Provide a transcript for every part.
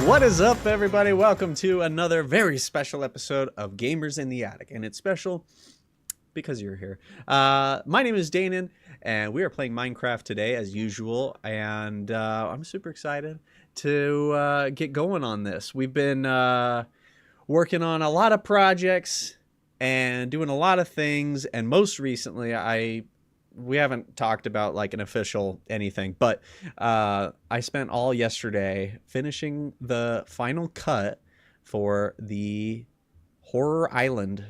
What is up, everybody? Welcome to another very special episode of Gamers in the Attic, and it's special because you're here. My name is Daynen, and we are playing Minecraft today as usual, and I'm super excited to get going on this. We've been working on a lot of projects and doing a lot of things, and most recently we haven't talked about like an official anything, but I spent all yesterday finishing the final cut for the Horror Island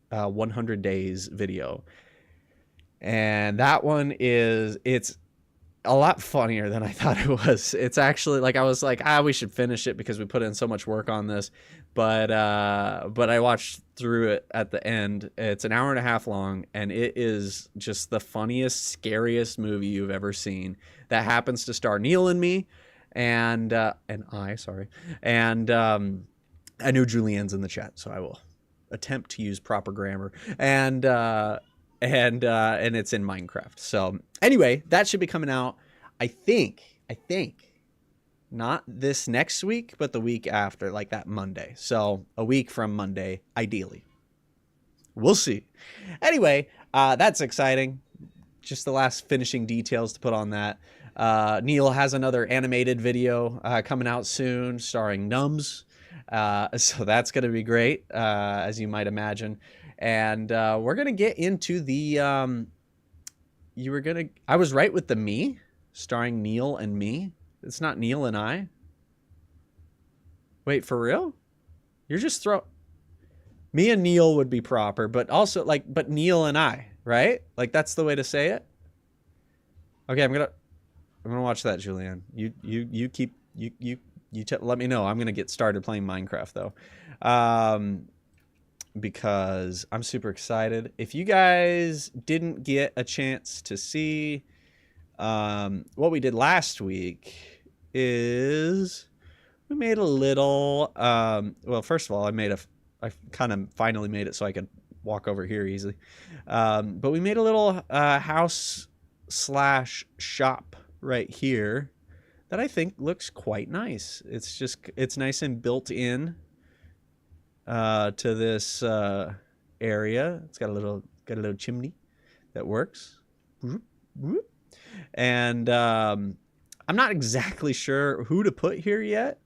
100 days video. And that one it's a lot funnier than I thought it was. It's actually like, I was like, we should finish it because we put in so much work on this. But I watched through it at the end. It's an hour and a half long, and it is just the funniest, scariest movie you've ever seen. That happens to star Neil and me, and I know Julianne's in the chat, so I will attempt to use proper grammar. And it's in Minecraft. So anyway, that should be coming out, I think not this next week, but the week after, like that Monday. So a week from Monday, ideally. We'll see. Anyway, that's exciting. Just the last finishing details to put on that. Neil has another animated video coming out soon starring Nums. So that's going to be great, as you might imagine. And we're going to get into the... I was right with the me, starring Neil and me. It's not Neil and I. Wait, for real? You're just me and Neil would be proper, but also but Neil and I, right? Like that's the way to say it. Okay, I'm gonna watch that, Julianne. Let me know. I'm gonna get started playing Minecraft though, because I'm super excited. If you guys didn't get a chance to see what we did last week is we made a little well, first of all, I kind of finally made it so I could walk over here easily, but we made a little house / shop right here that I think looks quite nice. It's nice and built in to this area. It's got a little chimney that works. And I'm not exactly sure who to put here yet.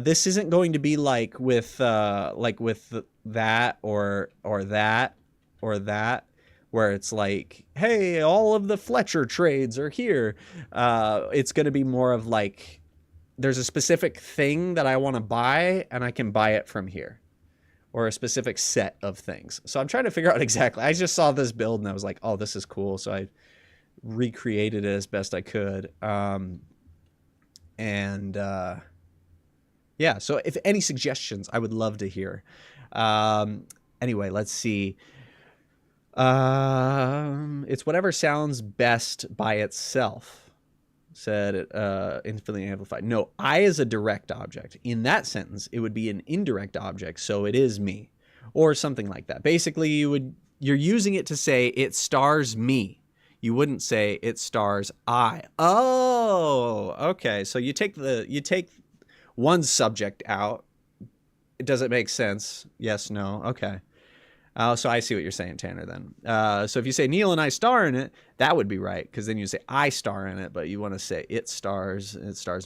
This isn't going to be like with that or that, where it's like, hey, all of the Fletcher trades are here. It's going to be more of like, there's a specific thing that I want to buy, and I can buy it from here, or a specific set of things. So I'm trying to figure out exactly. I just saw this build and I was like, oh, this is cool. So I recreated it as best I could. Yeah, so if any suggestions, I would love to hear. Anyway, let's see. It's whatever sounds best by itself, said it, infinitely amplified. No, I is a direct object. In that sentence, it would be an indirect object, so it is me, or something like that. Basically, you're using it to say it stars me. You wouldn't say it stars I. Oh, okay. So you take one subject out. Does it make sense? Yes, no. Okay. So I see what you're saying, Tanner, then. So if you say Neil and I star in it, that would be right, because then you say I star in it, but you want to say it stars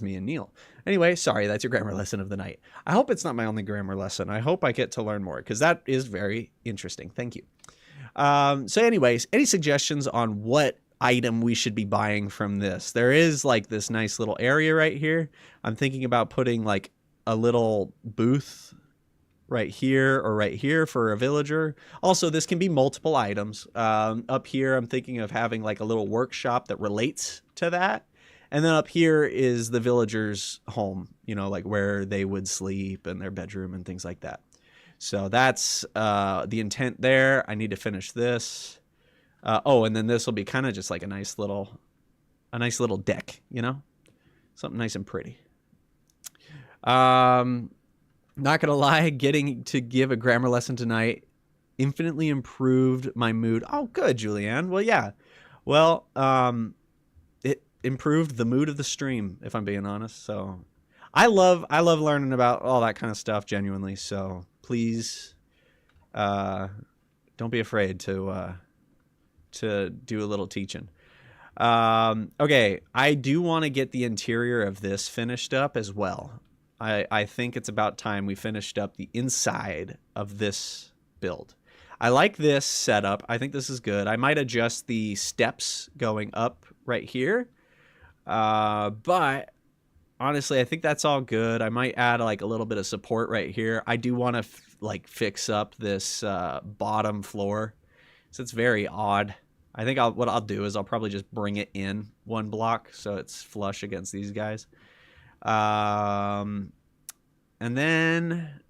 me and Neil. Anyway, sorry, that's your grammar lesson of the night. I hope it's not my only grammar lesson. I hope I get to learn more, because that is very interesting. Thank you. So anyways, any suggestions on what item we should be buying from this? There is like this nice little area right here. I'm thinking about putting like a little booth right here or right here for a villager. Also, this can be multiple items. Up here, I'm thinking of having like a little workshop that relates to that. And then up here is the villagers' home, you know, like where they would sleep and their bedroom and things like that. So that's the intent there. I need to finish this. Oh, and then this will be kind of just like a nice little deck, you know, something nice and pretty. Not gonna lie, getting to give a grammar lesson tonight infinitely improved my mood. Oh, good, Julianne. Well, yeah. Well, it improved the mood of the stream, if I'm being honest. So I love learning about all that kind of stuff genuinely. So please, don't be afraid to do a little teaching. Okay, I do want to get the interior of this finished up as well. I think it's about time we finished up the inside of this build. I like this setup. I think this is good. I might adjust the steps going up right here. But honestly, I think that's all good. I might add like a little bit of support right here. I do want to like fix up this bottom floor. So it's very odd. I think what I'll do is I'll probably just bring it in one block so it's flush against these guys. And then,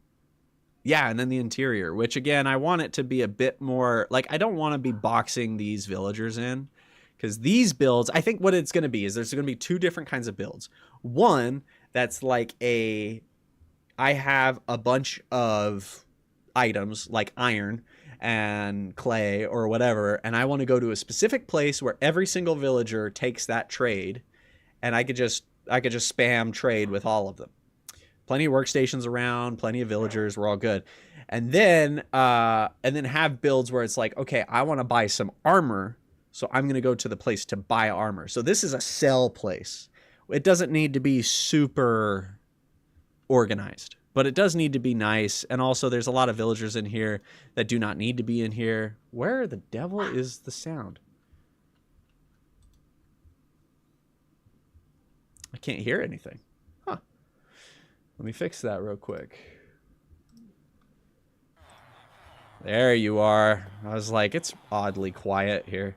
yeah, and then the interior, which again, I want it to be a bit more, like, I don't want to be boxing these villagers in, because these builds, I think what it's going to be is there's going to be two different kinds of builds. One that's like I have a bunch of items like iron and clay or whatever, and I want to go to a specific place where every single villager takes that trade, and I could just spam trade with all of them. Plenty of workstations around, plenty of villagers, we're all good. And then have builds where it's like, okay, I want to buy some armor, so I'm going to go to the place to buy armor. So this is a sell place. It doesn't need to be super organized, but it does need to be nice. And also there's a lot of villagers in here that do not need to be in here. Where the devil is the sound? I can't hear anything. Huh. Let me fix that real quick. There you are. I was like, it's oddly quiet here.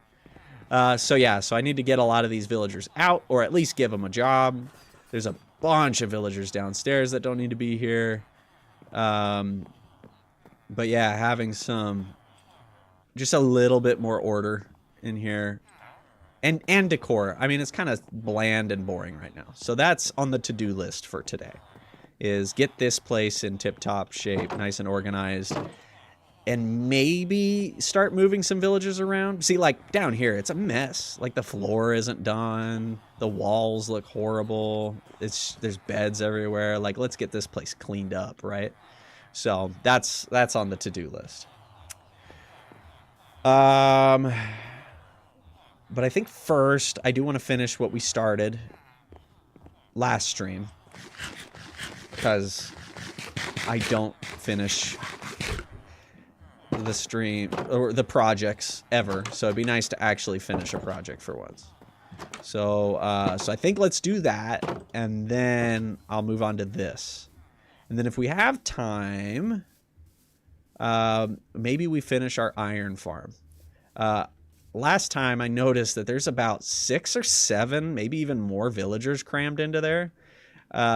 So I need to get a lot of these villagers out, or at least give them a job. There's a bunch of villagers downstairs that don't need to be here. But yeah, having just a little bit more order in here. And decor. I mean, it's kind of bland and boring right now. So that's on the to-do list for today, is get this place in tip-top shape, nice and organized, and maybe start moving some villagers around. See, like down here, it's a mess. Like the floor isn't done. The walls look horrible. There's beds everywhere. Like, let's get this place cleaned up, right? So that's on the to-do list. But I think first, I do want to finish what we started last stream, because I don't finish the stream or the projects ever. So it'd be nice to actually finish a project for once. So I think let's do that, and then I'll move on to this. And then if we have time, maybe we finish our iron farm. Last time I noticed that there's about 6 or 7, maybe even more villagers crammed into there,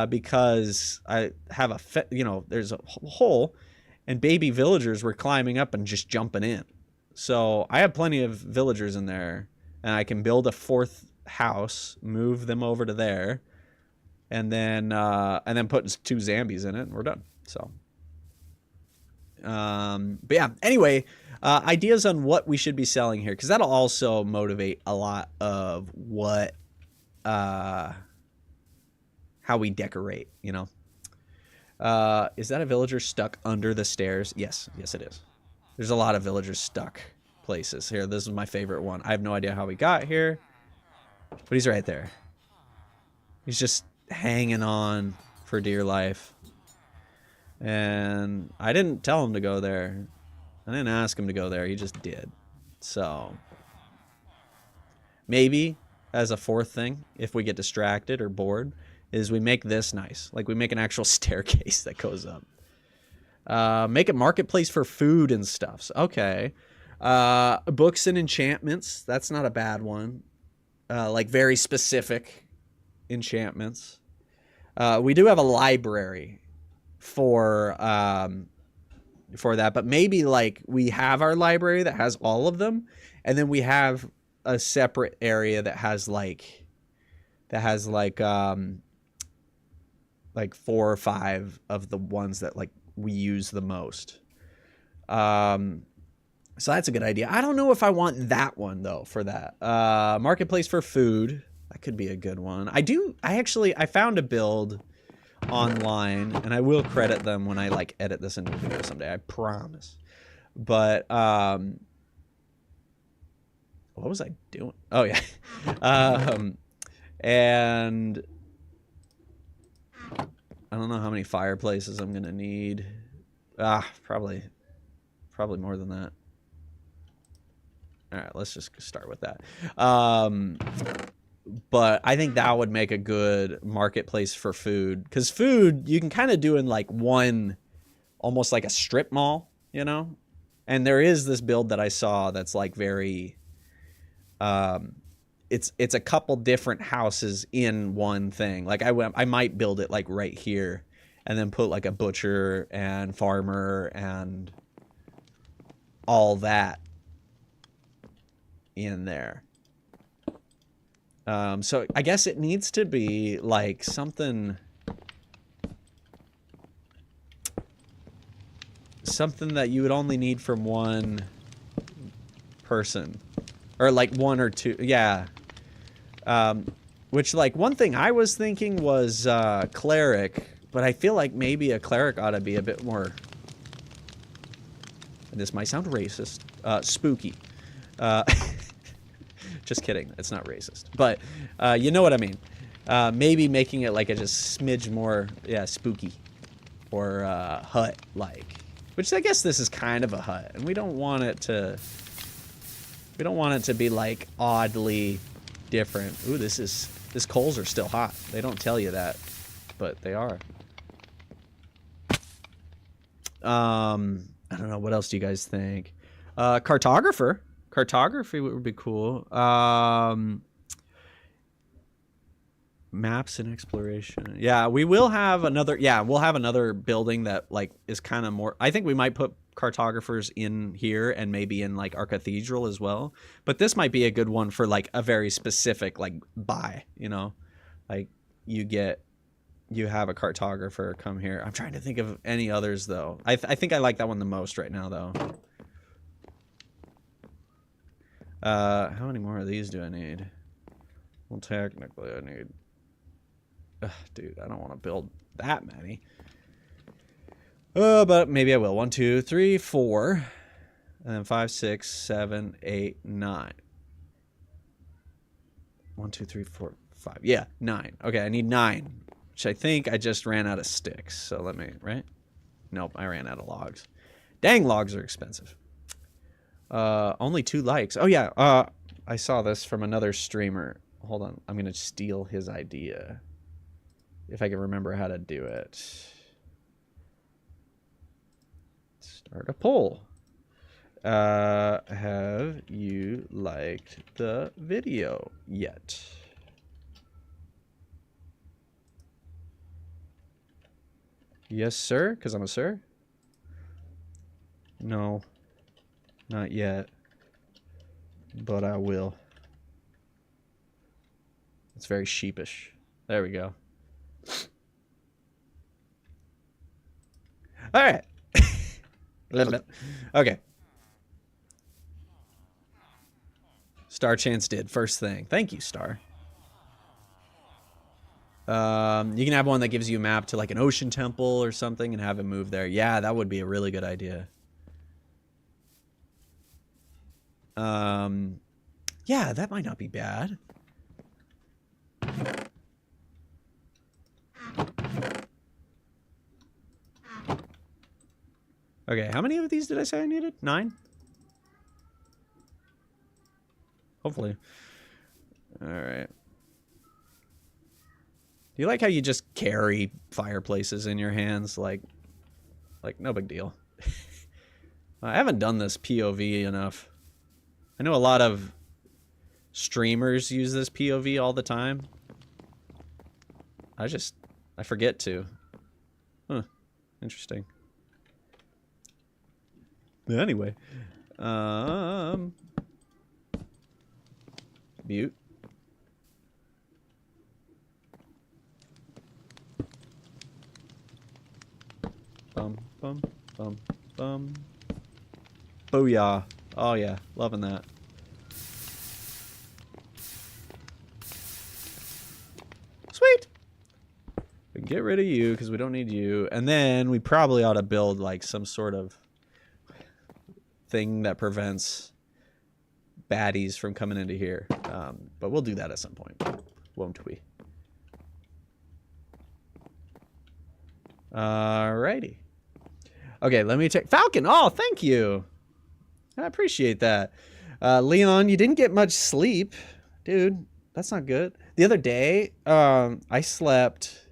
because I have there's a hole, and baby villagers were climbing up and just jumping in. So I have plenty of villagers in there, and I can build a 4th house, move them over to there, and then put 2 zombies in it, and we're done. So, but yeah, anyway, ideas on what we should be selling here, because that'll also motivate a lot of what, how we decorate, you know. Is that a villager stuck under the stairs? Yes, it is. There's a lot of villagers stuck places here. This is my favorite one. I have no idea how we got here, but he's right there. He's just hanging on for dear life. And I didn't tell him to go there. I didn't ask him to go there. He just did. So maybe as a 4th thing, if we get distracted or bored, is we make this nice. Like, we make an actual staircase that goes up. Make a marketplace for food and stuff. So, okay. Books and enchantments. That's not a bad one. Like, very specific enchantments. We do have a library for that, but maybe like we have our library that has all of them, and then we have a separate area that has like 4 or 5 of the ones that like we use the most. So that's a good idea. I don't know if I want that one though for that. Marketplace for food. That could be a good one. I found a build online, and I will credit them when I like edit this into a video someday, I promise. But what was I doing? Oh yeah. And I don't know how many fireplaces I'm gonna need. Probably more than that. All right, let's just start with that. But I think that would make a good marketplace for food, because food you can kind of do in like one, almost like a strip mall, you know. And there is this build that I saw that's like very, it's a couple different houses in one thing. Like I might build it like right here, and then put like a butcher and farmer and all that in there. So I guess it needs to be like something that you would only need from one person, or like one or two. Yeah. Which, like, one thing I was thinking was cleric, but I feel like maybe a cleric ought to be a bit more, and this might sound racist, spooky. Just kidding, it's not racist, but you know what I mean. Maybe making it like a just smidge more, yeah, spooky, or hut-like. Which I guess this is kind of a hut, and we don't want it to be like oddly different. Ooh, this coals are still hot. They don't tell you that, but they are. I don't know, what else do you guys think? Cartography would be cool. Maps and exploration. Yeah, we will have another. Yeah, we'll have another building that like is kind of more. I think we might put cartographers in here and maybe in like our cathedral as well. But this might be a good one for like a very specific like buy. You know, like you have a cartographer come here. I'm trying to think of any others though. I think I like that one the most right now though. How many more of these do I need? Well, technically I need. Ugh, dude, I don't want to build that many. But maybe I will. 1, 2, 3, 4, and then 5, 6, 7, 8, 9. 1, 2, 3, 4, 5. Yeah, 9. Okay, I need 9, which I think I just ran out of sticks. So let me, right? Nope, I ran out of logs. Dang, logs are expensive. Only 2 likes. Oh yeah, I saw this from another streamer. Hold on, I'm gonna steal his idea. If I can remember how to do it. Start a poll. Have you liked the video yet? Yes, sir, because I'm a sir. No, not yet. But I will. It's very sheepish. There we go. All right. Okay. Star Chance did first thing. Thank you, Star. You can have one that gives you a map to like an ocean temple or something and have it move there. Yeah, that would be a really good idea. Yeah, that might not be bad. Okay, how many of these did I say I needed? 9? Hopefully. Alright. Do you like how you just carry fireplaces in your hands? Like no big deal. I haven't done this POV enough. I know a lot of streamers use this POV all the time. I forget to. Huh. Interesting. Anyway. Mute. Bum, bum, bum, bum. Booyah. Oh yeah, loving that. Sweet. Get rid of you because we don't need you. And then we probably ought to build like some sort of thing that prevents baddies from coming into here. But we'll do that at some point, won't we? Alrighty. Okay, let me check. Falcon, oh, thank you. I appreciate that. Leon, you didn't get much sleep. Dude, that's not good. The other day, I slept...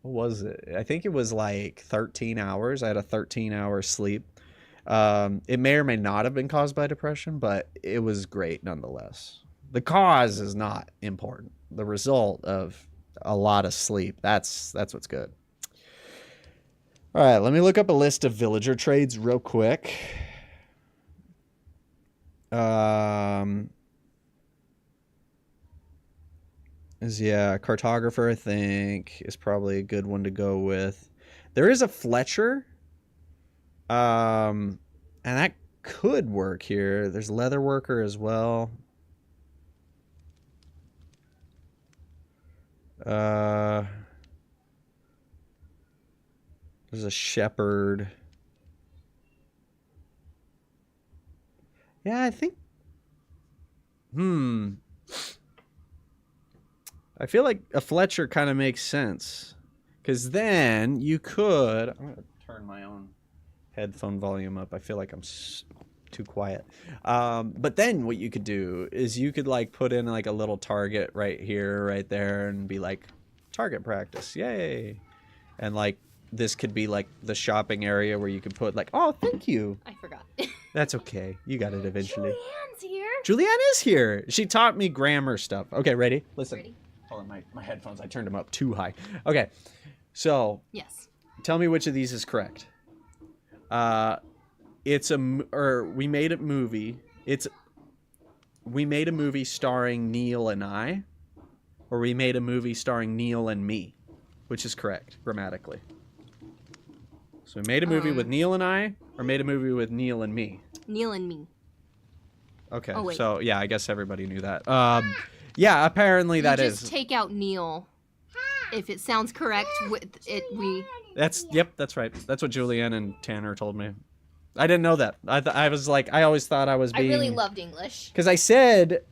What was it? I think it was like 13 hours. I had a 13-hour sleep. It may or may not have been caused by depression, but it was great nonetheless. The cause is not important. The result of a lot of sleep, that's what's good. All right, let me look up a list of villager trades real quick. Yeah, cartographer, I think, is probably a good one to go with. There is a Fletcher. And that could work here. There's leather worker as well. There's a shepherd. Yeah, I think... I feel like a Fletcher kind of makes sense. Because then you could... I'm going to turn my own headphone volume up. I feel like I'm too quiet. But then what you could do is you could like put in like a little target right here, right there, and be like, target practice. Yay. And like this could be like the shopping area where you could put like, oh, thank you. I forgot. That's okay. You got it eventually. Julianne's here. Julianne is here. She taught me grammar stuff. Okay, ready? Listen. Ready? Hold on, my headphones. I turned them up too high. Okay. So. Yes. Tell me which of these is correct. We made a movie. We made a movie starring Neil and I, or we made a movie starring Neil and me, which is correct grammatically. So we made a movie with Neil and I, or made a movie with Neil and me. Neil and me. Okay. Oh, wait. So yeah, I guess everybody knew that. Yeah, apparently that is. Just take out Neil. If it sounds correct, with it we. Yep, that's right. That's what Julianne and Tanner told me. I didn't know that. I was like, I always thought I was being. I really loved English. Because I said.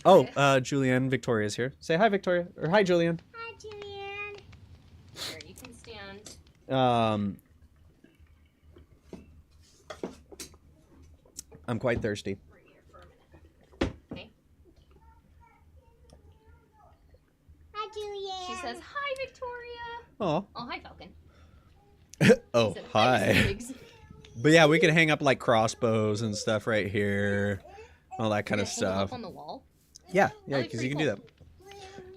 Julianne, Victoria's here. Say hi, Victoria, or hi, Julianne. Hi, Julianne. Here, you can stand. I'm quite thirsty. Okay. Hi, Julianne. She says hi, Victoria. Oh. Oh, hi, Falcon. Oh, hi. But yeah, we could hang up like crossbows and stuff right here, all that kind of stuff. Up on the wall. Yeah, because you can do that.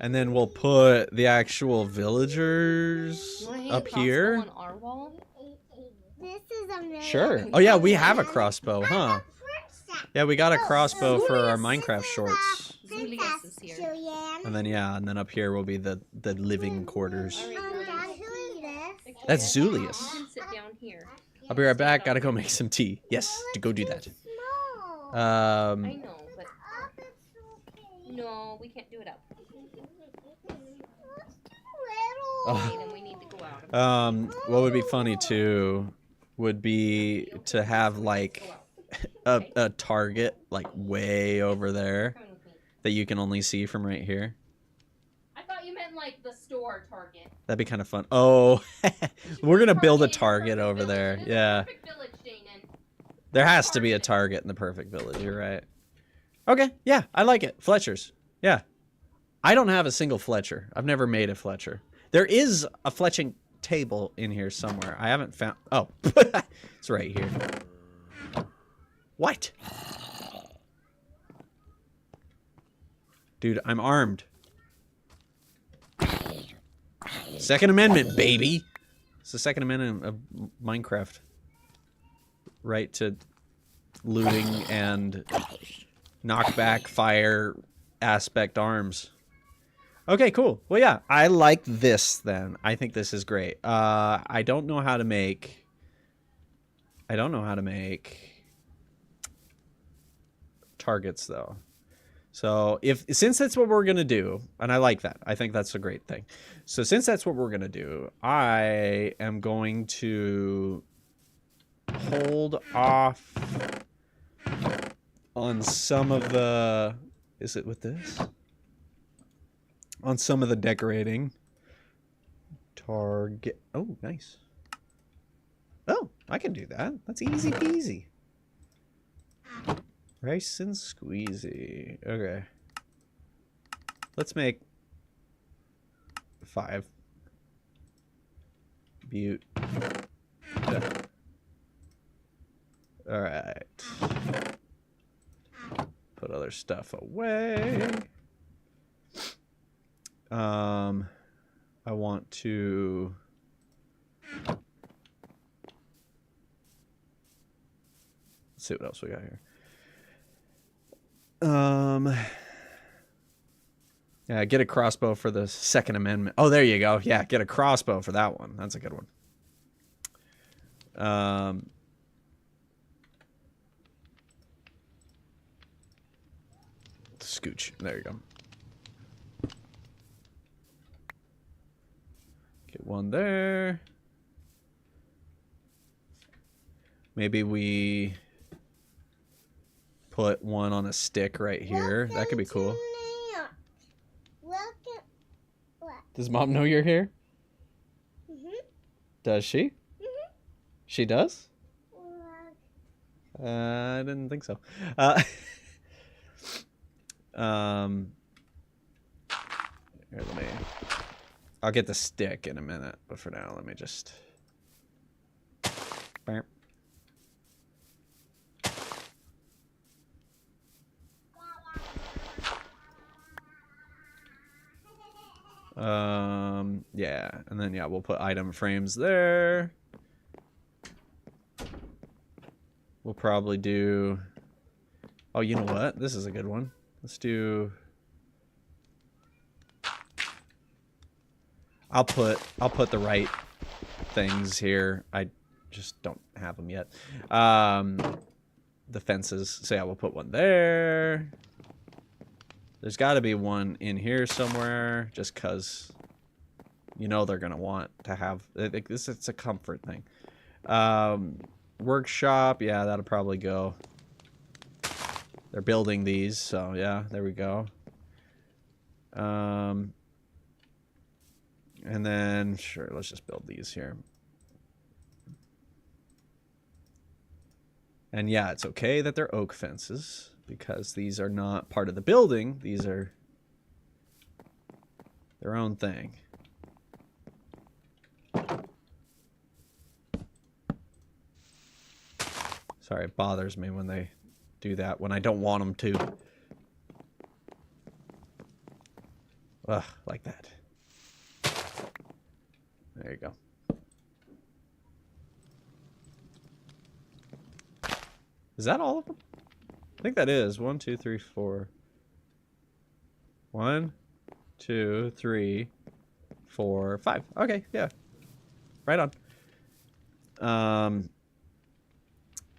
And then we'll put the actual villagers up here. On our wall? This is amazing. Sure. Oh yeah, we have a crossbow, huh? Yeah, we got a crossbow for our Minecraft shorts. Julius is here. And then up here will be the living quarters. All right, Dad, guys. who is this? That's Zulius. You can sit down here. I'll be right back. Gotta go make some tea. Yes, to go do that. Small. I know, but Up, it's okay. no, we can't do it up. Little. Okay, then we need to go out. What would be funny too would be to have like a target like way over there Come with me. that you can only see from right here. I thought you meant like the store Target. That'd be kind of fun. Oh, we're gonna build a target over there. This is Yeah, a perfect village, Daynen. there has to be a target in the perfect village. You're right. Okay, yeah, I like it. Fletchers. Yeah, I don't have a single Fletcher. I've never made a Fletcher. There is a fletching table in here somewhere. I haven't found. Oh, it's right here. What? Dude, I'm armed. Second Amendment, baby. It's the Second Amendment of Minecraft. Right to looting and knockback fire aspect arms. Okay, cool. Well, yeah, I like this then. I think this is great. I don't know how to make targets though. So since that's what we're gonna do, and I like that, I think that's a great thing. So since that's what we're gonna do, I am going to hold off on some of the. Is it with this? On some of the decorating. Target. Oh, nice. Oh, I can do that. That's easy peasy. Rice and squeezy. Okay. Let's make 5. Butte. Alright. Put other stuff away. I want to... Let's see what else we got here. Yeah, get a crossbow for the Second Amendment. Oh, there you go. Yeah, get a crossbow for that one. That's a good one. Scooch. There you go. Get one there. Maybe we put one on a stick right here. That could be cool. Does Mom know you're here? Does she? She does? I didn't think so. Here, let me... I'll get the stick in a minute, but for now, let me just... Yeah, and then, yeah, we'll put item frames there. We'll probably do... Oh, you know what? This is a good one. Let's do... I'll put the right things here. I just don't have them yet. The fences. So yeah, we'll put one there. There's got to be one in here somewhere, just because you know they're gonna want to have this. It's a comfort thing. Workshop. Yeah, that'll probably go. They're building these, so yeah, there we go. And then, sure, let's just build these here. And yeah, it's okay that they're oak fences, because these are not part of the building. These are their own thing. Sorry, it bothers me when they do that, when I don't want them to. Ugh, like that. There you go. Is that all of them? I think that is. 1, 2, 3, 4. 1, 2, 3, 4, 5. Okay, yeah. Right on.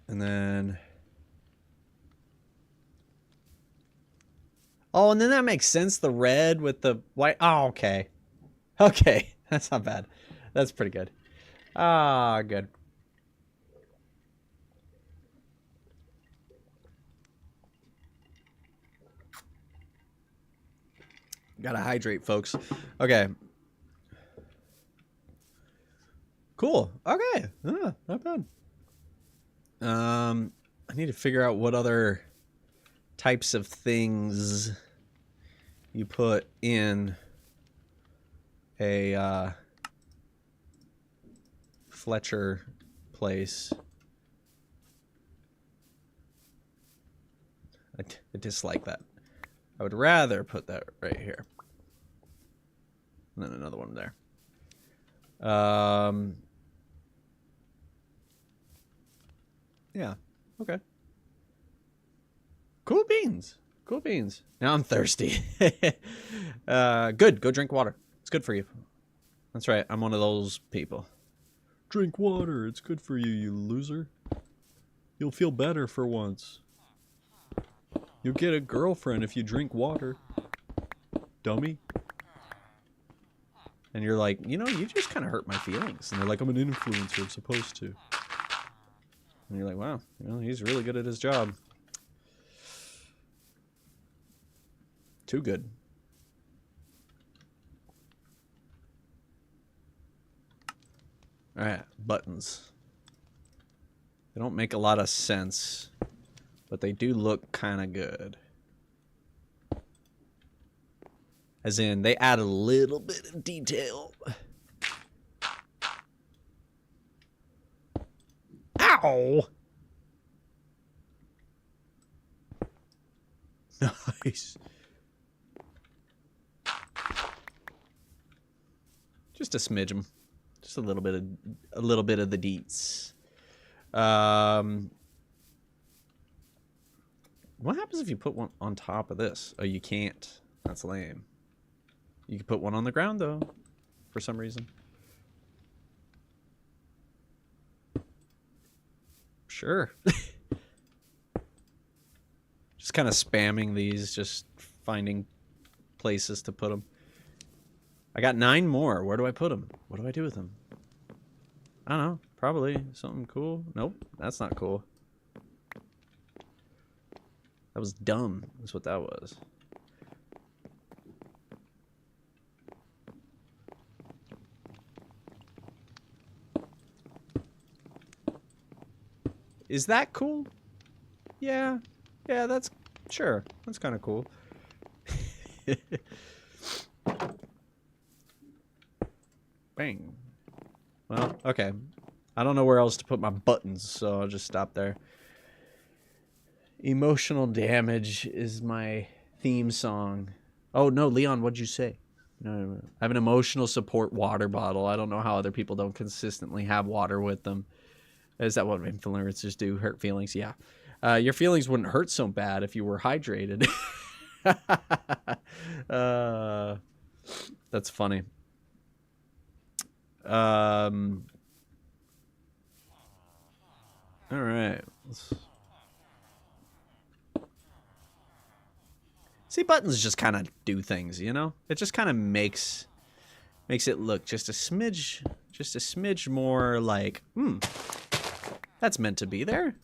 And then... Oh, and then that makes sense. The red with the white. Oh, okay. Okay. That's not bad. That's pretty good. Ah, good. Gotta hydrate, folks. Okay. Cool. Okay. Not bad. I need to figure out what other types of things you put in a Fletcher place. I dislike that. I would rather put that right here. And then another one there. Yeah. Okay. Cool beans. Cool beans. Now I'm thirsty. Good. Go drink water. It's good for you. That's right. I'm one of those people. Drink water. It's good for you, you loser. You'll feel better for once. You'll get a girlfriend if you drink water. Dummy. And you're like, you know, you just kind of hurt my feelings. And they're like, I'm an influencer, I'm supposed to. And you're like, wow, you know, he's really good at his job. Too good. Alright, buttons. They don't make a lot of sense, but they do look kind of good. As in, they add a little bit of detail. Ow! Nice. Just a smidgen. Just a little bit of the deets. What happens if you put one on top of this? Oh, you can't. That's lame. You can put one on the ground though, for some reason. Sure. Just kind of spamming these, just finding places to put them. I got 9 more. Where do I put them? What do I do with them? I don't know. Probably something cool. Nope, that's not cool. That was dumb, is what that was. Is that cool? Yeah. Yeah, that's... Sure. That's kind of cool. Bang. Well, okay. I don't know where else to put my buttons, so I'll just stop there. Emotional damage is my theme song. Oh, no, Leon, what'd you say? No, I have an emotional support water bottle. I don't know how other people don't consistently have water with them. Is that what influencers do? Hurt feelings? Yeah. Your feelings wouldn't hurt so bad if you were hydrated. That's funny. All right. See, buttons just kind of do things, you know? It just kind of makes it look just a smidge more like, that's meant to be there.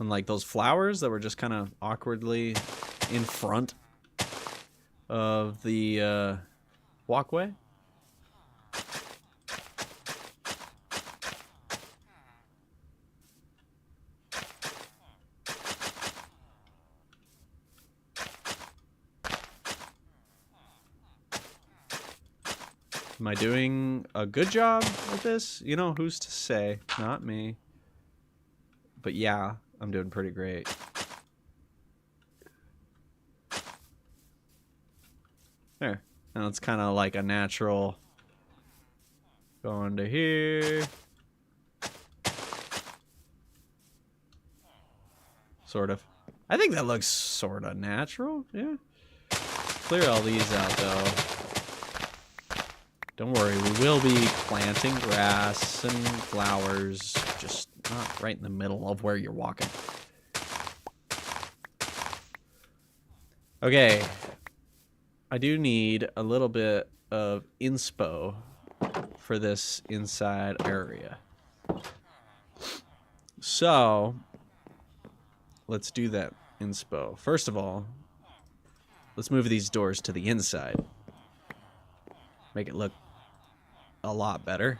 Unlike those flowers that were just kind of awkwardly in front of the walkway. Am I doing a good job with this? You know, who's to say? Not me. But yeah, I'm doing pretty great. There. Now it's kind of like a natural going to here. Sort of. I think that looks sort of natural. Yeah. Clear all these out, though. Don't worry, we will be planting grass and flowers, just not right in the middle of where you're walking. Okay. I do need a little bit of inspo for this inside area. So, let's do that inspo. First of all, let's move these doors to the inside. Make it look a lot better.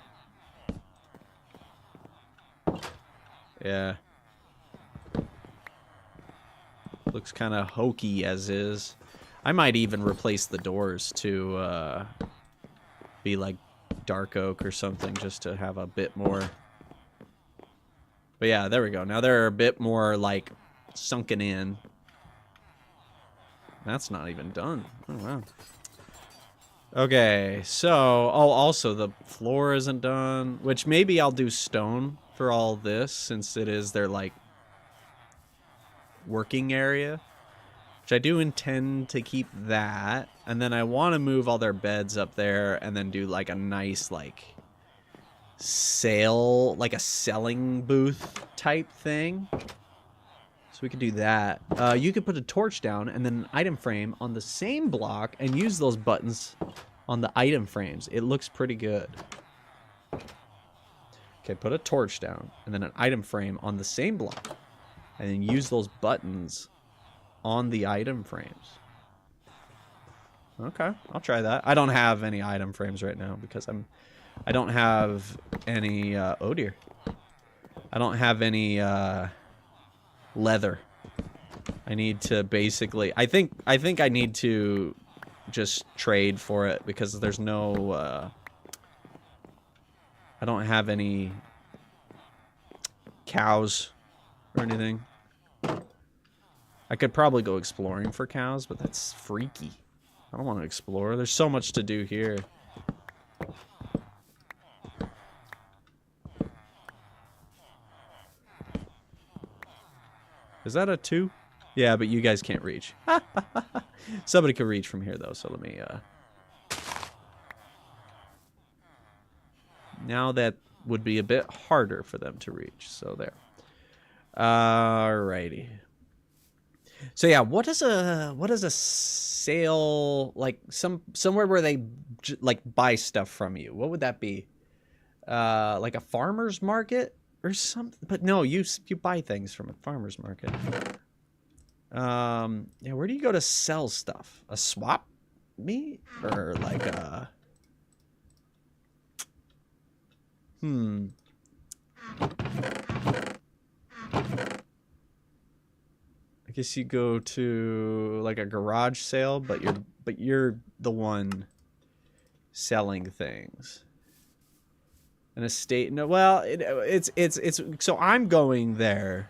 Yeah. Looks kind of hokey as is. I might even replace the doors to be like dark oak or something just to have a bit more. But yeah, there we go. Now they're a bit more like sunken in. That's not even done. Oh, wow. Okay, so, oh, also the floor isn't done, which maybe I'll do stone for all this since it is their, like, working area, which I do intend to keep that, and then I want to move all their beds up there and then do, like, a nice, like, like a selling booth type thing. So we could do that. You could put a torch down and then an item frame on the same block and use those buttons on the item frames. It looks pretty good. Okay, put a torch down and then an item frame on the same block. And then use those buttons on the item frames. Okay, I'll try that. I don't have any item frames right now because I don't have any, oh dear. I don't have any, leather. I need to basically, I think I need to just trade for it because there's no, I don't have any cows or anything. I could probably go exploring for cows, but that's freaky. I don't want to explore. There's so much to do here. Is that a 2? Yeah, but you guys can't reach. Somebody can reach from here, though, so let me, Now that would be a bit harder for them to reach, so there. Alrighty. So yeah, what is a sale, like somewhere where they like buy stuff from you? What would that be? Like a farmer's market or something? But no, you buy things from a farmer's market. Yeah, where do you go to sell stuff? A swap meet or like a I guess you go to like a garage sale, but you're the one selling things. An estate? No, well, it's so I'm going there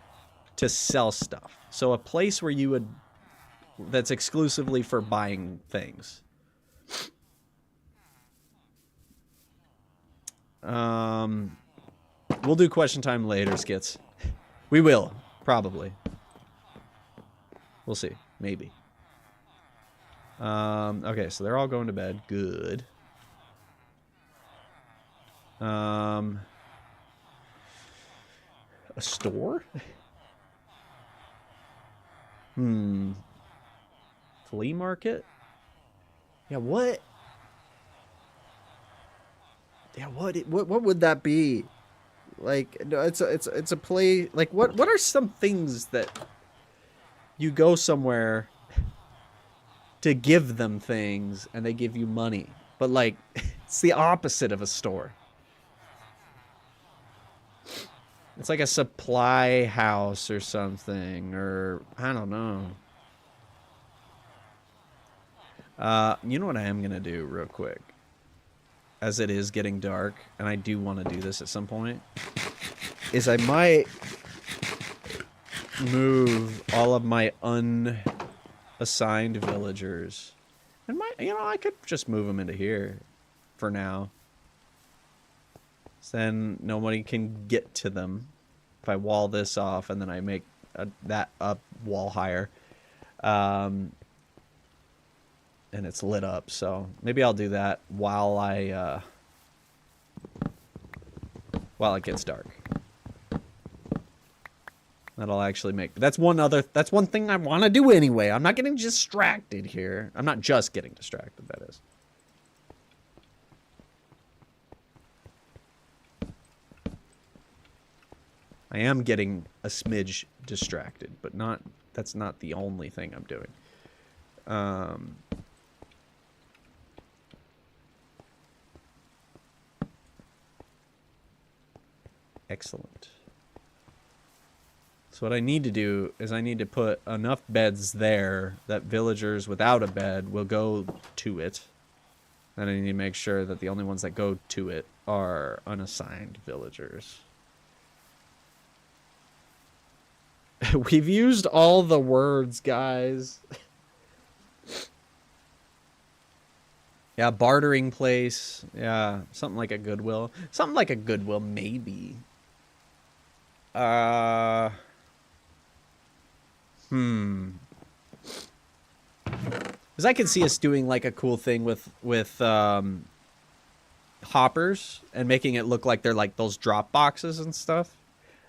to sell stuff. So a place where you would that's exclusively for buying things. We'll do question time later, Skits. We will, probably. We'll see. Maybe. Okay, so they're all going to bed. Good. A store? Flea market? Yeah, what? Yeah, what would that be? Like, no, it's a play. Like, what are some things that you go somewhere to give them things and they give you money, but like it's the opposite of a store. It's like a supply house or something, or I don't know. You know what I am gonna do real quick, as it is getting dark, and I do want to do this at some point, is I might move all of my unassigned villagers, and I could just move them into here for now. So then nobody can get to them if I wall this off, and then I make that up wall higher, and it's lit up. So maybe I'll do that while it gets dark. That'll actually make... That's one thing I want to do anyway. I'm not getting distracted here. I'm not just getting distracted, that is. I am getting a smidge distracted, but that's not the only thing I'm doing. Excellent. So what I need to do is I need to put enough beds there that villagers without a bed will go to it. And I need to make sure that the only ones that go to it are unassigned villagers. We've used all the words, guys. Yeah, bartering place. Yeah, something like a Goodwill. Something like a Goodwill, maybe. Because I can see us doing like a cool thing with hoppers and making it look like they're like those drop boxes and stuff.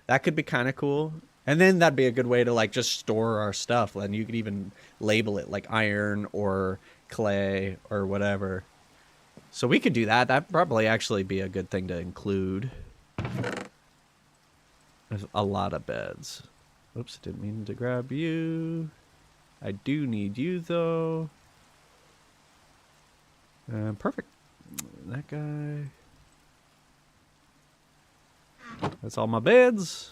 That could be kind of cool. And then that'd be a good way to like just store our stuff. And you could even label it like iron or clay or whatever. So we could do that. That'd probably actually be a good thing to include. There's a lot of beds. Oops, didn't mean to grab you. I do need you though. Perfect. That guy. That's all my beds.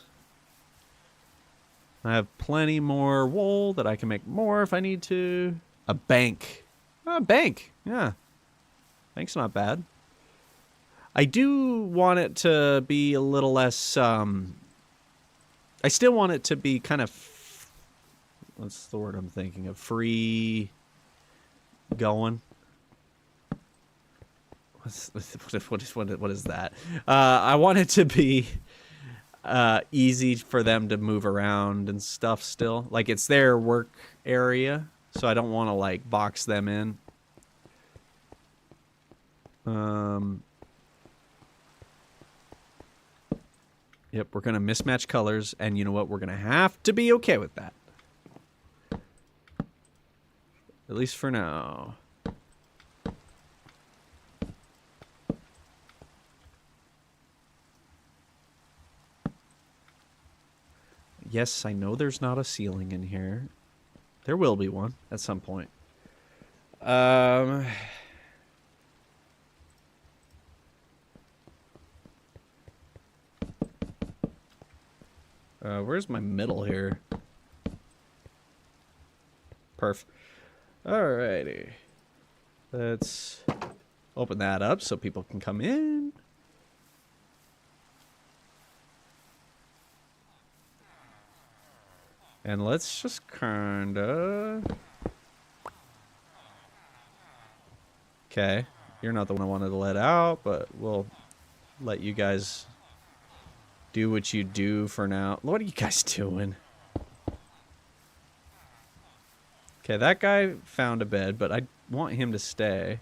I have plenty more wool that I can make more if I need to. A bank. Oh, a bank. Yeah. Bank's not bad. I do want it to be a little less, I still want it to be kind of, what's the word I'm thinking of? Free going. What is that? I want it to be easy for them to move around and stuff still. Like it's their work area, so I don't want to like box them in. Yep, we're gonna mismatch colors, and you know what? We're gonna have to be okay with that. At least for now. Yes, I know there's not a ceiling in here. There will be one at some point. Where's my middle here? Perf. Alrighty. Let's open that up so people can come in. And let's just kinda... Okay. You're not the one I wanted to let out, but we'll let you guys do what you do for now. What are you guys doing? Okay, that guy found a bed, but I want him to stay.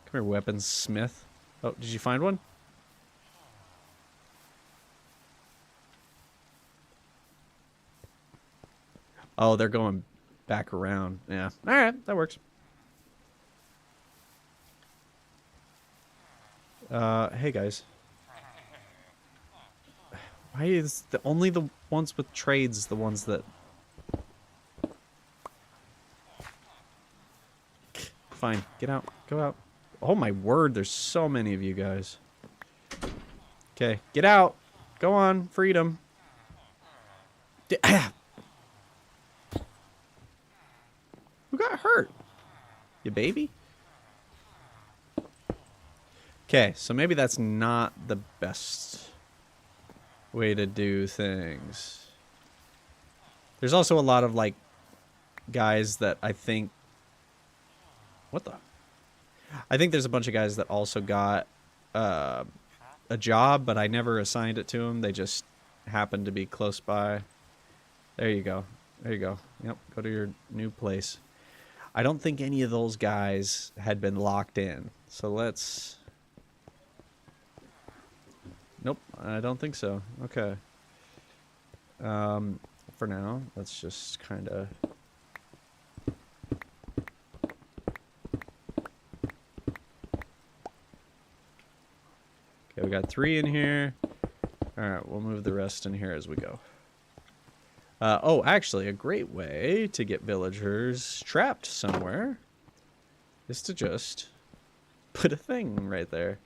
Come here, weaponsmith. Oh, did you find one? Oh, they're going back around. Yeah. All right, that works. Hey guys. Why is only the ones with trades the ones that... Fine, get out, go out. Oh my word, there's so many of you guys. Okay, get out. Go on, freedom. Who got hurt? You baby? Okay, so maybe that's not the best way to do things. There's also a lot of, like, guys that I think... What the? I think there's a bunch of guys that also got a job, but I never assigned it to them. They just happened to be close by. There you go. There you go. Yep, go to your new place. I don't think any of those guys had been locked in. So let's... Nope, I don't think so. Okay. For now, let's just kind of... Okay, we got 3 in here. Alright, we'll move the rest in here as we go. Oh, actually, a great way to get villagers trapped somewhere is to just put a thing right there.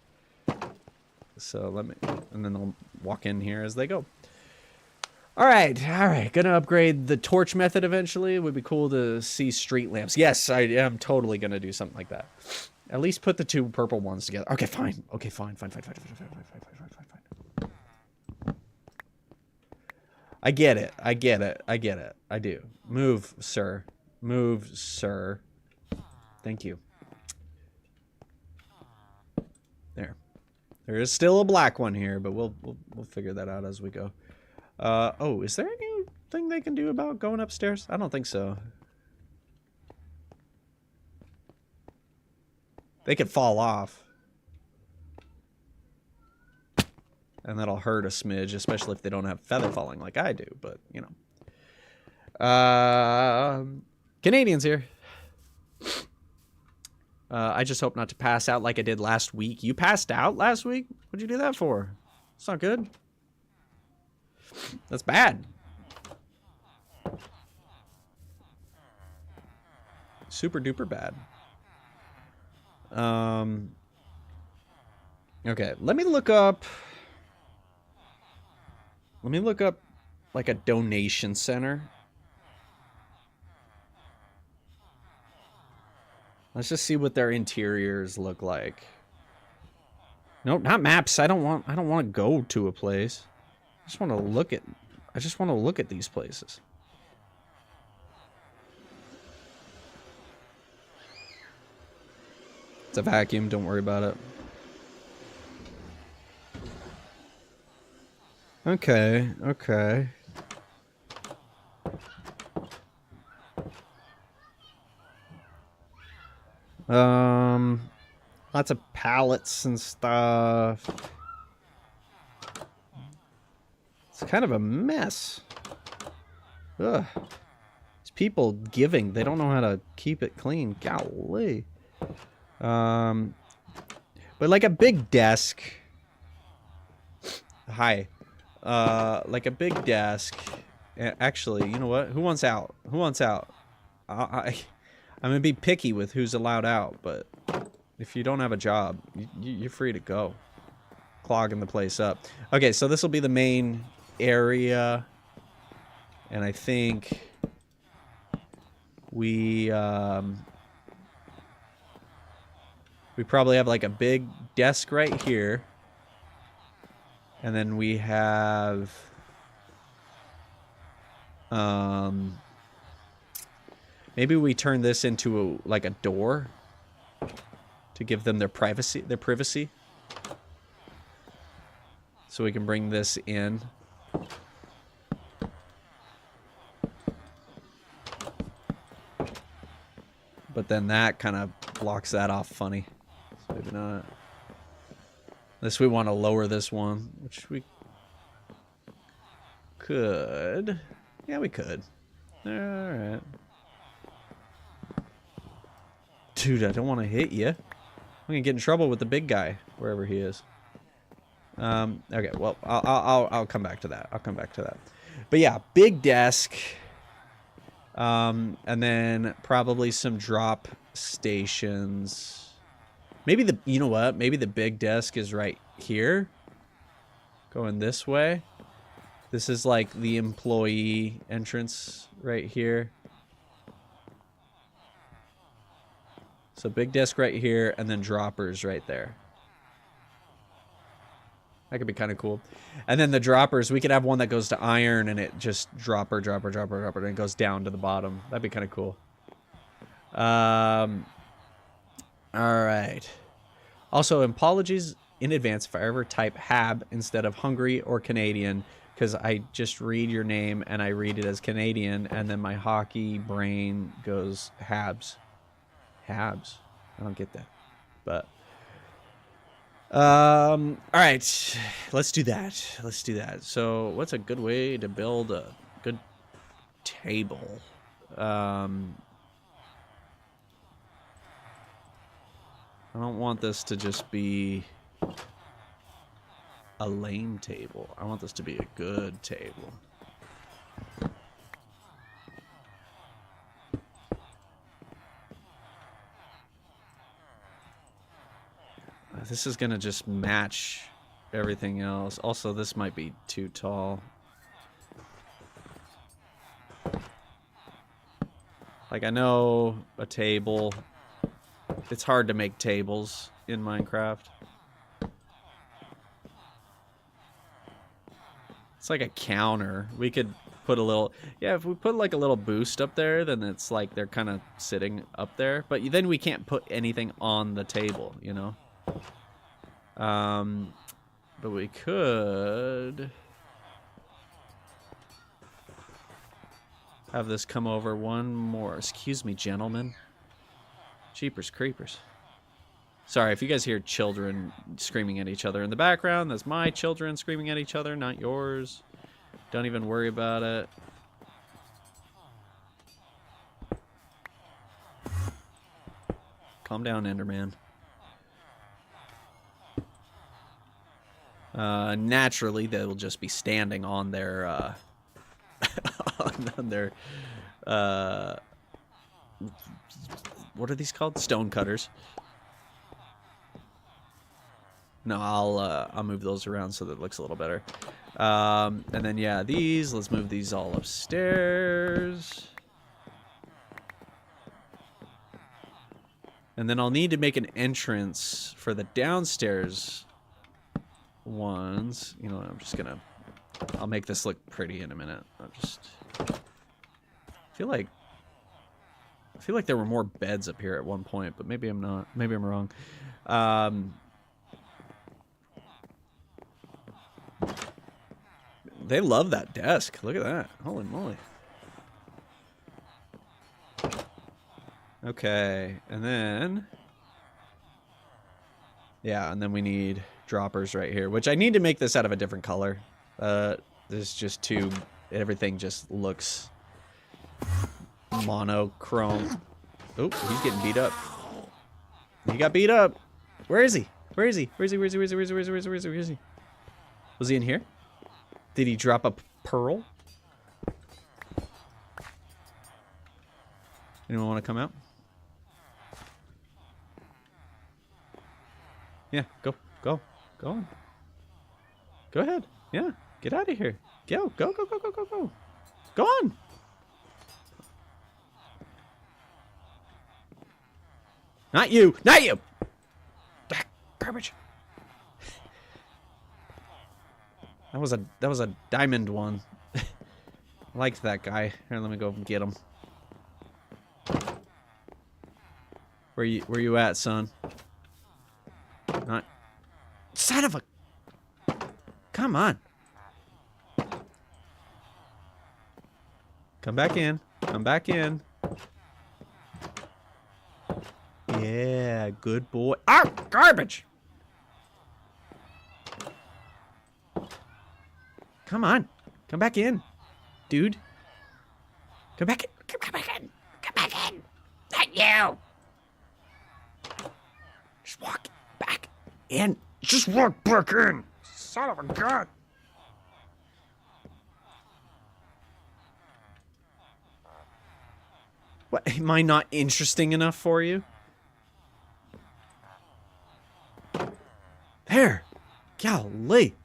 So let me, and then they'll walk in here as they go. All right. Gonna upgrade the torch method eventually. It would be cool to see street lamps. Yes, I am totally gonna do something like that. At least put the 2 purple ones together. Okay, fine. Okay, fine. I get it. I do. Move, sir. Move, sir. Thank you. There. There is still a black one here, but we'll figure that out as we go. Oh, is there anything they can do about going upstairs? I don't think so. They could fall off. And that'll hurt a smidge, especially if they don't have feather falling like I do, but, you know. Canadians here. I just hope not to pass out like I did last week. You passed out last week? What'd you do that for? It's not good. That's bad. Super duper bad. Okay, let me look up like a donation center. Let's just see what their interiors look like. Nope, not maps. I don't want to go to a place. I just want to look at these places. It's a vacuum, don't worry about it. Okay, okay. Lots of pallets and stuff. It's kind of a mess. Ugh. These people giving, they don't know how to keep it clean. Golly. But like a big desk. Hi. Like a big desk. Actually, you know what? Who wants out? Who wants out? I'm gonna be picky with who's allowed out, but if you don't have a job, you're free to go. Clogging the place up. Okay, so this will be the main area, and I think we probably have like a big desk right here, and then we have maybe we turn this into like a door to give them their privacy. So we can bring this in. But then that kind of blocks that off funny. So maybe not. Unless we want to lower this one, which we could. Yeah, we could. Alright. Dude, I don't want to hit you. I'm gonna get in trouble with the big guy, wherever he is. Okay, well, I'll come back to that. I'll come back to that. But yeah, big desk. And then probably some drop stations. Maybe you know what? Maybe the big desk is right here. Going this way. This is like the employee entrance right here. So big desk right here, and then droppers right there. That could be kind of cool. And then the droppers, we could have one that goes to iron, and it just dropper, and it goes down to the bottom. That'd be kind of cool. All right. Also, apologies in advance if I ever type Hab instead of Hungary or Canadian, because I just read your name, and I read it as Canadian, and then my hockey brain goes Habs. Habs. I don't get that. But all right, let's do that. Let's do that. So what's a good way to build a good table? I don't want this to just be a lame table. I want this to be a good table. This is gonna just match everything else. Also, this might be too tall. Like, I know a table. It's hard to make tables in Minecraft. It's like a counter. We could put a little... Yeah, if we put like a little boost up there, then it's like they're kind of sitting up there. But then we can't put anything on the table, you know? But we could have this come over one more. Excuse me, gentlemen. Jeepers creepers. Sorry, if you guys hear children screaming at each other in the background, that's my children screaming at each other, not yours. Don't even worry about it. Calm down, Enderman. Naturally, they'll just be standing on their, on their, what are these called? Stone cutters. No, I'll move those around so that it looks a little better. And then, yeah, these, let's move these all upstairs. And then I'll need to make an entrance for the downstairs ones. You know, I'm just gonna, I'll make this look pretty in a minute. I feel like there were more beds up here at one point, but maybe I'm not. Maybe I'm wrong. They love that desk. Look at that. Holy moly. Okay, and then... yeah, and then we need droppers right here, which I need to make this out of a different color. There's just too... everything just looks monochrome. Oh, he's getting beat up. He got beat up. Where is he? Where is he? Where is he? Where is he? Where is he? Where is he? Where is he? Where is he? Where is he? Where is he? Was he in here? Did he drop a pearl? Anyone want to come out? Yeah, go on. Go ahead. Yeah, get out of here. Go. Go on. Not you. Not you. Ah, garbage. That was a diamond one. I liked that guy. Here, let me go get him. Where you at, son? Not son of a. Come on. Come back in. Come back in. Yeah, good boy. Ah, garbage. Come on. Come back in, dude. Come back in. Come back in. Come back in. Not you. Just walk back in. Just walk back in. Son of a gun. What? Am I not interesting enough for you? There. Golly.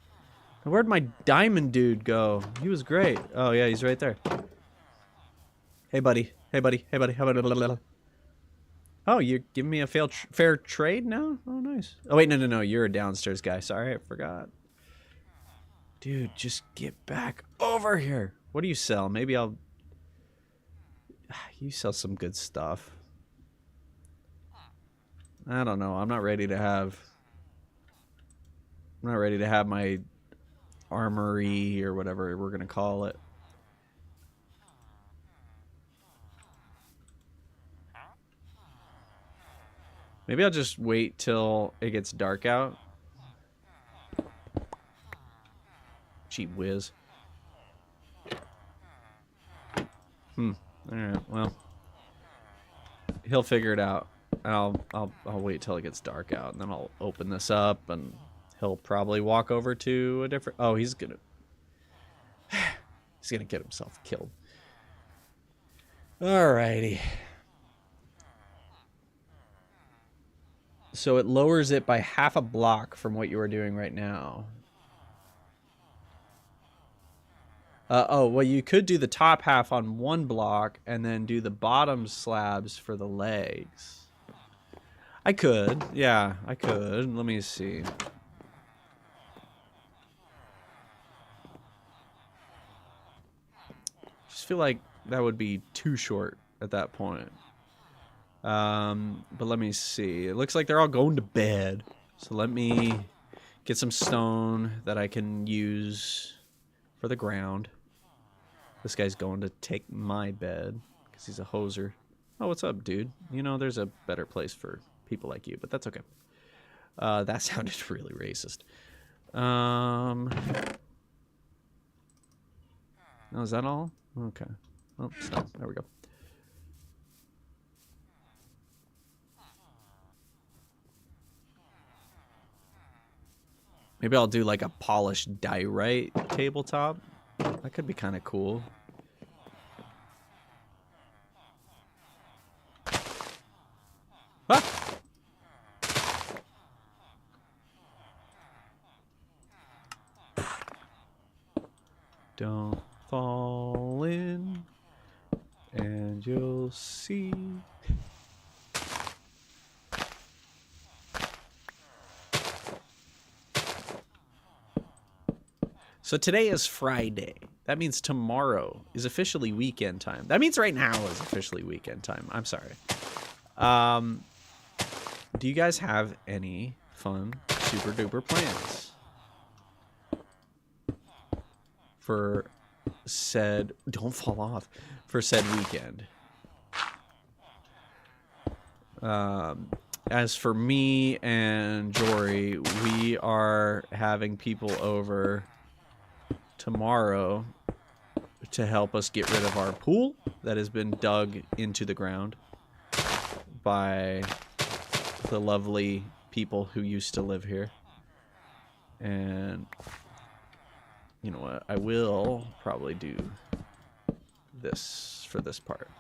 Where'd my diamond dude go? He was great. Oh, yeah, he's right there. Hey, buddy. Hey, buddy. Hey, buddy. How about... oh, you're giving me a fair trade now? Oh, nice. Oh, wait, no. You're a downstairs guy. Sorry, I forgot. Dude, just get back over here. What do you sell? Maybe I'll... you sell some good stuff. I don't know. I'm not ready to have my armory or whatever we're gonna call it. Maybe I'll just wait till it gets dark out. Gee whiz. Alright, well. He'll figure it out. I'll wait till it gets dark out, and then I'll open this up, and he'll probably walk over to a different... oh, he's gonna get himself killed. Alrighty. So it lowers it by half a block from what you are doing right now. Oh, well, you could do the top half on one block and then do the bottom slabs for the legs. I could. Yeah, I could. Let me see. Just feel like that would be too short at that point. But let me see. It looks like they're all going to bed. So let me get some stone that I can use for the ground. This guy's going to take my bed because he's a hoser. Oh, what's up, dude? You know, there's a better place for people like you, but that's okay. That sounded really racist. Oh, is that all? Okay. Oh, stop. There we go. Maybe I'll do like a polished diorite tabletop. That could be kind of cool. Ah! Don't fall in, and you'll see. So today is Friday. That means tomorrow is officially weekend time. That means right now is officially weekend time. I'm sorry. Do you guys have any fun super duper plans for said, don't fall off, for said weekend? As for me and Jory, we are having people over tomorrow to help us get rid of our pool that has been dug into the ground by the lovely people who used to live here. And you know what? I will probably do this for this part.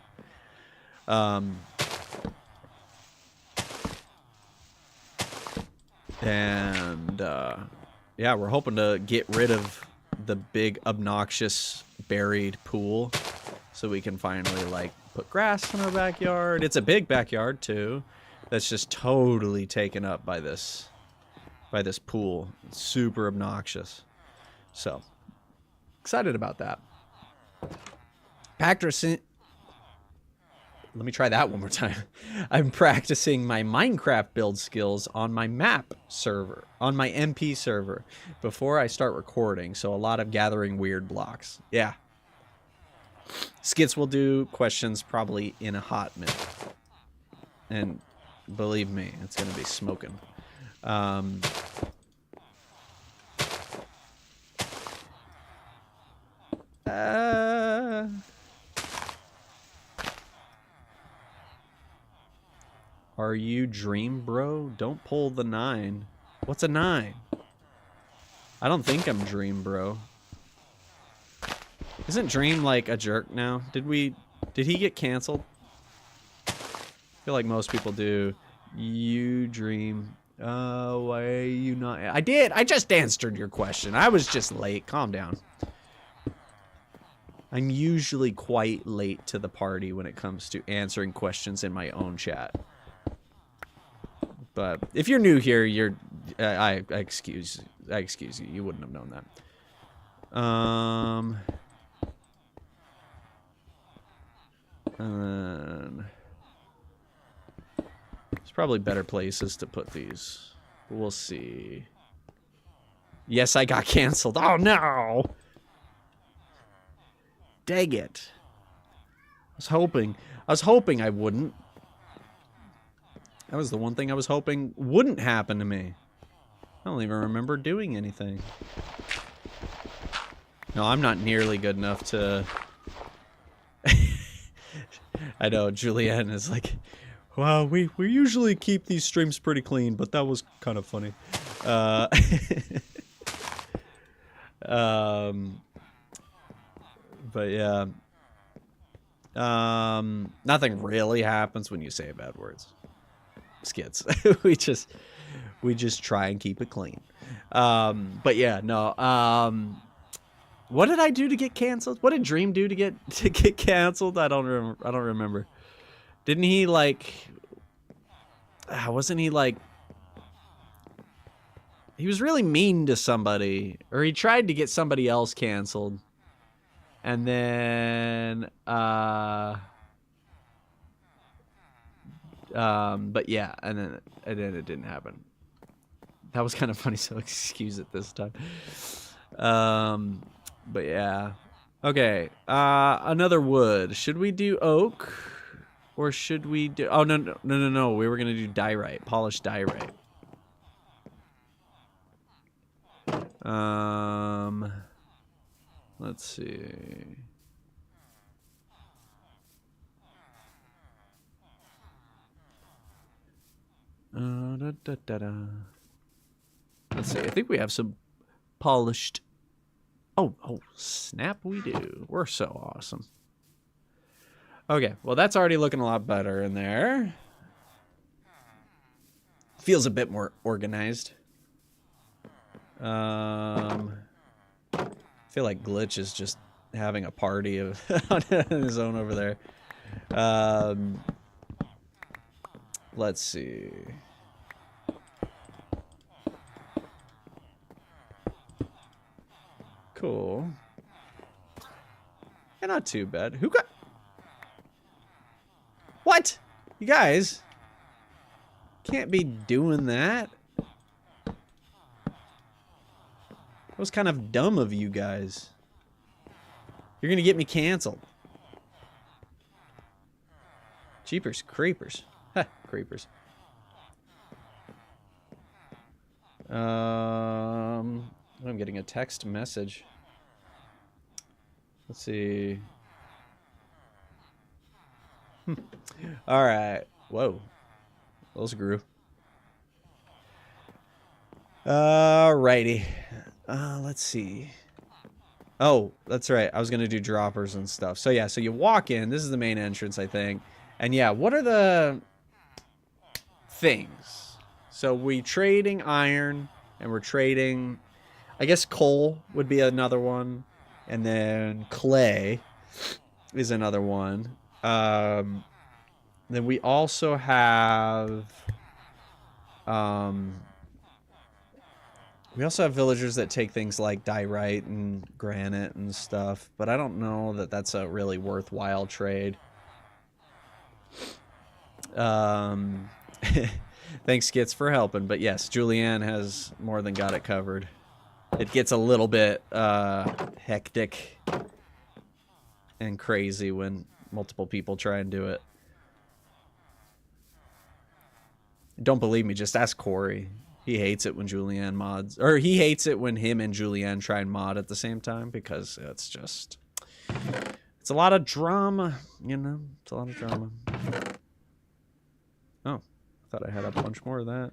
Yeah, we're hoping to get rid of the big obnoxious buried pool so we can finally like put grass in our backyard. It's a big backyard too that's just totally taken up by this pool. It's super obnoxious. So excited about that. Practicing. Let me try that one more time. I'm practicing my Minecraft build skills on my map server, on my MP server, before I start recording. So a lot of gathering weird blocks. Yeah. Skits will do questions probably in a hot minute. And believe me, it's going to be smoking. Are you Dream Bro? Don't pull the 9. What's a 9? I don't think I'm Dream Bro. Isn't Dream like a jerk now? Did he get canceled? I feel like most people do. You Dream. Why are you not? I did. I just answered your question. I was just late. Calm down. I'm usually quite late to the party when it comes to answering questions in my own chat. But if you're new here, I excuse you. You wouldn't have known that. There's probably better places to put these. We'll see. Yes, I got canceled. Oh no! Dang it! I was hoping I wouldn't. That was the one thing I was hoping wouldn't happen to me. I don't even remember doing anything. No, I'm not nearly good enough to... I know, Julianne is like, wow, we usually keep these streams pretty clean, but that was kind of funny. But yeah. Nothing really happens when you say bad words. Skits. we just try and keep it clean. But yeah, no. What did I do to get canceled? What did Dream do to get canceled? I don't remember. Didn't he like? Wasn't he like? He was really mean to somebody, or he tried to get somebody else canceled, and then but yeah, and then it didn't happen. That was kind of funny, so excuse it this time. But yeah. Okay. Another wood. Should we do oak? Or should we do... Oh, no. We were going to do diorite. Polished diorite. Let's see. Let's see. I think we have some polished. Oh, snap! We do. We're so awesome. Okay, well that's already looking a lot better in there. Feels a bit more organized. I feel like Glitch is just having a party of on his own over there. Let's see. Cool. Yeah, not too bad. Who got... What? You guys can't be doing that. That was kind of dumb of you guys. You're gonna get me canceled. Jeepers creepers. Ha, creepers. I'm getting a text message. Let's see. All right. Whoa. Those grew. Alrighty. Let's see. Oh, that's right. I was gonna do droppers and stuff. So yeah, so you walk in. This is the main entrance, I think. And yeah, what are the things? So we trading iron, and we're trading, I guess coal would be another one, and then clay is another one. Then we also have villagers that take things like diorite and granite and stuff, but I don't know that that's a really worthwhile trade. Thanks, Skits, for helping, but yes, Julianne has more than got it covered. It gets a little bit hectic and crazy when multiple people try and do it. Don't believe me, just ask Corey. He hates it when Julianne mods, or he hates it when him and Julianne try and mod at the same time, because it's just, it's a lot of drama, you know? It's a lot of drama. Oh, I thought I had a bunch more of that.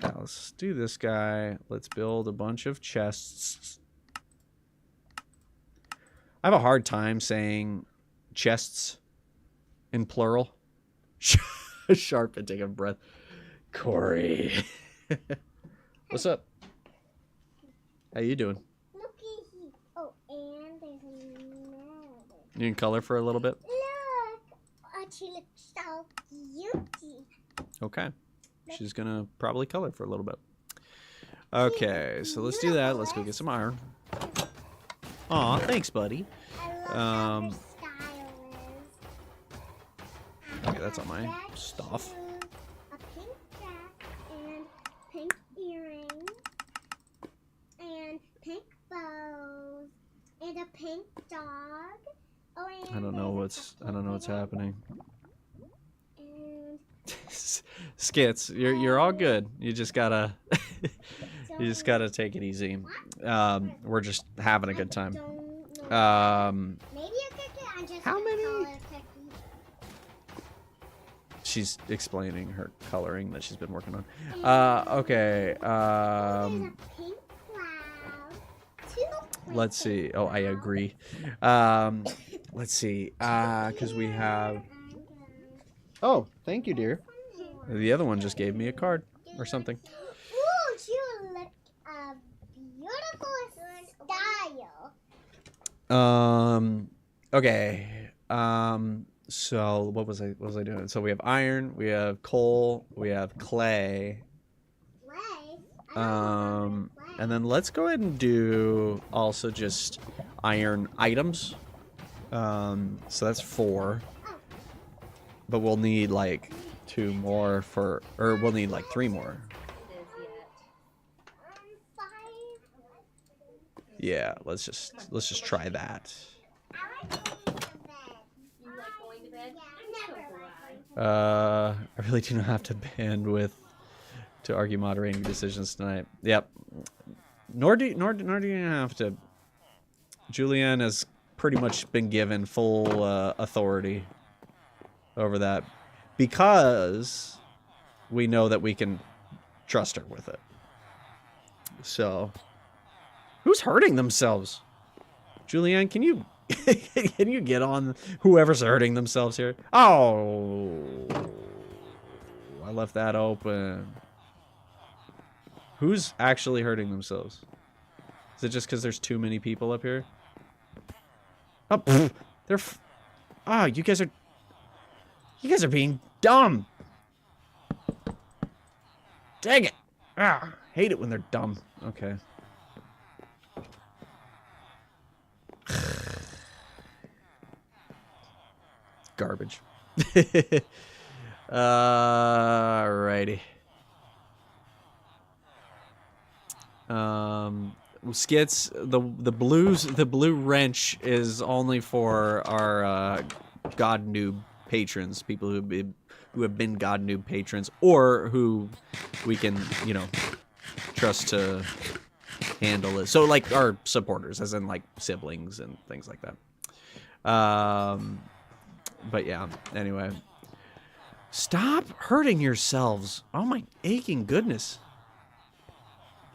Yeah, let's do this guy. Let's build a bunch of chests. I have a hard time saying chests in plural. Sharp and take a breath. Corey. What's up? How you doing? Oh, and there's another. You can color for a little bit? Look! Oh, she looks so cute. Okay. She's gonna probably color for a little bit. Okay, so let's do that. Let's go get some iron. Aw, thanks, buddy. I love how her style is. Okay, that's all my stuff. A pink dress and pink earrings and pink bows and a pink dog. Oh, and I don't know what's happening. And Skits, you're all good. You just gotta take it easy. We're just having a good time. maybe a cookie. I'm just How gonna many? call it a cookie. She's explaining her coloring that she's been working on. Okay. There's a pink cloud. Two Let's see. Oh, I agree. Let's see. Because we have. Oh, thank you, dear. The other one just gave me a card or something. Ooh, you look a beautiful style. Okay. So what was I doing? So we have iron, we have coal, we have clay. And then let's go ahead and do also just iron items. So that's 4. But we'll need like 2 more for, or we'll need like 3 more. Yeah, let's just try that. I really do not have to bandwidth to argue moderating decisions tonight. Yep. Nor do you have to. Julianne has pretty much been given full authority over that because we know that we can trust her with it. So, who's hurting themselves? Julianne, can you can you get on whoever's hurting themselves here? Oh, I left that open. Who's actually hurting themselves? Is it just because there's too many people up here? Oh, pfft, they're you guys are being dumb. Dang it. Hate it when they're dumb. Okay. Garbage. Alrighty. Skits, the blue wrench is only for our God noob patrons, people who have been God noob patrons, or who we can, you know, trust to handle it. So like our supporters, as in like siblings and things like that. But yeah, anyway. Stop hurting yourselves. Oh my aching goodness.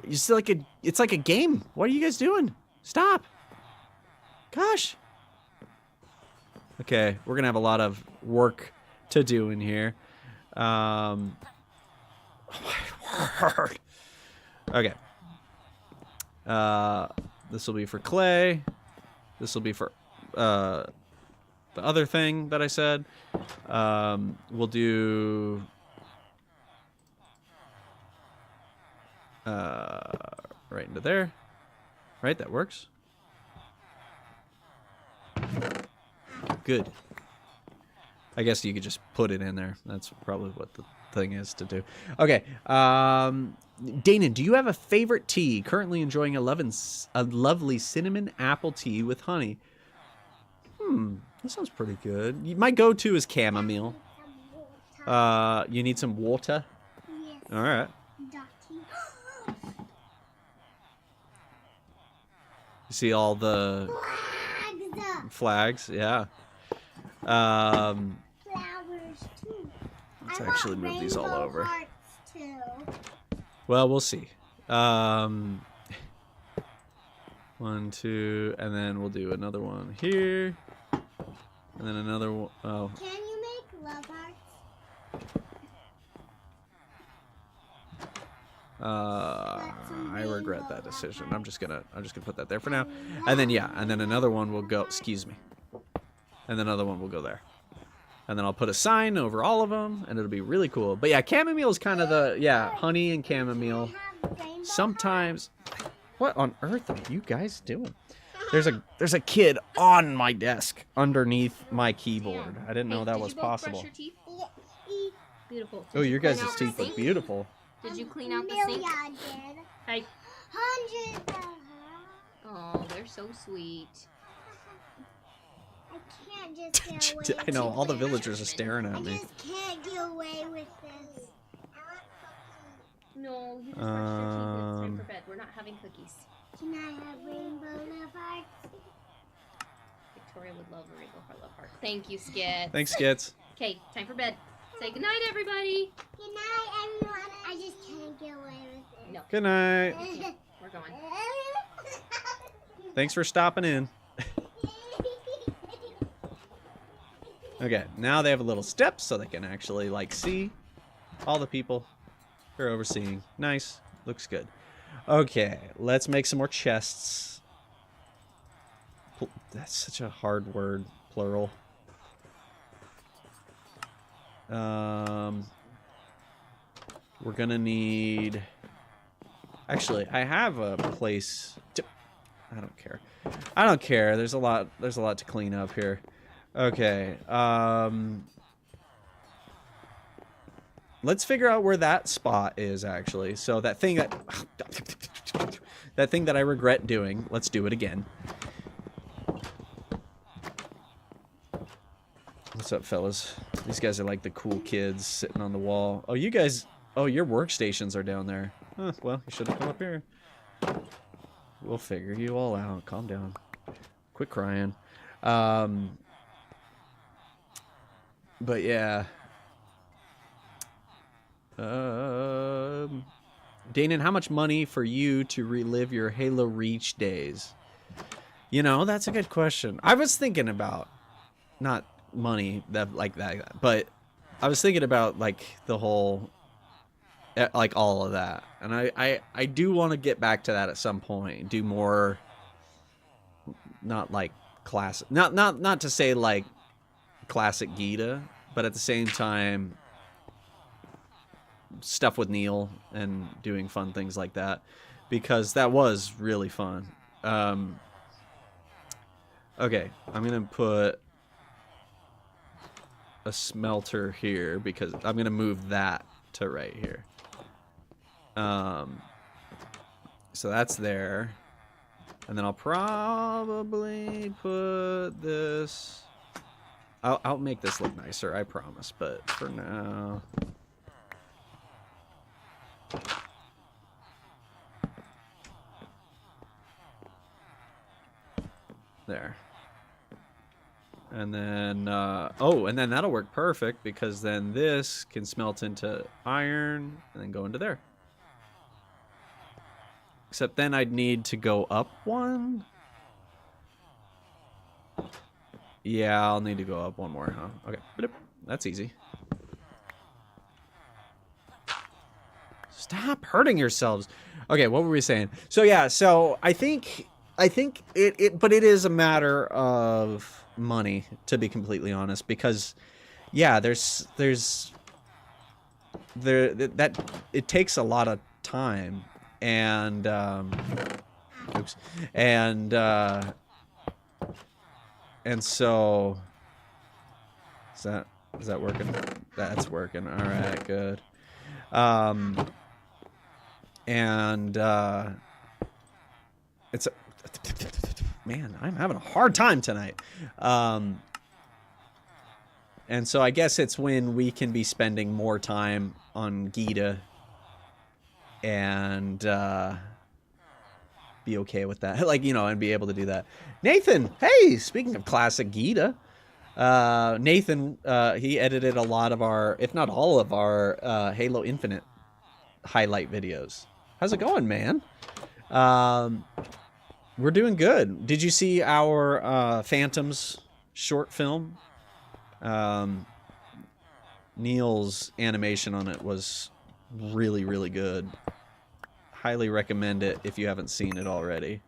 It's like a game. What are you guys doing? Stop. Gosh. Okay, we're gonna have a lot of work to do in here. Oh my word. Okay. This will be for Clay. This will be for the other thing that I said. We'll do right into there. Right, that works. Good. I guess you could just put it in there. That's probably what the thing is to do. Okay. Daynen, do you have a favorite tea? Currently enjoying a lovely cinnamon apple tea with honey. That sounds pretty good. My go-to is chamomile. You need some water? Yes. All right. You see all the flags? Yeah. Flowers too. Let's actually move these all over. Hearts too. Well, we'll see. 1, 2, and then we'll do another one here. And then another one. Oh. Can you make love hearts? I regret that decision. I'm just gonna put that there for now. And then yeah, and then another one will go, excuse me. And then another one will go there. And then I'll put a sign over all of them, and it'll be really cool. But yeah, chamomile is kind of the, yeah, honey and chamomile. Sometimes, what on earth are you guys doing? There's a kid on my desk underneath my keyboard. I didn't know that was possible. Brush your teeth? Beautiful. Oh, your guys' Clean out teeth the look sink? beautiful. Did you clean out the sink? Did. Hey. Hundreds. Oh, they're so sweet. I can't just get away. I know, all the villagers are staring at I me. just can't get away with this. No, you just brushed your teeth and it's time for bed. We're not having cookies. Can I have rainbow love hearts? Victoria would love a rainbow heart love heart. Thank you, Skit. Thanks, Skits. Okay, time for bed. Say goodnight, everybody. Good night, everyone. I just can't get away with it. No, Good night. we're going. Thanks for stopping in. Okay, now they have a little step so they can actually, like, see all the people they're overseeing. Nice. Looks good. Okay, let's make some more chests. That's such a hard word, plural. We're gonna need... Actually, I have a place... I don't care. I don't care. There's a lot to clean up here. Okay. Let's figure out where that spot is, actually. So that thing that I regret doing, let's do it again. What's up, fellas? These guys are like the cool kids sitting on the wall. Oh, you guys Oh, your workstations are down there. Huh, well, you should have come up here. We'll figure you all out. Calm down. Quit crying. But yeah. Daynen, how much money for you to relive your Halo Reach days? You know, that's a good question. I was thinking about not money like that, but I was thinking about like the whole, like all of that, and I do want to get back to that at some point. Do more, not like classic, not to say like classic Gita, but at the same time, stuff with Neil and doing fun things like that, because that was really fun. Okay, I'm gonna put a smelter here because I'm gonna move that to right here. So that's there, and then I'll probably put this. I'll make this look nicer, I promise. But for now, there. And then, oh, and then that'll work perfect because then this can smelt into iron and then go into there. Except then I'd need to go up one. Yeah, I'll need to go up one more, huh? Okay, that's easy. Stop hurting yourselves. Okay, what were we saying? So yeah, so I think but it is a matter of money, to be completely honest, because yeah, that it takes a lot of time and oops, and so is that working? That's working. All right, good. And it's man, I'm having a hard time tonight. And so I guess it's when we can be spending more time on Gita and be okay with that. Like, you know, and be able to do that. Nathan, hey, speaking of classic Gita, Nathan, he edited a lot of our, if not all of our, Halo Infinite highlight videos. How's it going, man? We're doing good. Did you see our Phantoms short film? Neil's animation on it was really, really good. Highly recommend it if you haven't seen it already.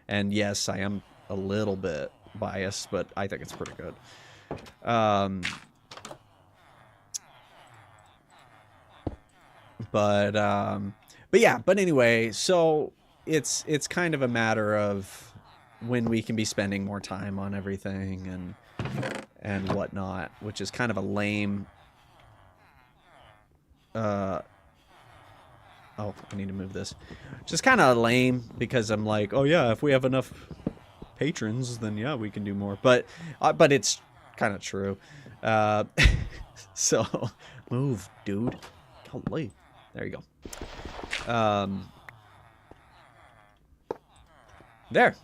And yes, I am a little bit biased, but I think it's pretty good. But yeah, but anyway, so it's kind of a matter of when we can be spending more time on everything and whatnot, which is kind of a lame. Oh, I need to move this. Just kind of lame because I'm like, oh yeah, if we have enough patrons, then yeah, we can do more. But it's kind of true. So move, dude. Golly. There you go. There.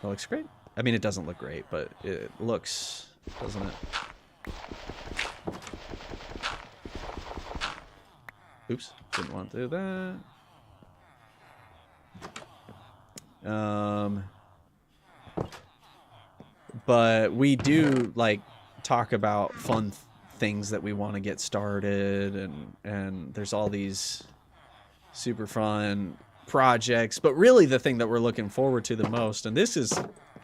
That looks great. I mean, it doesn't look great, but it looks, doesn't it? Oops, didn't want to do that. But we do, like, talk about fun things that we want to get started, and there's all these super fun projects, but really the thing that we're looking forward to the most, and this is,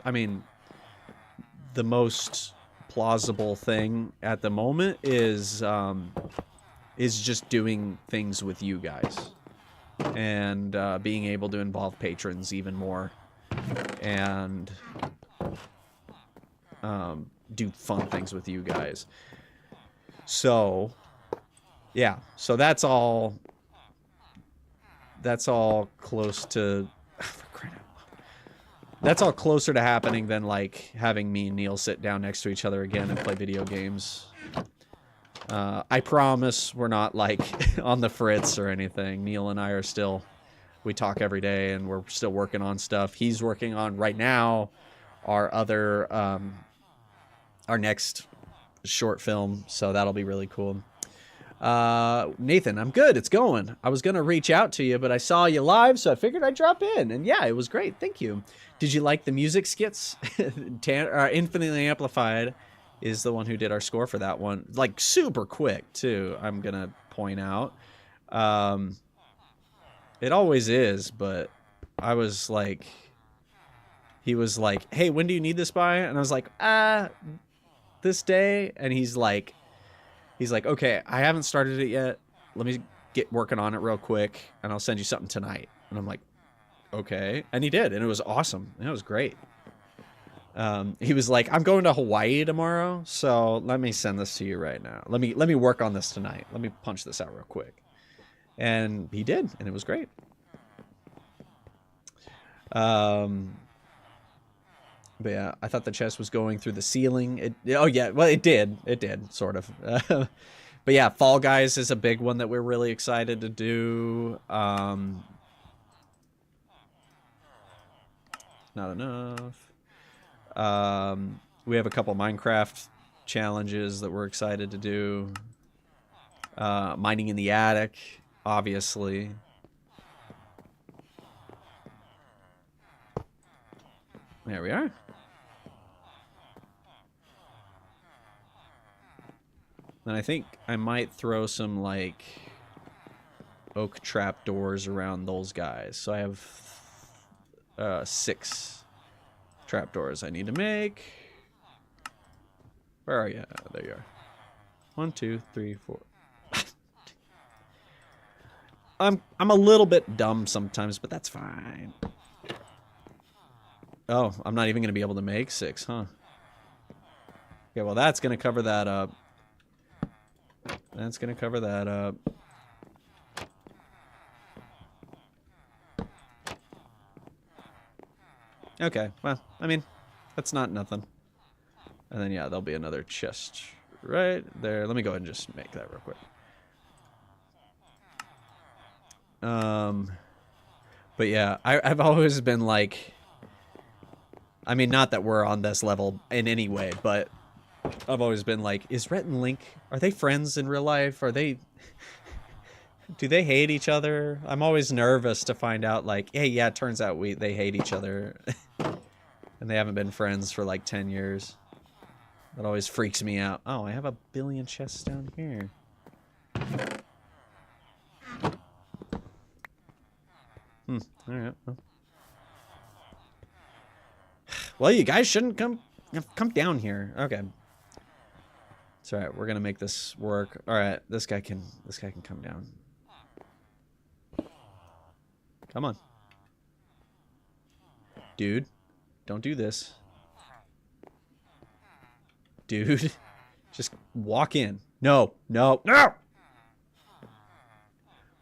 I mean, the most plausible thing at the moment is just doing things with you guys and being able to involve patrons even more and do fun things with you guys. So yeah, so that's all close to that's all closer to happening than like having me and Neil sit down next to each other again and play video games. I promise we're not like on the fritz or anything. Neil and I are still, we talk every day and we're still working on stuff. He's working on right now our other, our next short film. So that'll be really cool. Nathan, I'm good. It's going. I was going to reach out to you, but I saw you live, so I figured I'd drop in. And yeah, it was great. Thank you. Did you like the music skits? Infinitely Amplified is the one who did our score for that one. Like super quick too, I'm going to point out. It always is, but I was like, he was like, hey, when do you need this by? And I was like, this day. And he's like, okay, I haven't started it yet. Let me get working on it real quick, and I'll send you something tonight. And I'm like, okay. And he did, and it was awesome. It was great. He was like, I'm going to Hawaii tomorrow, so let me send this to you right now. Let me work on this tonight. Let me punch this out real quick. And he did, and it was great. But yeah, I thought the chest was going through the ceiling. Oh yeah, well it did. It did, sort of. But yeah, Fall Guys is a big one that we're really excited to do. Not enough. We have a couple Minecraft challenges that we're excited to do. Mining in the attic, obviously. There we are. And I think I might throw some, like, oak trap doors around those guys. So I have 6 trap doors I need to make. Where are you? There you are. 1, 2, 3, 4. I'm a little bit dumb sometimes, but that's fine. Oh, I'm not even going to be able to make 6, huh? Okay, well, that's going to cover that up. That's going to cover that up. Okay, well, I mean, that's not nothing. And then, yeah, there'll be another chest right there. Let me go ahead and just make that real quick. But yeah, I've always been like, I mean, not that we're on this level in any way, but I've always been like, is Rhett and Link, are they friends in real life? Are they, do they hate each other? I'm always nervous to find out, like, hey, yeah, it turns out they hate each other. And they haven't been friends for like 10 years. That always freaks me out. Oh, I have a billion chests down here. All right. Well, you guys shouldn't come down here. Okay. It's all right. We're gonna make this work. All right. This guy can come down. Come on, dude. Don't do this, dude. Just walk in. No.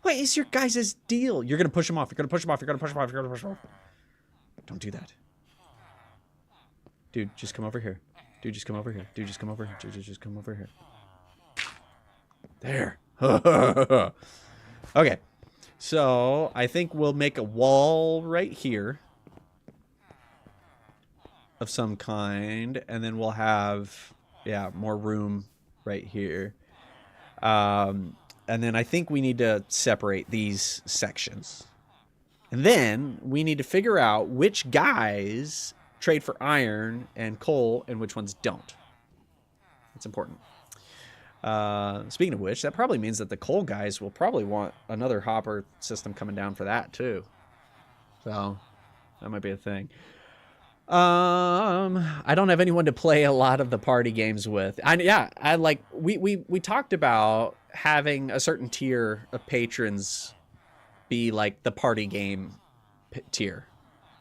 What is your guys' deal? You're gonna push him off. You're gonna push him off. Don't do that. Dude, just come over here. Dude, just come over here. Dude, just come over here. There. Okay. So, I think we'll make a wall right here of some kind, and then we'll have, yeah, more room right here. And then I think we need to separate these sections. And then we need to figure out which guys trade for iron and coal and which ones don't. It's important. Speaking of which, that probably means that the coal guys will probably want another hopper system coming down for that too. So that might be a thing. I don't have anyone to play a lot of the party games with. We talked about having a certain tier of patrons be like the party game tier,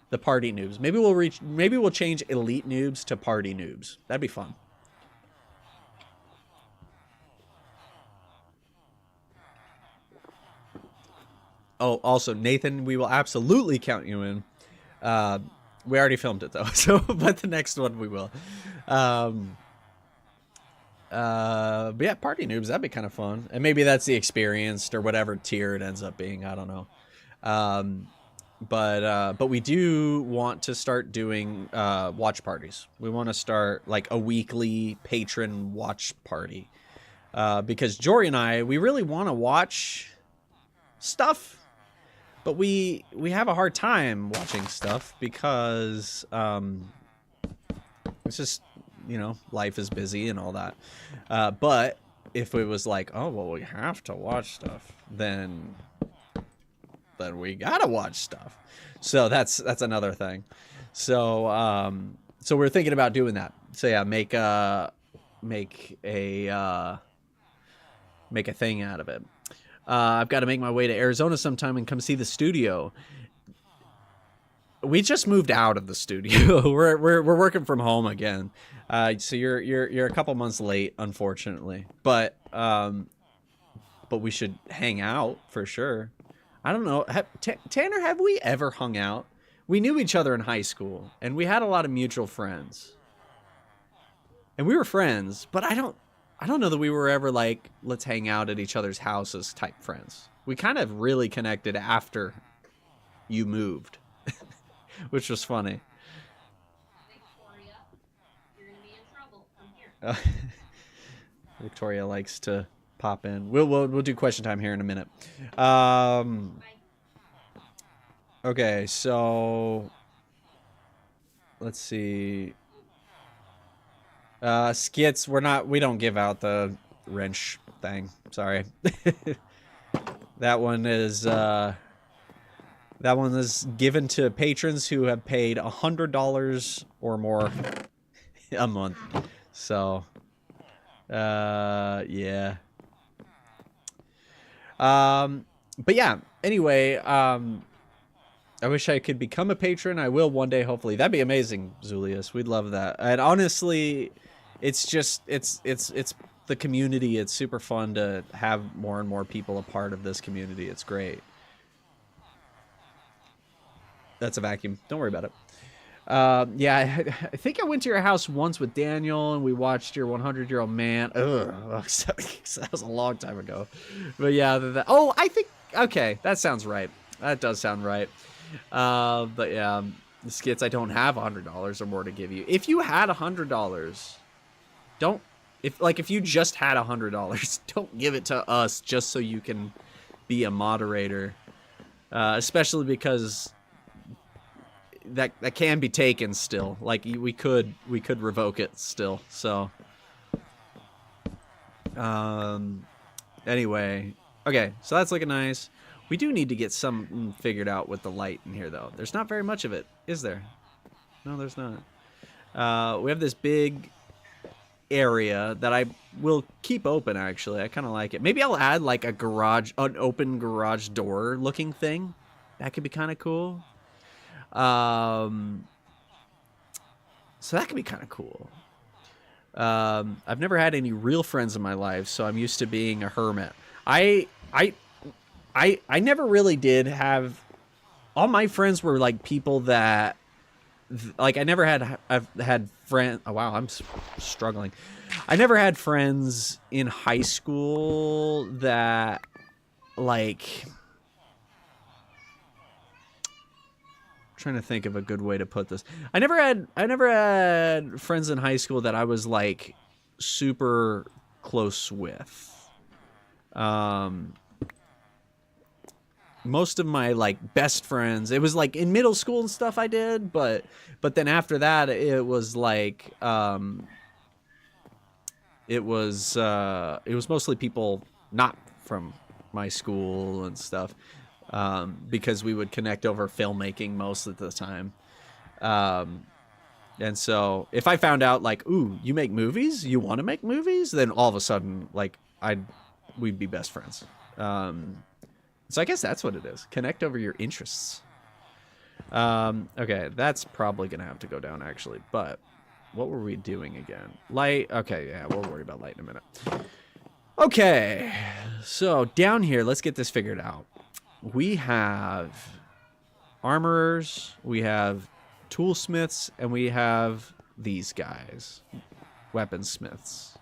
the party noobs. Maybe we'll change elite noobs to party noobs. That'd be fun. Oh, also Nathan, we will absolutely count you in. We already filmed it though, so but the next one we will. But yeah, party noobs, that'd be kind of fun. And maybe that's the experienced or whatever tier it ends up being. I don't know. But we do want to start doing watch parties. We want to start like a weekly patron watch party. Because Jory and I, we really want to watch stuff, but we have a hard time watching stuff because it's just, you know, life is busy and all that. But if it was like, oh, well, we have to watch stuff, then we gotta watch stuff. So that's another thing. So so we're thinking about doing that. So yeah, make a thing out of it. I've got to make my way to Arizona sometime and come see the studio. We just moved out of the studio. we're working from home again. So you're a couple months late, unfortunately. But we should hang out for sure. I don't know. Tanner, have we ever hung out? We knew each other in high school, and we had a lot of mutual friends. And we were friends, but I don't know that we were ever like, let's hang out at each other's houses type friends. We kind of really connected after you moved, which was funny. Victoria, you're gonna be in trouble. Come here. Victoria likes to pop in. We'll do question time here in a minute. Okay, so let's see. Skits, we don't give out the wrench thing. Sorry. That one is given to patrons who have paid $100 or more a month. So yeah. But yeah, anyway, I wish I could become a patron. I will one day, hopefully. That'd be amazing, Zulius. We'd love that. And honestly, it's just it's the community. It's super fun to have more and more people a part of this community. It's great. That's a vacuum. Don't worry about it. Yeah, I think I went to your house once with Daniel, and we watched your 100-Year-Old Man. Ugh, that was a long time ago. But yeah, oh, I think, okay, that sounds right. That does sound right. But yeah, the Skits, I don't have $100 or more to give you. If you had $100, if you just had $100, don't give it to us just so you can be a moderator. Especially because that can be taken still. Like we could revoke it still. So anyway, okay, so that's looking nice. We do need to get something figured out with the light in here, though. There's not very much of it, is there? No, there's not. We have this big area that I will keep open, actually. I kind of like it. Maybe I'll add, like, an open garage door looking thing. That could be kind of cool. So that could be kind of cool. I've never had any real friends in my life, so I'm used to being a hermit. I never really did have. All my friends were like people that, like, I've had friends. Oh wow, I'm struggling. I never had friends in high school that, like, I'm trying to think of a good way to put this. I never had friends in high school that I was like super close with. Most of my like best friends, it was like in middle school and stuff I did, but then after that it was like it was mostly people not from my school and stuff, because we would connect over filmmaking most of the time. And so if I found out like, ooh, you make movies, you want to make movies, then all of a sudden like we'd be best friends. So I guess that's what it is. Connect over your interests. Okay, that's probably going to have to go down, actually. But what were we doing again? Light. Okay, yeah, we'll worry about light in a minute. Okay, so down here, let's get this figured out. We have armorers, we have toolsmiths, and we have these guys, weaponsmiths.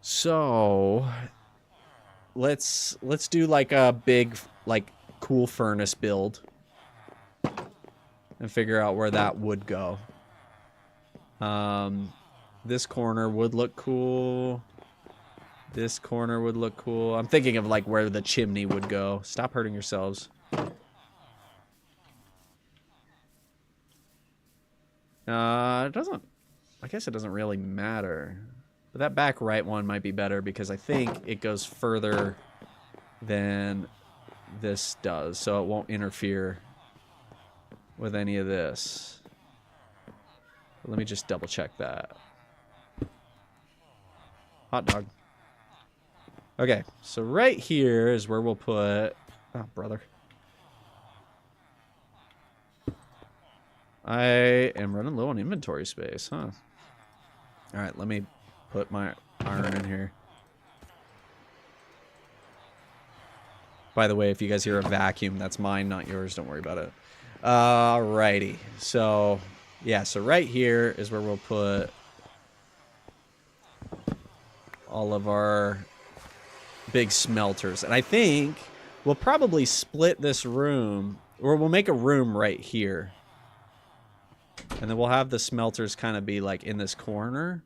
So let's do like a big like cool furnace build and figure out where that would go. This corner would look cool. This corner would look cool. I'm thinking of like where the chimney would go. Stop hurting yourselves. It doesn't, I guess it doesn't really matter. But that back right one might be better because I think it goes further than this does. So it won't interfere with any of this. Let me just double check that. Hot dog. Okay, so right here is where we'll put... Oh, brother. I am running low on inventory space, huh? Alright, let me put my iron in here. By the way, if you guys hear a vacuum, that's mine, not yours. Don't worry about it. Alrighty. So, yeah, so right here is where we'll put all of our big smelters. And I think we'll probably split this room, or we'll make a room right here. And then we'll have the smelters kind of be like in this corner.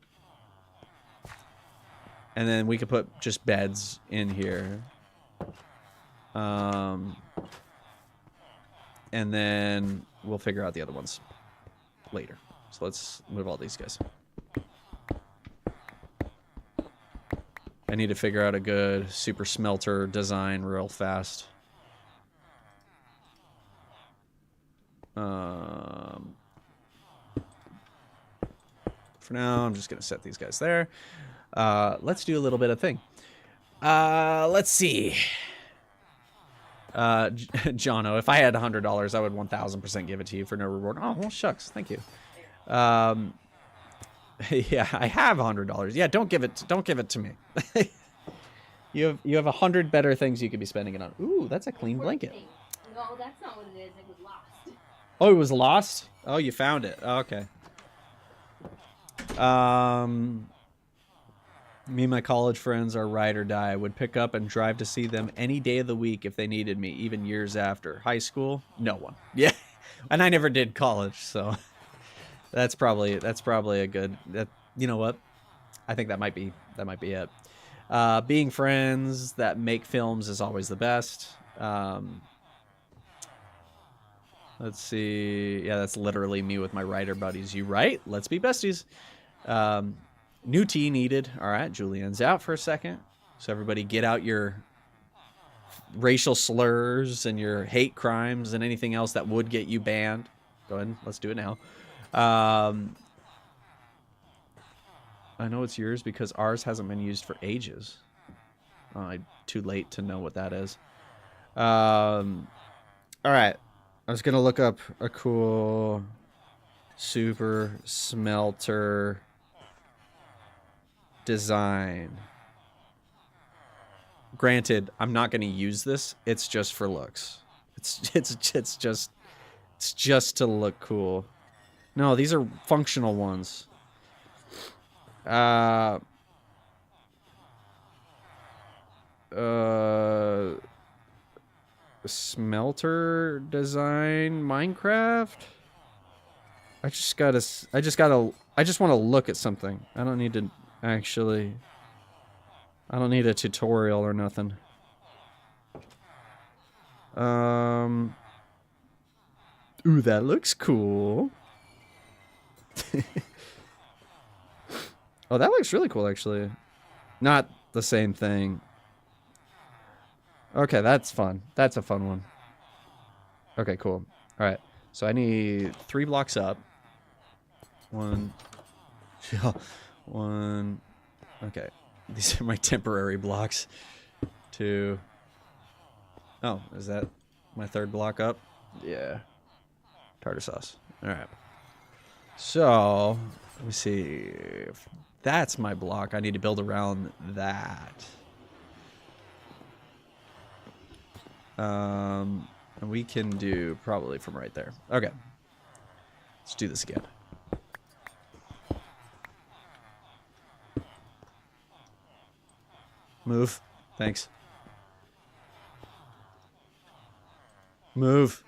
And then we could put just beds in here. And then we'll figure out the other ones later. So let's move all these guys. I need to figure out a good super smelter design real fast. For now, I'm just going to set these guys there. Let's do a little bit of thing. Let's see. Jono, if I had $100, I would 1000% give it to you for no reward. Oh, well, shucks. Thank you. Yeah, I have $100. Yeah, don't give it to me. You have 100 better things you could be spending it on. Ooh, that's a clean blanket. No, that's not what it is. It was lost. Oh, it was lost? Oh, you found it. Oh, okay. Me and my college friends are ride or die. I would pick up and drive to see them any day of the week if they needed me, even years after. High school? No one. Yeah. And I never did college, so that's probably a good, you know what? I think that might be it. Being friends that make films is always the best. Let's see. Yeah, that's literally me with my writer buddies. You right? Let's be besties. New tea needed. All right, Julianne's out for a second. So everybody get out your racial slurs and your hate crimes and anything else that would get you banned. Go ahead. Let's do it now. I know it's yours because ours hasn't been used for ages. Too late to know what that is. All right. I was going to look up a cool super smelter design. Granted, I'm not going to use this. It's just for looks. It's just to look cool. No, these are functional ones. Smelter design Minecraft. I just want to look at something. I don't need to actually. I don't need a tutorial or nothing. Ooh, that looks cool. Oh, that looks really cool, actually. Not the same thing. Okay, that's fun. That's a fun one. Okay, cool. All right. So I need 3 blocks up. 1. One. Okay. These are my temporary blocks. 2. Oh, is that my 3rd block up? Yeah. Tartar sauce. All right. So, let me see. If that's my block, I need to build around that. And we can do probably from right there. Okay. Let's do this again. Move. Thanks. Move.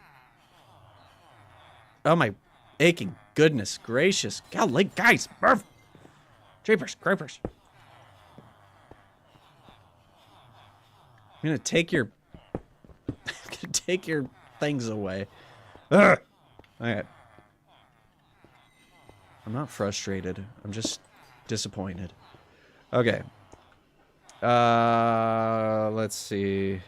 Oh my aching goodness gracious. Golly, guys. Move. Jeepers, creepers. I'm gonna take your things away. Ugh. Alright. I'm not frustrated. I'm just disappointed. Okay. Let's see.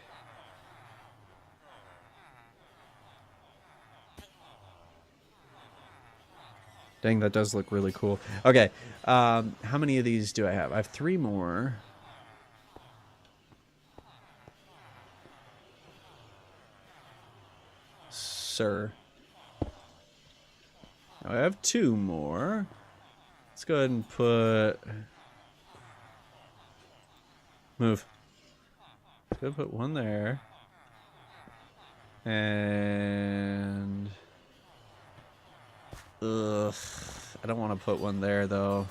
Dang, that does look really cool. Okay. How many of these do I have? I have 3 more. Sir. Now I have 2 more. Let's go ahead and put... Move. Let's go ahead and put 1 there. And... Ugh. I don't want to put 1 there, though.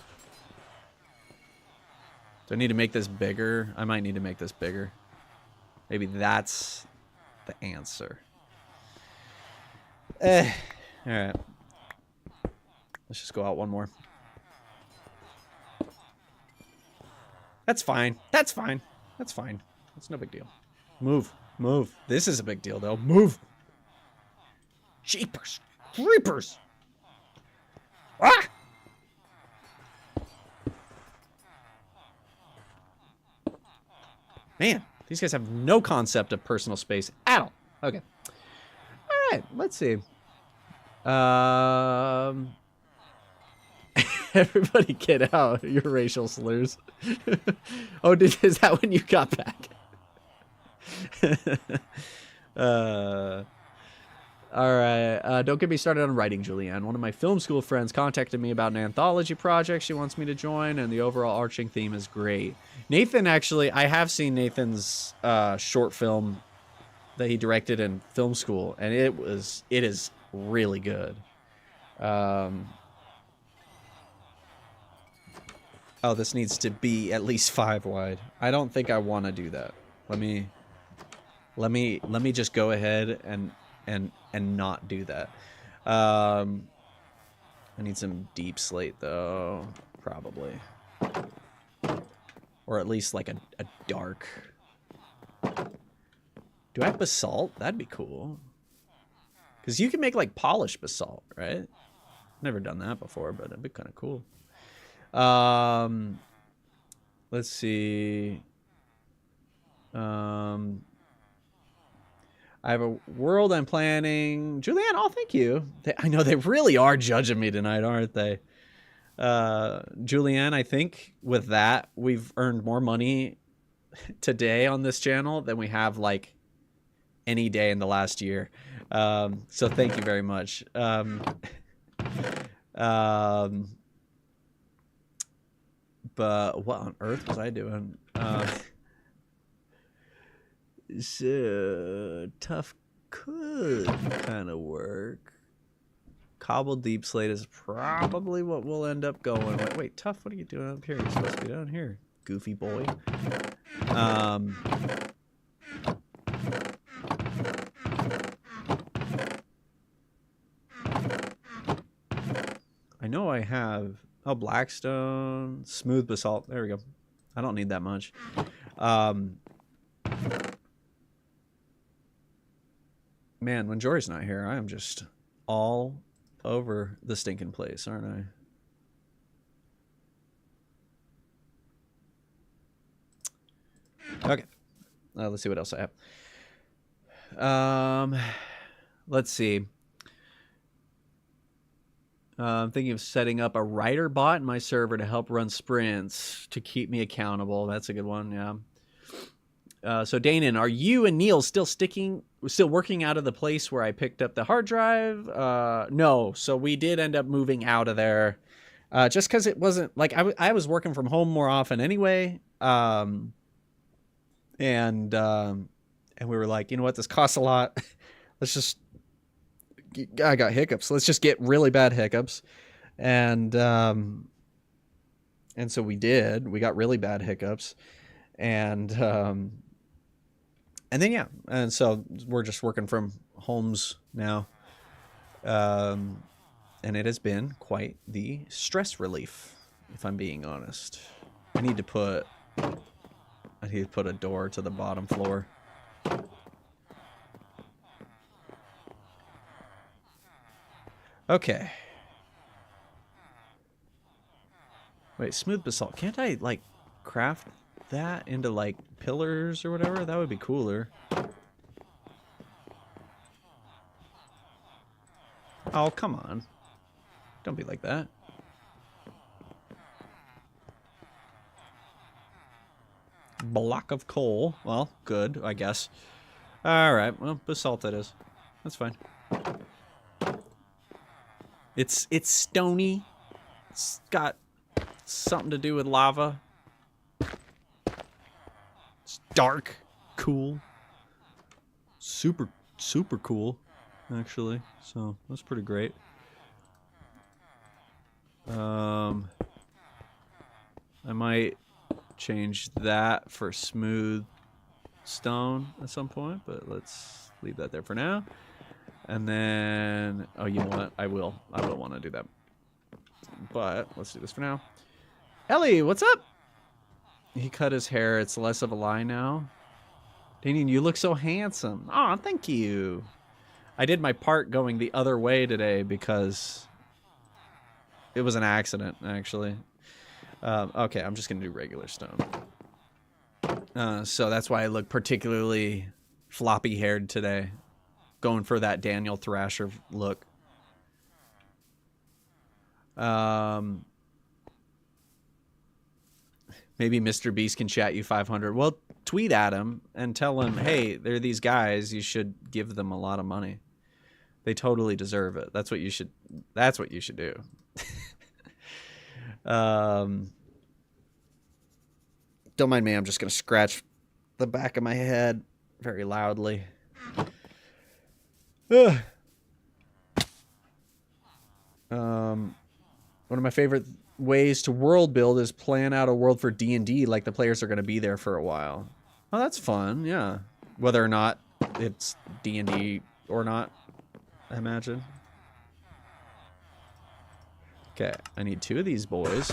Do I need to make this bigger? I might need to make this bigger. Maybe that's the answer. Alright. Let's just go out 1 more. That's fine. That's fine. That's fine. That's no big deal. Move. Move. This is a big deal, though. Move. Jeepers. Creepers. Ah! Man, these guys have no concept of personal space at all. Okay. All right, let's see. Everybody get out your racial slurs. Oh, is that when you got back? All right. Don't get me started on writing, Julianne. One of my film school friends contacted me about an anthology project she wants me to join, and the overall arching theme is great. Nathan, actually, I have seen Nathan's short film that he directed in film school, and it is really good. Oh, this needs to be at least 5 wide. I don't think I want to do that. Let me just go ahead and not do that. I need some deep slate though, probably, or at least like a dark. Do I have basalt? That'd be cool. Because you can make like polished basalt, right? Never done that before, but it'd be kind of cool. Let's see. I have a world I'm planning. Julianne, oh, thank you. I know they really are judging me tonight, aren't they? Julianne, I think with that, we've earned more money today on this channel than we have like any day in the last year. So thank you very much. But what on earth was I doing? So tough could kind of work. Cobbled deep slate is probably what we'll end up going with. Wait, tough, what are you doing up here? You're supposed to be down here, goofy boy. I know I have blackstone, smooth basalt. There we go. I don't need that much. Man, when Jory's not here, I am just all over the stinking place, aren't I? Okay. Let's see what else I have. Let's see. I'm thinking of setting up a writer bot in my server to help run sprints to keep me accountable. That's a good one, yeah. So Daynen, are you and Neil still working out of the place where I picked up the hard drive? No. So we did end up moving out of there, just because it wasn't like I was working from home more often anyway. And we were like, you know what, this costs a lot. Let's just. I got hiccups. Let's just get really bad hiccups, and so we did. We got really bad hiccups. And then yeah, and so we're just working from homes now. And it has been quite the stress relief, if I'm being honest. I need to put a door to the bottom floor. Okay. Wait, smooth basalt. Can't I, like, craft that into, like, pillars or whatever? That would be cooler. Oh, come on. Don't be like that. Block of coal. Well, good, I guess. Alright, well, basalt it is. That's fine. It's stony. It's got something to do with lava. It's dark. Cool. Super cool, actually. So, that's pretty great. I might change that for smooth stone at some point, but let's leave that there for now. And then, oh, you know what? I will want to do that. But let's do this for now. Ellie, what's up? He cut his hair. It's less of a lie now. Daynen, you look so handsome. Aw, thank you. I did my part going the other way today because it was an accident, actually. Okay, I'm just going to do regular stone. So that's why I look particularly floppy-haired today. Going for that Daniel Thrasher look. Maybe Mr. Beast can chat you 500. Well, tweet at him and tell him, hey, there are these guys. You should give them a lot of money. They totally deserve it. That's what you should do. Don't mind me. I'm just going to scratch the back of my head very loudly. Ugh. One of my favorite ways to world build is plan out a world for D&D like the players are going to be there for a while. Oh, that's fun. Yeah. Whether or not it's D&D or not, I imagine. Okay, I need 2 of these boys.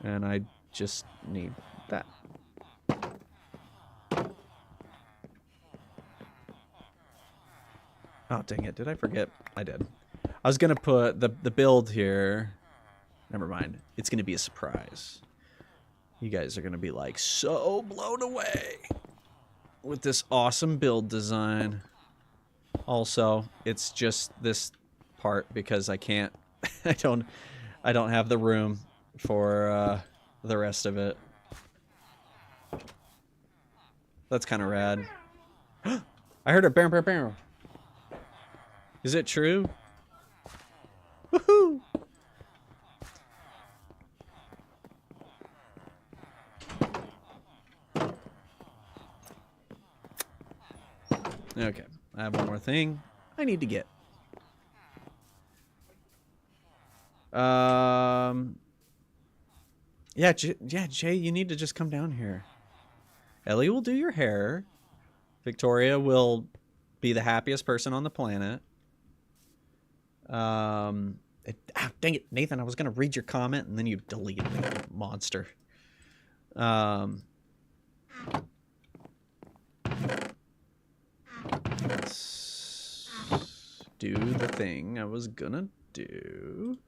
And I just need that. Oh, dang it. Did I forget? I did. I was going to put the build here. Never mind. It's going to be a surprise. You guys are going to be like so blown away with this awesome build design. Also, it's just this part because I can't I don't have the room for the rest of it. That's kind of rad. I heard a bam. Is it true? Woohoo! Okay, I have one more thing I need to get. Yeah, Jay, you need to just come down here. Ellie will do your hair. Victoria will be the happiest person on the planet. Dang it, Nathan, I was going to read your comment and then you deleted it, monster. Let's do the thing I was going to do.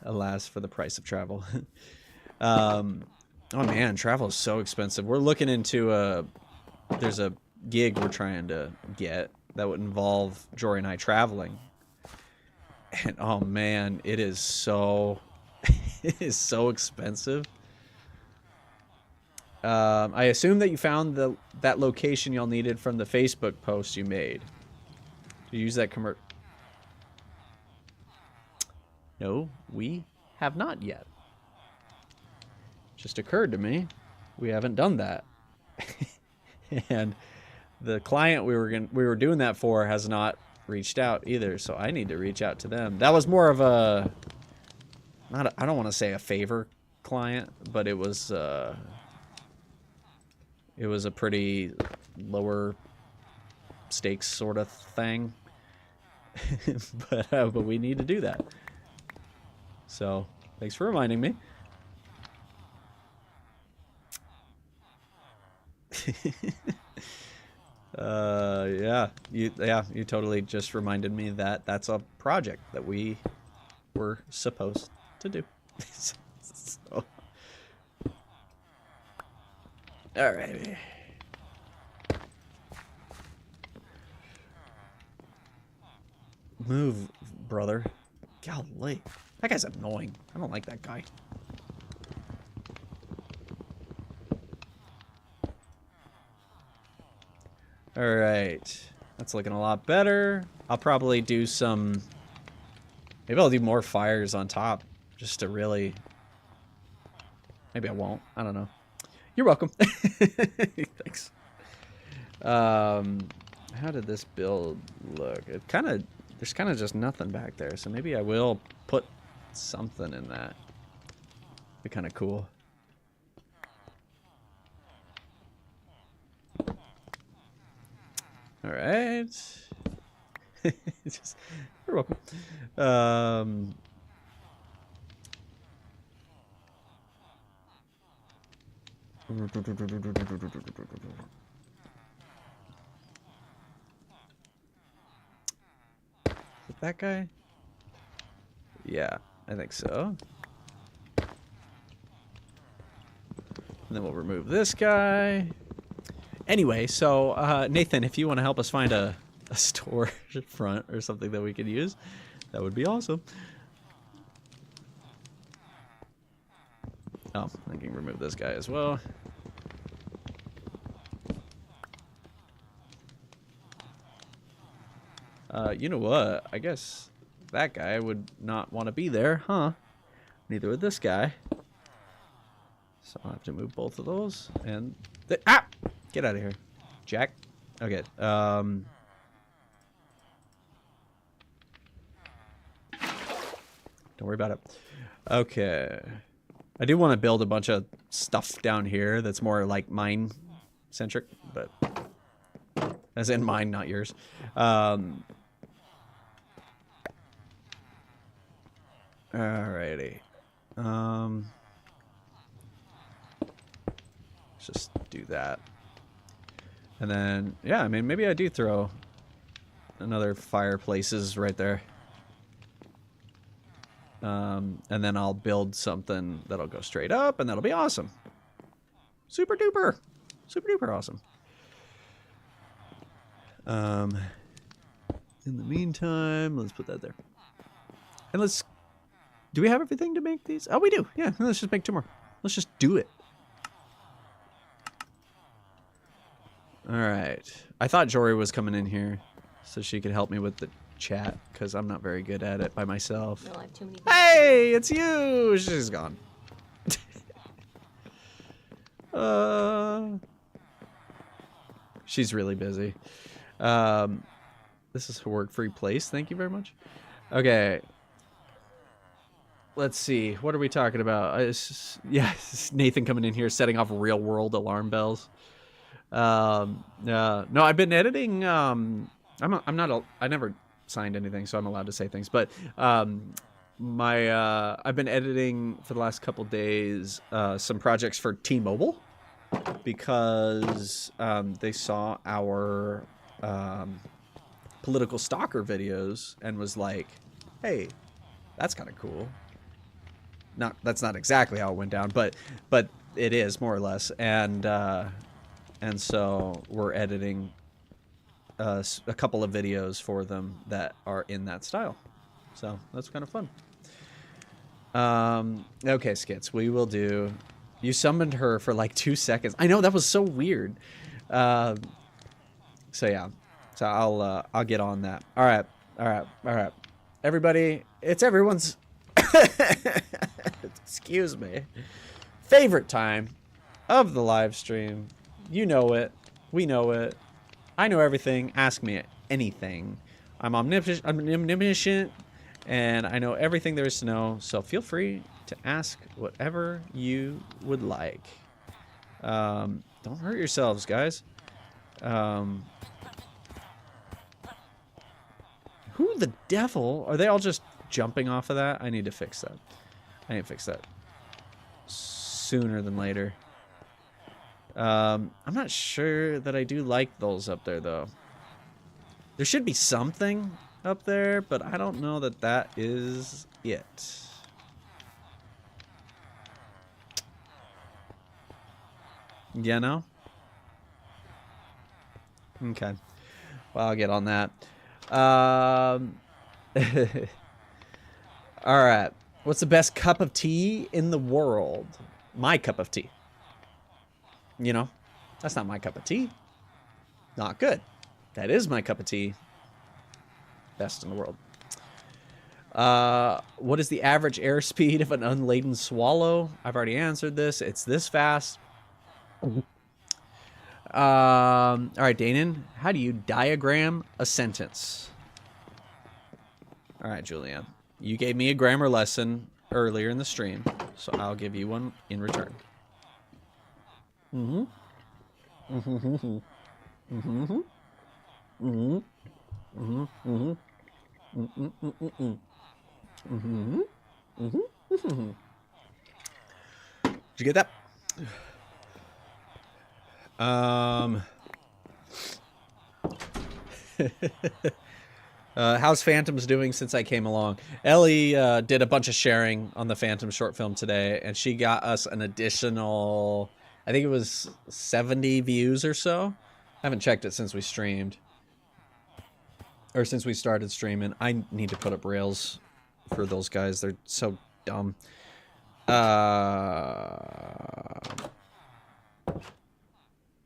Alas for the price of travel. Oh man, travel is so expensive. We're looking into there's a gig we're trying to get that would involve Jory and I traveling. And oh man, it is so it is so expensive. I assume that you found that location y'all needed from the Facebook post you made. To use that No, we have not yet. just occurred to me, we haven't done that. And the client we were doing that for has not reached out either, so I need to reach out to them. That was more of a, I don't want to say a favor client, but it was a pretty lower stakes sort of thing. but we need to do that. So thanks for reminding me. You totally just reminded me that that's a project that we were supposed to do. So, alrighty. Move, brother. Golly, that guy's annoying. I don't like that guy. Alright. That's looking a lot better. I'll probably do some... Maybe I'll do more fires on top. Just to really... Maybe I won't. I don't know. You're welcome. Thanks. How did this build look? It kind of... There's kind of just nothing back there. So maybe I will put something in that. Be kind of cool. All right. You're welcome. Is it that guy? Yeah, I think so. And then we'll remove this guy. Anyway, so Nathan, if you want to help us find a storage front or something that we could use, that would be awesome. Oh, I can remove this guy as well. You know what? I guess that guy would not want to be there, huh? Neither would this guy. So I'll have to move both of those. And... Get out of here, Jack. Okay. Don't worry about it. Okay. I do want to build a bunch of stuff down here that's more like mine-centric, but... As in mine, not yours. Alrighty. Let's just do that. And then, yeah, I mean, maybe I do throw another fireplaces right there. And then I'll build something that'll go straight up, and that'll be awesome. Super duper. Super duper awesome. In the meantime, let's put that there. And let's... Do we have everything to make these? Oh, we do. Yeah, let's just make 2 more. Let's just do it. Alright. I thought Jory was coming in here so she could help me with the chat, because I'm not very good at it by myself. No, I have too many. Hey, it's you! She's gone. She's really busy. This is a work-free place. Thank you very much. Okay. Let's see. What are we talking about? Yeah, Nathan coming in here setting off real-world alarm bells. No, I've been editing. I never signed anything, so I'm allowed to say things. But I've been editing for the last couple days some projects for T-Mobile because they saw our political stalker videos and was like, "Hey, that's kind of cool." That's not exactly how it went down, but it is more or less, and so we're editing a couple of videos for them that are in that style. So that's kind of fun. Okay, Skits, we will do... You summoned her for like 2 seconds. I know, that was so weird. So yeah. So I'll get on that. All right. Everybody, it's everyone's... Excuse me. favorite time of the live stream. You know it. We know it. I know everything. Ask me anything. I'm omniscient, and I know everything there is to know. So feel free to ask whatever you would like. Don't hurt yourselves, guys. Who the devil? Are they all just jumping off of that? I need to fix that. I need to fix that sooner than later. I'm not sure that I do like those up there, though. There should be something up there, but I don't know that that is it. You know? Okay. Well, I'll get on that. All right. What's the best cup of tea in the world? My cup of tea. You know, that's not my cup of tea. Not good. That is my cup of tea. Best in the world. What is the average airspeed of an unladen swallow? I've already answered this. It's this fast. All right, Daynen, how do you diagram a sentence? All right, Julianne, you gave me a grammar lesson earlier in the stream, so I'll give you one in return. Mm-hmm. Mm-hmm. Mm-hmm. Mm-hmm. Mm-hmm. Mm-hmm. Mm-hmm. Mm-hmm. Mm-hmm. Did you get that? How's Phantoms doing since I came along? Ellie did a bunch of sharing on the Phantom short film today, and she got us an additional, I think it was 70 views or so. I haven't checked it since we streamed. Or since we started streaming. I need to put up rails for those guys. They're so dumb.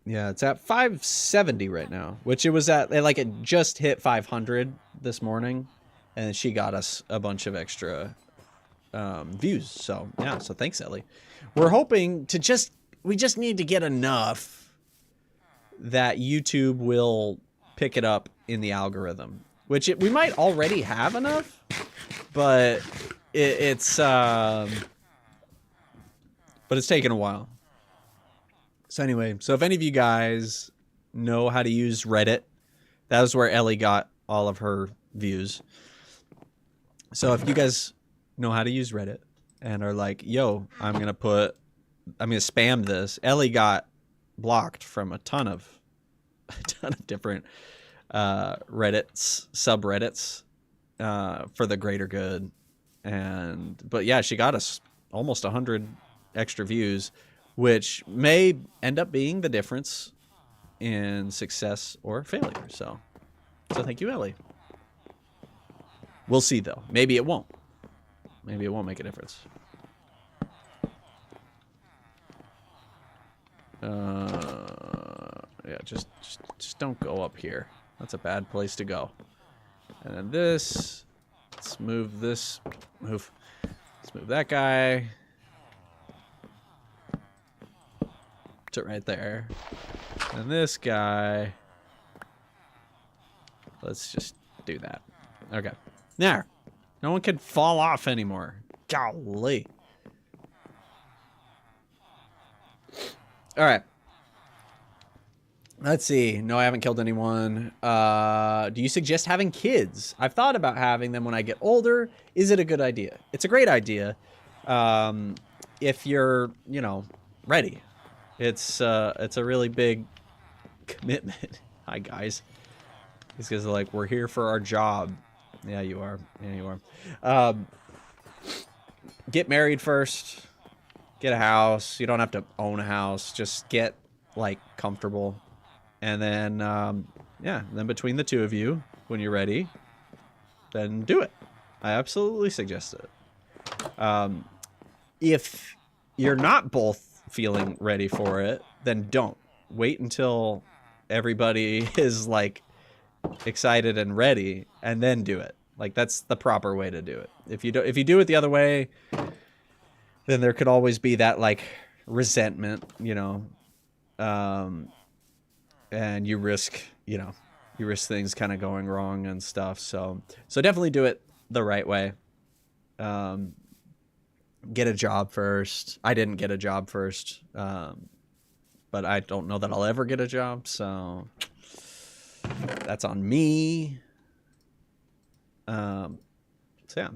Yeah, it's at 570 right now, which it was at, like, it just hit 500 this morning, and she got us a bunch of extra views. So, yeah, so thanks, Ellie. We're hoping to we just need to get enough that YouTube will pick it up in the algorithm, which we might already have enough, but it's taken a while. So anyway, so if any of you guys know how to use Reddit, that was where Ellie got all of her views. So if you guys know how to use Reddit and are like, yo, I'm going to spam this. Ellie got blocked from a ton of different Reddits, subreddits for the greater good. But yeah, she got us almost 100 extra views, which may end up being the difference in success or failure. So thank you, Ellie. We'll see, though. Maybe it won't. Maybe it won't make a difference. Yeah, just don't go up here. That's a bad place to go. And then this. Let's move this. Let's move that guy. It right there. And this guy, let's just do that. Okay. There. No one can fall off anymore. Golly. All right. Let's see. No, I haven't killed anyone. Do you suggest having kids? I've thought about having them when I get older. Is it a good idea? It's a great idea. If you're, ready. It's a really big commitment. Hi, guys. These guys are like, we're here for our job. Yeah, you are. Yeah, you are. Get married first. Get a house. You don't have to own a house. Just get, comfortable. And then, then between the two of you, when you're ready, then do it. I absolutely suggest it. If you're not both feeling ready for it, then don't. Wait until everybody is excited and ready, and then do it. That's the proper way to do it. If you do it the other way, then there could always be that resentment, you know, and you risk, you know, you risk things kind of going wrong and stuff. So definitely do it the right way. Get a job first. I didn't get a job first, but I don't know that I'll ever get a job, so that's on me. So yeah.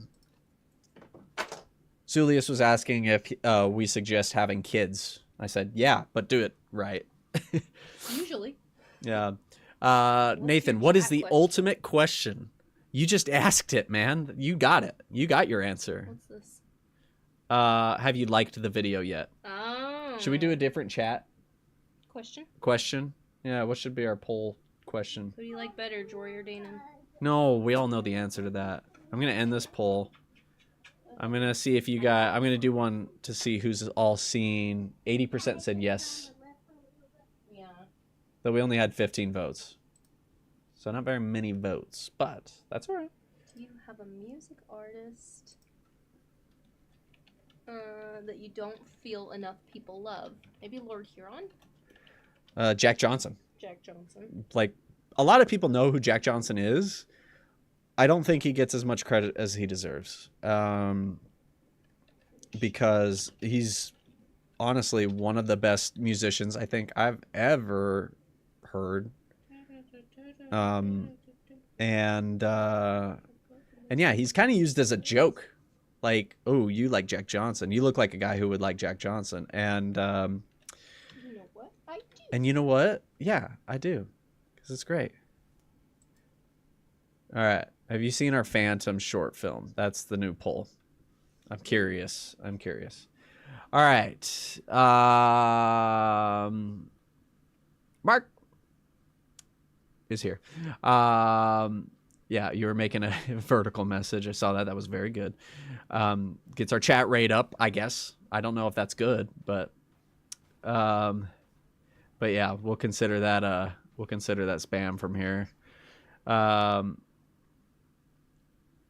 Zulius was asking if we suggest having kids. I said, yeah, but do it right. Usually. Yeah. What's Nathan, your what is chat the question? ultimate question? You just asked it, man. You got it. You got your answer. What's this? Have you liked the video yet? Oh. Should we do a different chat question? Yeah, what should be our poll question? Who do you like better, Jory or Daynen? No, we all know the answer to that. I'm going to end this poll. I'm going to see if you got... I'm going to do one to see who's all seen. 80% said yes. Yeah. Though we only had 15 votes. So not very many votes, but that's all right. Do you have a music artist that you don't feel enough people love? Maybe Lord Huron? Jack Johnson. Jack Johnson. Like, a lot of people know who Jack Johnson is. I don't think he gets as much credit as he deserves. Because he's honestly one of the best musicians I think I've ever heard. And yeah, he's kind of used as a joke. Like, oh, you like Jack Johnson. You look like a guy who would like Jack Johnson. And You know what? I do. you know what? Yeah, I do. Because it's great. All right. Have you seen our Phantom short film? That's the new poll. I'm curious. All right. Mark is here. Yeah, you were making a vertical message. I saw that. That was very good. Gets our chat rate up, I guess. I don't know if that's good, but yeah, we'll consider that spam from here.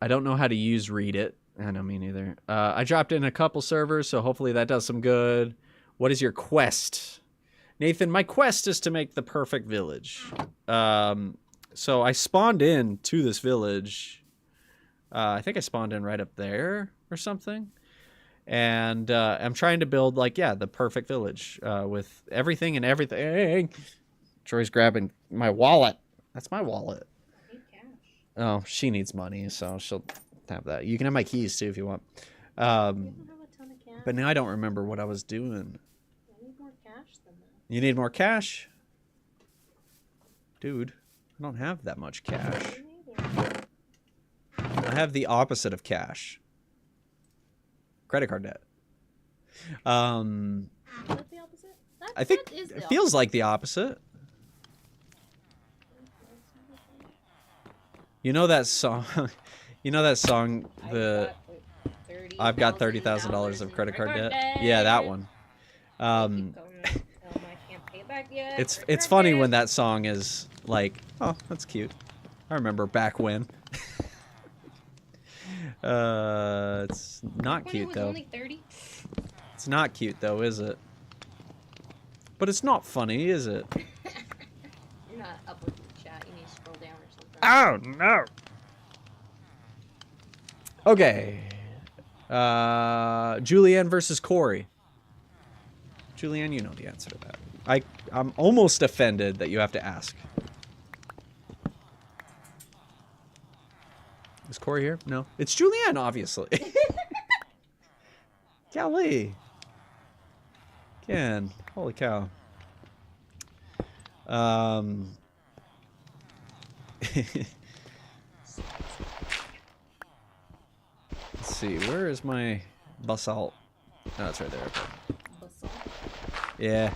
I don't know how to use Read It. I know, me neither. I dropped in a couple servers, so hopefully that does some good. What is your quest? Nathan, my quest is to make the perfect village. So I spawned in to this village. I think I spawned in right up there or something. And I'm trying to build, like, yeah, the perfect village with everything and everything. Troy's grabbing my wallet. That's my wallet. Oh, she needs money, so she'll have that. You can have my keys, too, if you want. You don't have a ton of cash. But now I don't remember what I was doing. I need more cash than that. You need more cash? Dude, I don't have that much cash. I have the opposite of cash. Credit card debt. Is that the opposite? I think that is the it feels like the opposite. You know that song? You know that song? I've got $30,000 of credit card debt. Yeah, that one. It's funny when that song is like, oh, that's cute. I remember back when. It's not cute though. Only 30? It's not cute though, is it? But it's not funny, is it? You're not up with the chat. You need to scroll down or something. Oh no. Okay. Julianne versus Corey. Julianne, you know the answer to that. I'm almost offended that you have to ask. Is Corey here? No. It's Julianne, obviously. Golly. Again. Holy cow. Let's see. Where is my basalt? No, it's right there. Basalt. Yeah.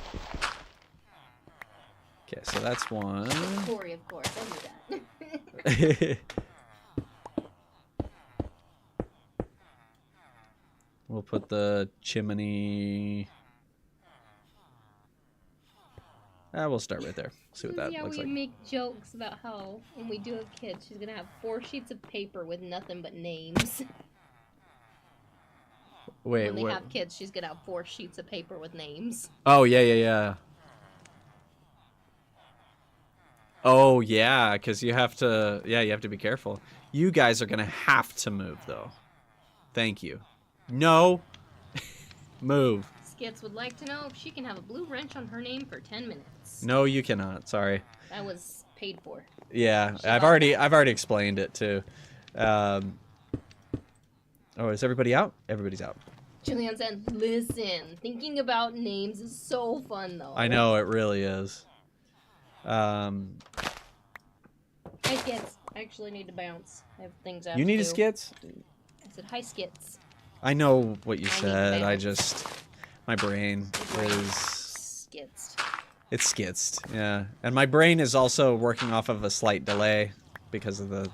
Okay, so that's one. Corey, of course. I knew that. We'll put the chimney. We'll start right there. See what that looks we like. make jokes about how when we do have kids, she's gonna have 4 sheets of paper with nothing but names. Wait, when they what? have kids, she's gonna have 4 sheets of paper with names. Oh, yeah. Oh, yeah, because you have to... Yeah, you have to be careful. You guys are going to have to move, though. Thank you. No. Move. Skits would like to know if she can have a blue wrench on her name for 10 minutes. No, you cannot. Sorry. That was paid for. Yeah, She I've bought already that. I've already explained it too. Oh, is everybody out? Everybody's out. Julianne said, listen, thinking about names is so fun, though. I know it really is. Hi, Skits. I actually need to bounce. I have things I have You to need do. a skits? I said, hi, Skits. I know what you I need said. I balance. just my brain is Skits. it's skitzed. Yeah, and my brain is also working off of a slight delay because of the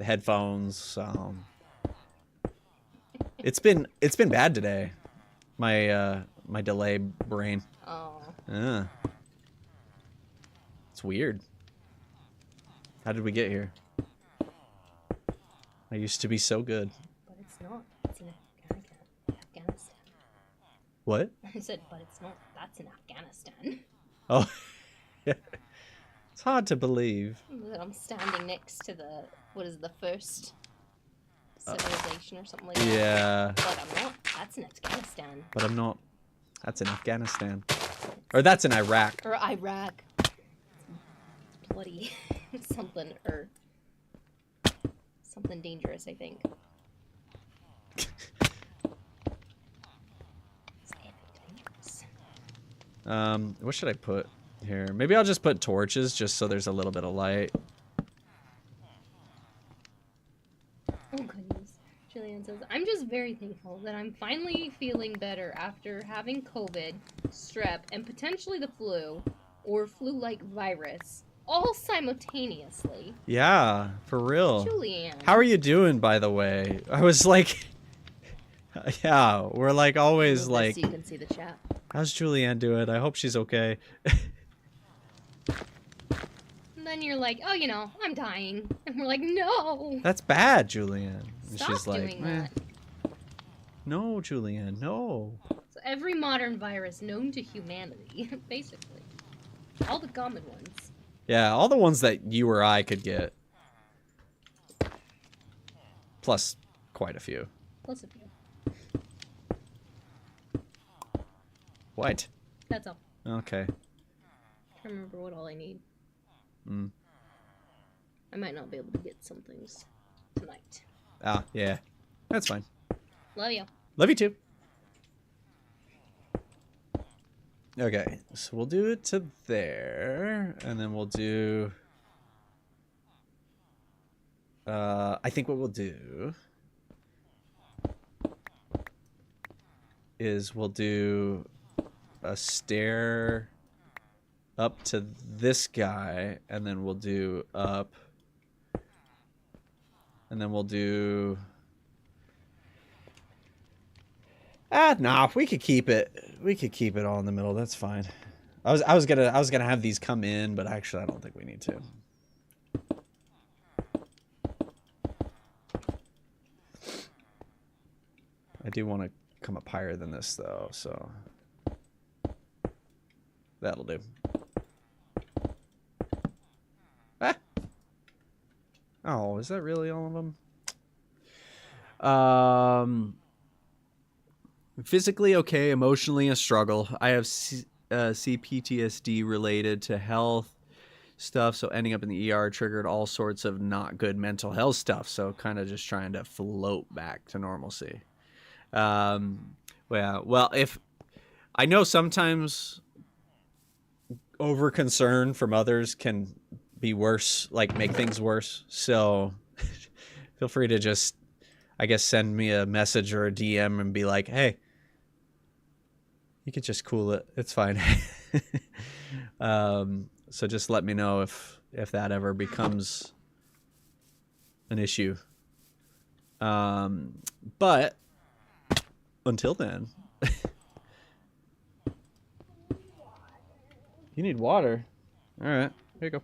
headphones. It's been bad today. My my delay brain. Oh. It's weird. How did we get here? I used to be so good. But it's not. It's in Afghanistan. What? I said, but it's not. That's in Afghanistan. Oh, it's hard to believe. That I'm standing next to the, what is the first civilization or something like that. Yeah, But I'm not. That's in Afghanistan. but I'm not. That's in Afghanistan. Or that's in Iraq. Or Iraq. Bloody something, or something dangerous, I think. What should I put here? Maybe I'll just put torches just so there's a little bit of light. Oh goodness. Jillian says, I'm just very thankful that I'm finally feeling better after having COVID, strep, and potentially the flu, or flu-like virus, all simultaneously. Yeah, for real. Julianne. How are you doing, by the way? I was like... Yeah, we're like always Move this like... so you can see the chat. How's Julianne doing? I hope she's okay. And then you're like, oh, you know, I'm dying. And we're like, no. That's bad, Julianne. And Stop she's like, doing "Eh, that. no, Julianne, no. So every modern virus known to humanity, basically. All the common ones. Yeah, all the ones that you or I could get. Plus quite a few. Plus a few. What? That's all. Okay. Can't remember what all I need. Mm. I might not be able to get some things tonight. Ah, yeah. That's fine. Love you. Love you too. Okay, so we'll do it to there, and then we'll do... I think what we'll do is we'll do a stair up to this guy, and then we'll do up, and then we'll do... Nah, we could keep it. We could keep it all in the middle. That's fine. I was gonna have these come in, but actually I don't think we need to. I do want to come up higher than this though, so that'll do. Ah. Oh, is that really all of them? Physically okay, emotionally a struggle. I have CPTSD related to health stuff, so ending up in the ER triggered all sorts of not good mental health stuff, so kind of just trying to float back to normalcy. Well, if I know sometimes over concern from others can be worse, like make things worse, so feel free to just, I guess, send me a message or a DM and be like, hey, you could just cool it. It's fine. So just let me know if that ever becomes an issue. But until then, you need water. All right, here you go.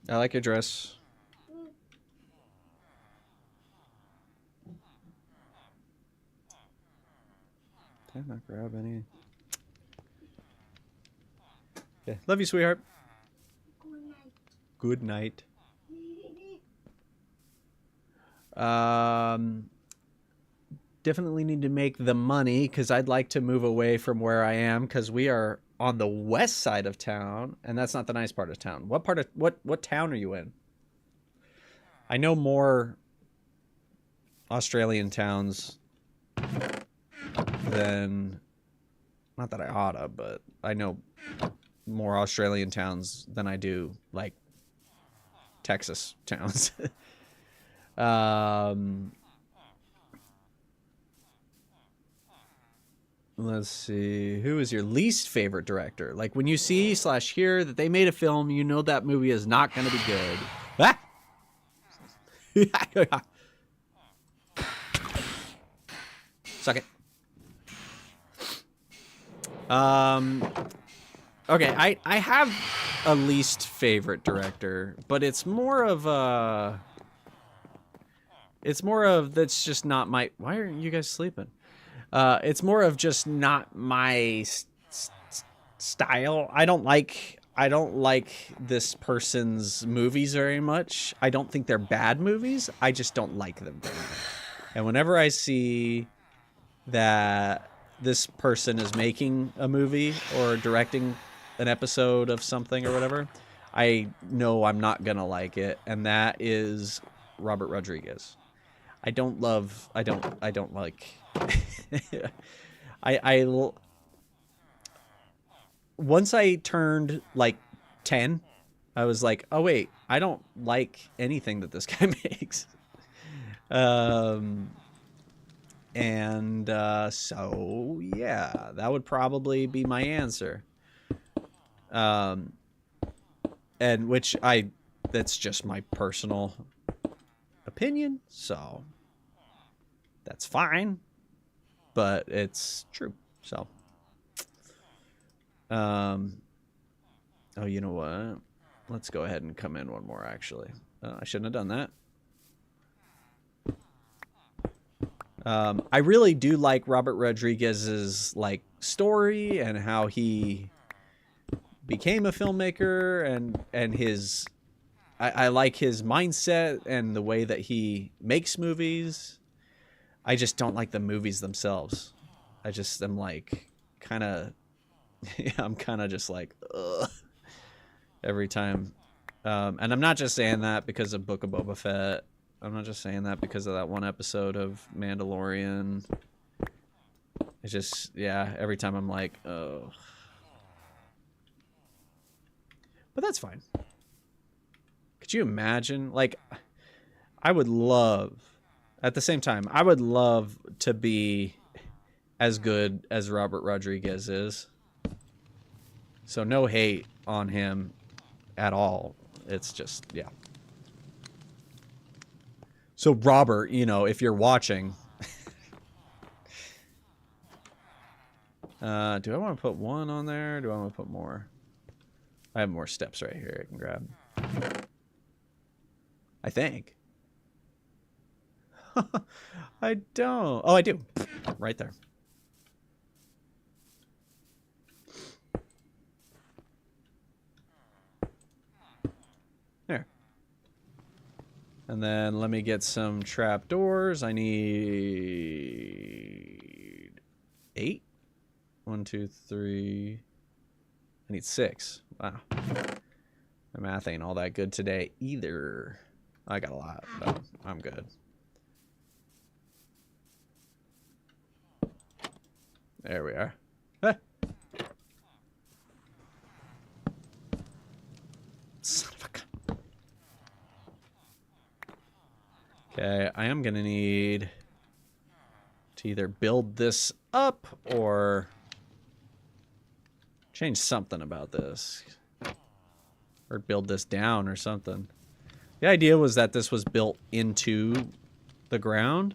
I like your dress. I not grab any? Yeah. Love you, sweetheart. Good night. Definitely need to make the money because I'd like to move away from where I am because we are on the west side of town, and that's not the nice part of town. What part of what town are you in? I know more Australian towns than, not that I oughta, but I know more Australian towns than I do like Texas towns. Let's see. Who is your least favorite director? Like when you see / hear that they made a film, you know that movie is not going to be good. Ah! Suck it. Okay, I have a least favorite director, but it's more of that's just not my. Why aren't you guys sleeping? It's more of just not my style. I don't like this person's movies very much. I don't think they're bad movies. I just don't like them very much. And whenever I see that this person is making a movie or directing an episode of something or whatever, I know I'm not gonna like it, and that is Robert Rodriguez. I don't like once I turned like 10, I was like, oh wait, I don't like anything that this guy makes. So yeah, that would probably be my answer. And that's just my personal opinion, so that's fine, but it's true. So oh, you know what, let's go ahead and come in one more. Actually, I shouldn't have done that. I really do like Robert Rodriguez's like story and how he became a filmmaker, and his I like his mindset and the way that he makes movies. I just don't like the movies themselves. I just am like kind of I'm kind of just like ugh, every time. And I'm not just saying that because of Book of Boba Fett. I'm not just saying that because of that one episode of Mandalorian. It's just, yeah, every time I'm like, oh. But that's fine. Could you imagine? Like, I would love, at the same time, I would love to be as good as Robert Rodriguez is. So no hate on him at all. It's just, yeah. So Robert, you know, if you're watching, do I want to put one on there? Or do I want to put more? I have more steps right here I can grab. I think. I don't. Oh, I do. Right there. There. And then let me get some trapdoors. I need 8. 1, 2, 3. I need 6. Wow. My math ain't all that good today either. I got a lot, but I'm good. There we are. Ah. Son of a gun. Okay, I am gonna need to either build this up or change something about this. Or build this down or something. The idea was that this was built into the ground.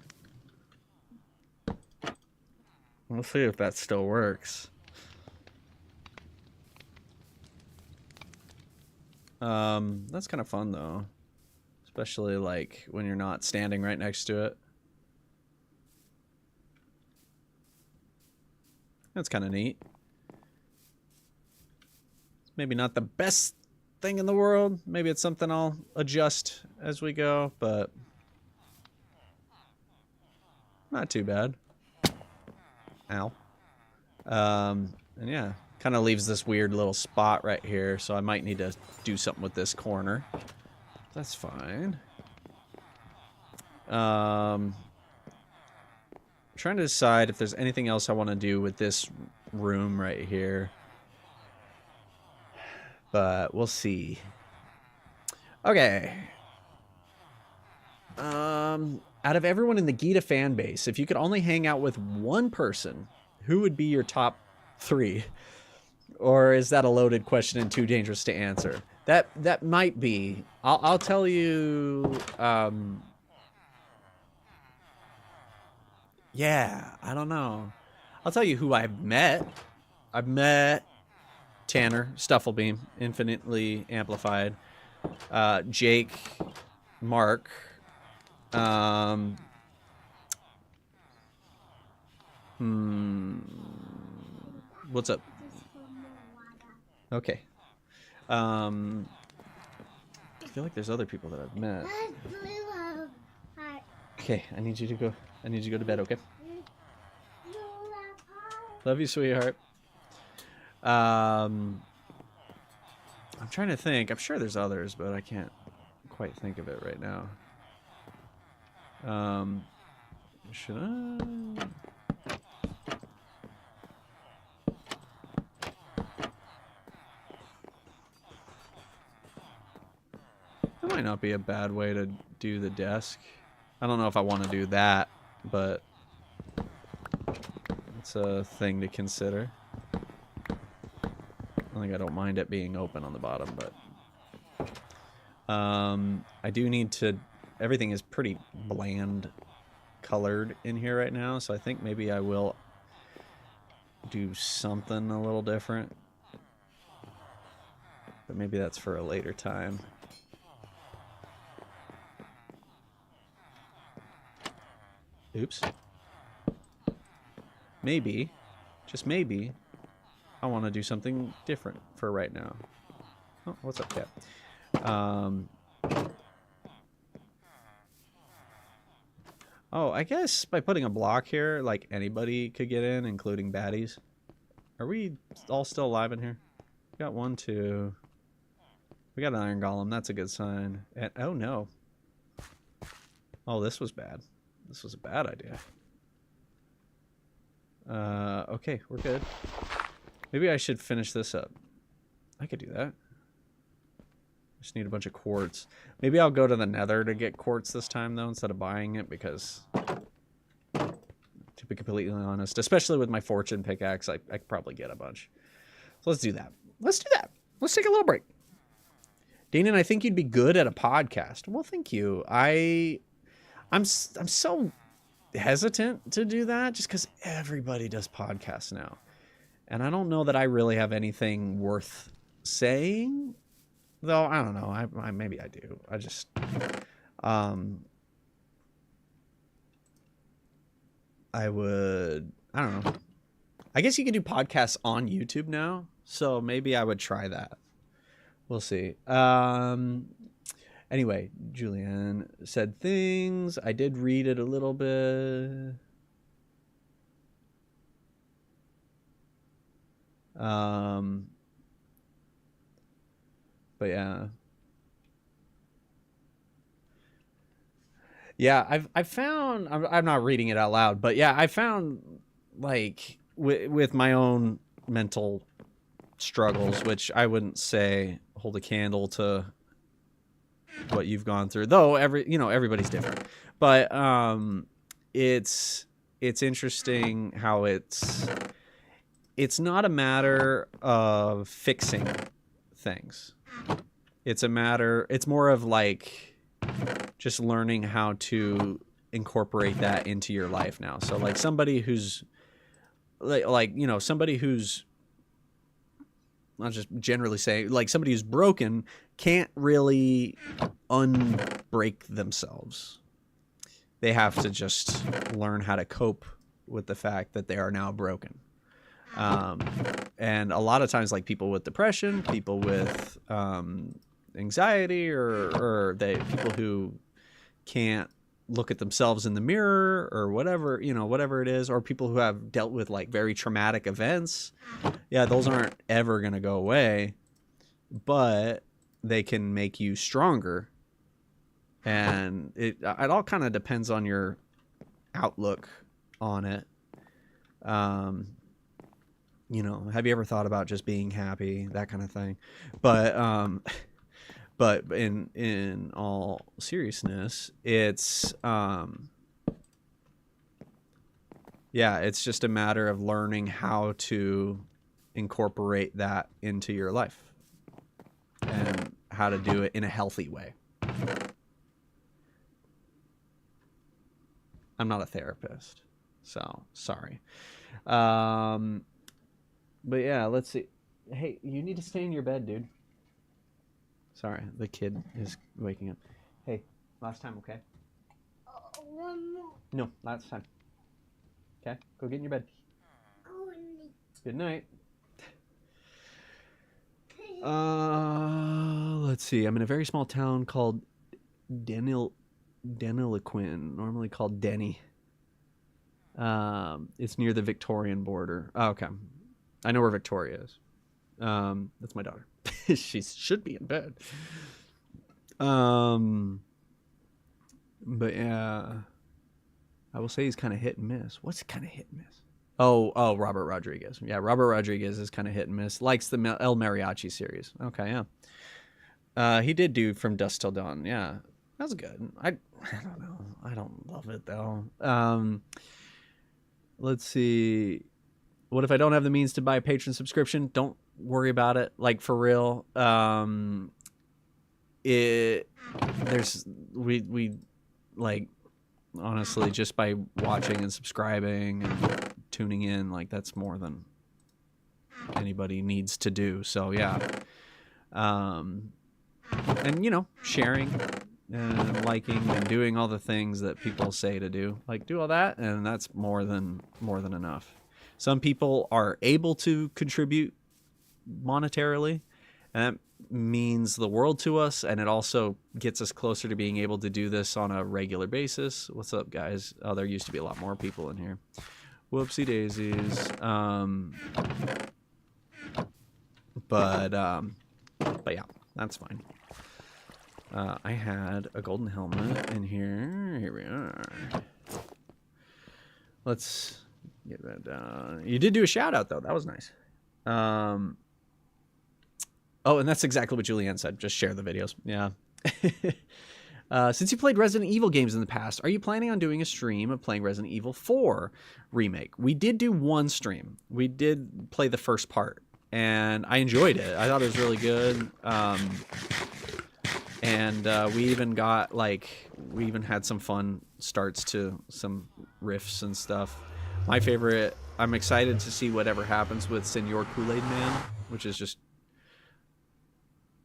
We'll see if that still works. That's kind of fun though. Especially like when you're not standing right next to it. That's kind of neat. Maybe not the best thing in the world. Maybe it's something I'll adjust as we go, but not too bad. Ow. And yeah, kind of leaves this weird little spot right here, so I might need to do something with this corner. That's fine. Trying to decide if there's anything else I want to do with this room right here. But we'll see. Okay. Out of everyone in the Gita fan base, if you could only hang out with one person, who would be your top 3? Or is that a loaded question and too dangerous to answer? That might be. I'll tell you. Yeah, I don't know. I'll tell you who I've met. I've met Tanner, Stufflebeam, infinitely amplified. Jake, Mark. What's up? Okay. I feel like there's other people that I've met. Okay, I need you to go to bed, okay? Love you, sweetheart. I'm trying to think. I'm sure there's others, but I can't quite think of it right now. Should I? That might not be a bad way to do the desk. I don't know if I want to do that, but it's a thing to consider. I don't mind it being open on the bottom, but I do need to. Everything is pretty bland colored in here right now, so I think maybe I will do something a little different, but maybe that's for a later time. Oops. Maybe, just maybe, I want to do something different for right now. Oh, what's up, cat? Oh, I guess by putting a block here, like anybody could get in, including baddies. Are we all still alive in here? We got 1, 2. We got an iron golem. That's a good sign. And oh no. Oh, this was bad. This was a bad idea. Okay, we're good. Maybe I should finish this up. I could do that. Just need a bunch of quartz. Maybe I'll go to the nether to get quartz this time, though, instead of buying it, because, to be completely honest, especially with my fortune pickaxe, I could probably get a bunch. So let's do that. Let's do that. Let's take a little break. Daynen, I think you'd be good at a podcast. Well, thank you. I'm so hesitant to do that just because everybody does podcasts now. And I don't know that I really have anything worth saying. Though, I don't know. I maybe I do. I just... I would... I don't know. I guess you can do podcasts on YouTube now. So maybe I would try that. We'll see. Anyway, Julianne said things. I did read it a little bit. But yeah. Yeah, I've found, I'm not reading it out loud, but yeah, I found, like, with my own mental struggles, which I wouldn't say hold a candle to what you've gone through, though everybody's different. But it's interesting how it's not a matter of fixing things. It's more of like just learning how to incorporate that into your life now. So like somebody who's somebody who's, not just generally saying, like somebody who's broken can't really unbreak themselves. They have to just learn how to cope with the fact that they are now broken. And a lot of times, like people with depression, people with anxiety, or people who can't look at themselves in the mirror, or whatever, whatever it is, or people who have dealt with like very traumatic events. Yeah, those aren't ever going to go away, but they can make you stronger. And it all kind of depends on your outlook on it. Have you ever thought about just being happy, that kind of thing? But in all seriousness, it's it's just a matter of learning how to incorporate that into your life and how to do it in a healthy way. I'm not a therapist, so sorry. But yeah, let's see. Hey, you need to stay in your bed, dude. Sorry, the kid is waking up. Hey, last time, okay? One more. No, last time. Okay, go get in your bed. Good night. Let's see. I'm in a very small town called Deniliquin, normally called Denny. It's near the Victorian border. Oh, okay. I know where Victoria is. That's my daughter. She should be in bed. But yeah, I will say he's kind of hit and miss. What's kind of hit and miss? Oh, Robert Rodriguez. Yeah, Robert Rodriguez is kind of hit and miss. Likes the El Mariachi series. Okay, yeah. He did do From Dusk Till Dawn. Yeah, that was good. I don't know. I don't love it though. Let's see. What if I don't have the means to buy a patron subscription? Don't worry about it. Like, for real. We like, honestly, just by watching and subscribing and tuning in, like, that's more than anybody needs to do. So yeah. And sharing and liking and doing all the things that people say to do. Like, do all that, and that's more than enough. Some people are able to contribute monetarily, and that means the world to us, and it also gets us closer to being able to do this on a regular basis. What's up, guys? Oh, there used to be a lot more people in here. Whoopsie daisies. But yeah, that's fine. I had a golden helmet in here. Here we are. Let's get that down. You did do a shout out though. That was nice. Oh, and that's exactly what Julianne said. Just share the videos. Yeah. Since you played Resident Evil games in the past, are you planning on doing a stream of playing Resident Evil 4 Remake? We did do one stream. We did play the first part, and I enjoyed it. I thought it was really good. And we even had some fun starts to some riffs and stuff. My favorite, I'm excited to see whatever happens with Senor Kool-Aid Man, which is just,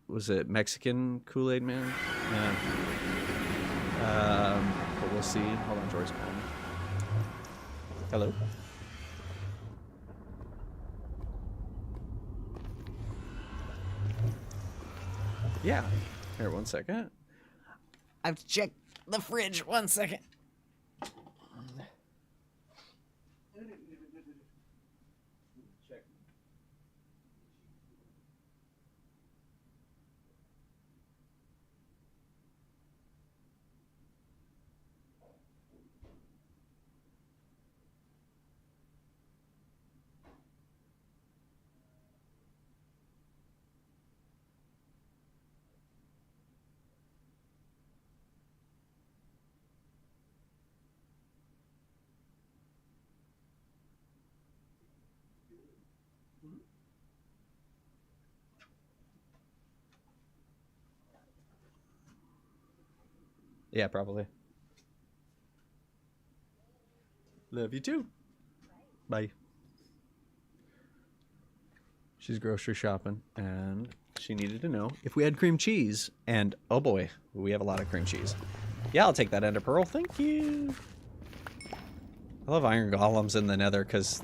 was it Mexican Kool-Aid Man? Yeah. But we'll see. Hold on, Joy's calling. Hello? Yeah. Here, 1 second. I have to check the fridge. 1 second. Yeah, probably. Love you too. Bye. She's grocery shopping, and she needed to know if we had cream cheese. And oh boy, we have a lot of cream cheese. Yeah, I'll take that Ender Pearl. Thank you. I love iron golems in the Nether because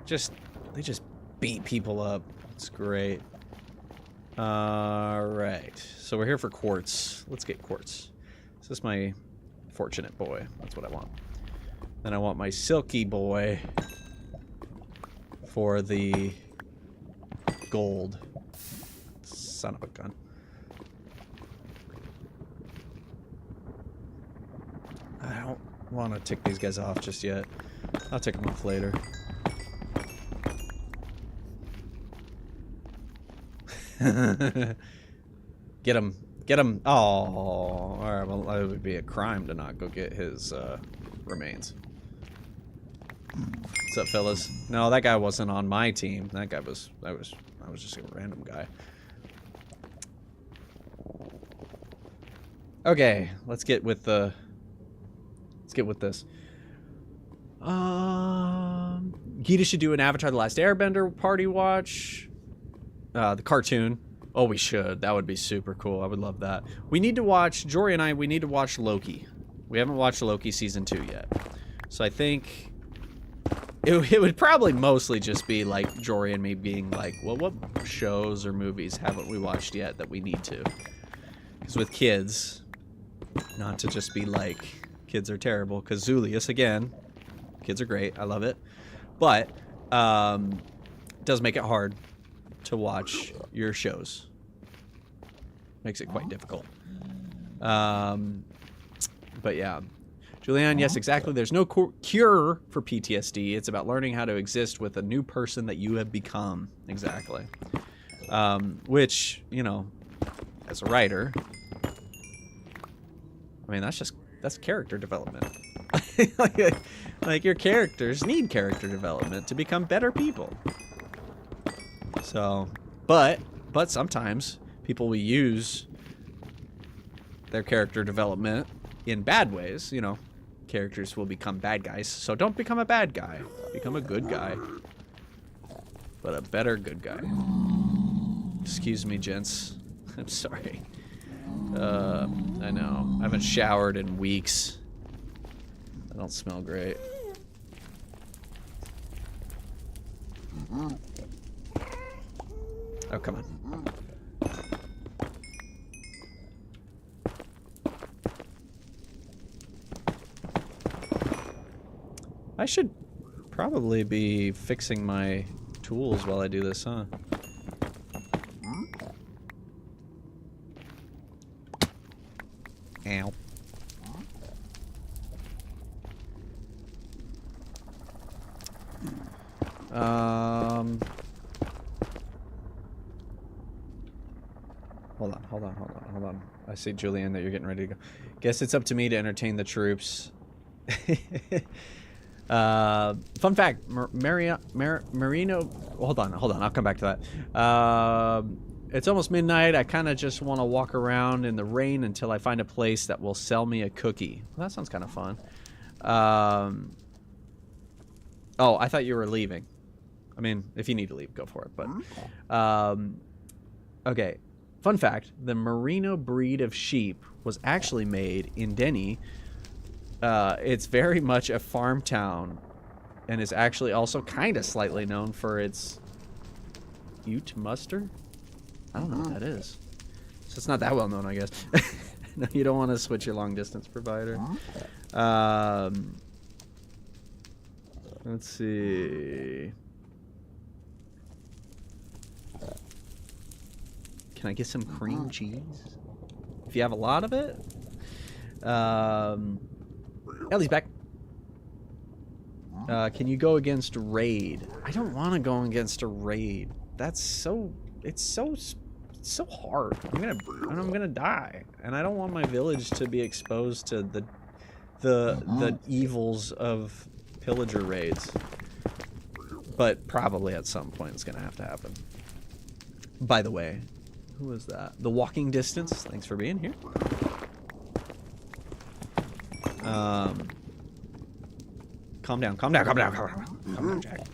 they just beat people up. It's great. Alright. So we're here for quartz. Let's get quartz. Is this my fortunate boy? That's what I want. Then I want my silky boy for the gold. Son of a gun. I don't want to tick these guys off just yet. I'll tick them off later. Get him. Get him. Oh, alright, well, it would be a crime to not go get his remains. What's up, fellas? No, that guy wasn't on my team. That guy was, I was just a random guy. Okay, let's get with the, this. Gita should do an Avatar The Last Airbender party watch. The cartoon. Oh, we should. That would be super cool. I would love that. We need to watch, Jory and I, we need to watch Loki. We haven't watched Loki season 2 yet. So I think it would probably mostly just be like Jory and me being like, well, what shows or movies haven't we watched yet that we need to? Because with kids, not to just be like, kids are terrible. Because Zulius, again, kids are great. I love it. But it does make it hard to watch your shows. Makes it quite difficult. But yeah. Julianne, yes, exactly. There's no cure for PTSD. It's about learning how to exist with a new person that you have become. Exactly. Which, you know, as a writer, I mean, that's character development. like your characters need character development to become better people. So, but sometimes people will use their character development in bad ways. You know, characters will become bad guys. So don't become a bad guy. Become a good guy. But a better good guy. Excuse me, gents. I'm sorry. I know. I haven't showered in weeks. I don't smell great. Oh, come on. I should probably be fixing my tools while I do this, huh? Ow. Hold on. I see, Julian, that you're getting ready to go. Guess it's up to me to entertain the troops. Fun fact, Marino... Hold on, I'll come back to that. It's almost midnight. I kind of just want to walk around in the rain until I find a place that will sell me a cookie. Well, that sounds kind of fun. Oh, I thought you were leaving. I mean, if you need to leave, go for it. But okay. Fun fact, the Merino breed of sheep was actually made in Daynen. It's very much a farm town and is actually also kind of slightly known for its Ute muster. I don't know what that is. So it's not that well known, I guess. No, you don't want to switch your long distance provider. Let's see. Can I get some cream cheese? If you have a lot of it. Ellie's back. Can you go against raid? I don't want to go against a raid. That's so... It's so hard. I'm gonna die, and I don't want my village to be exposed to the evils of pillager raids. But probably at some point it's gonna have to happen. By the way, who was that? The Walking Distance. Thanks for being here. Calm down, Jack.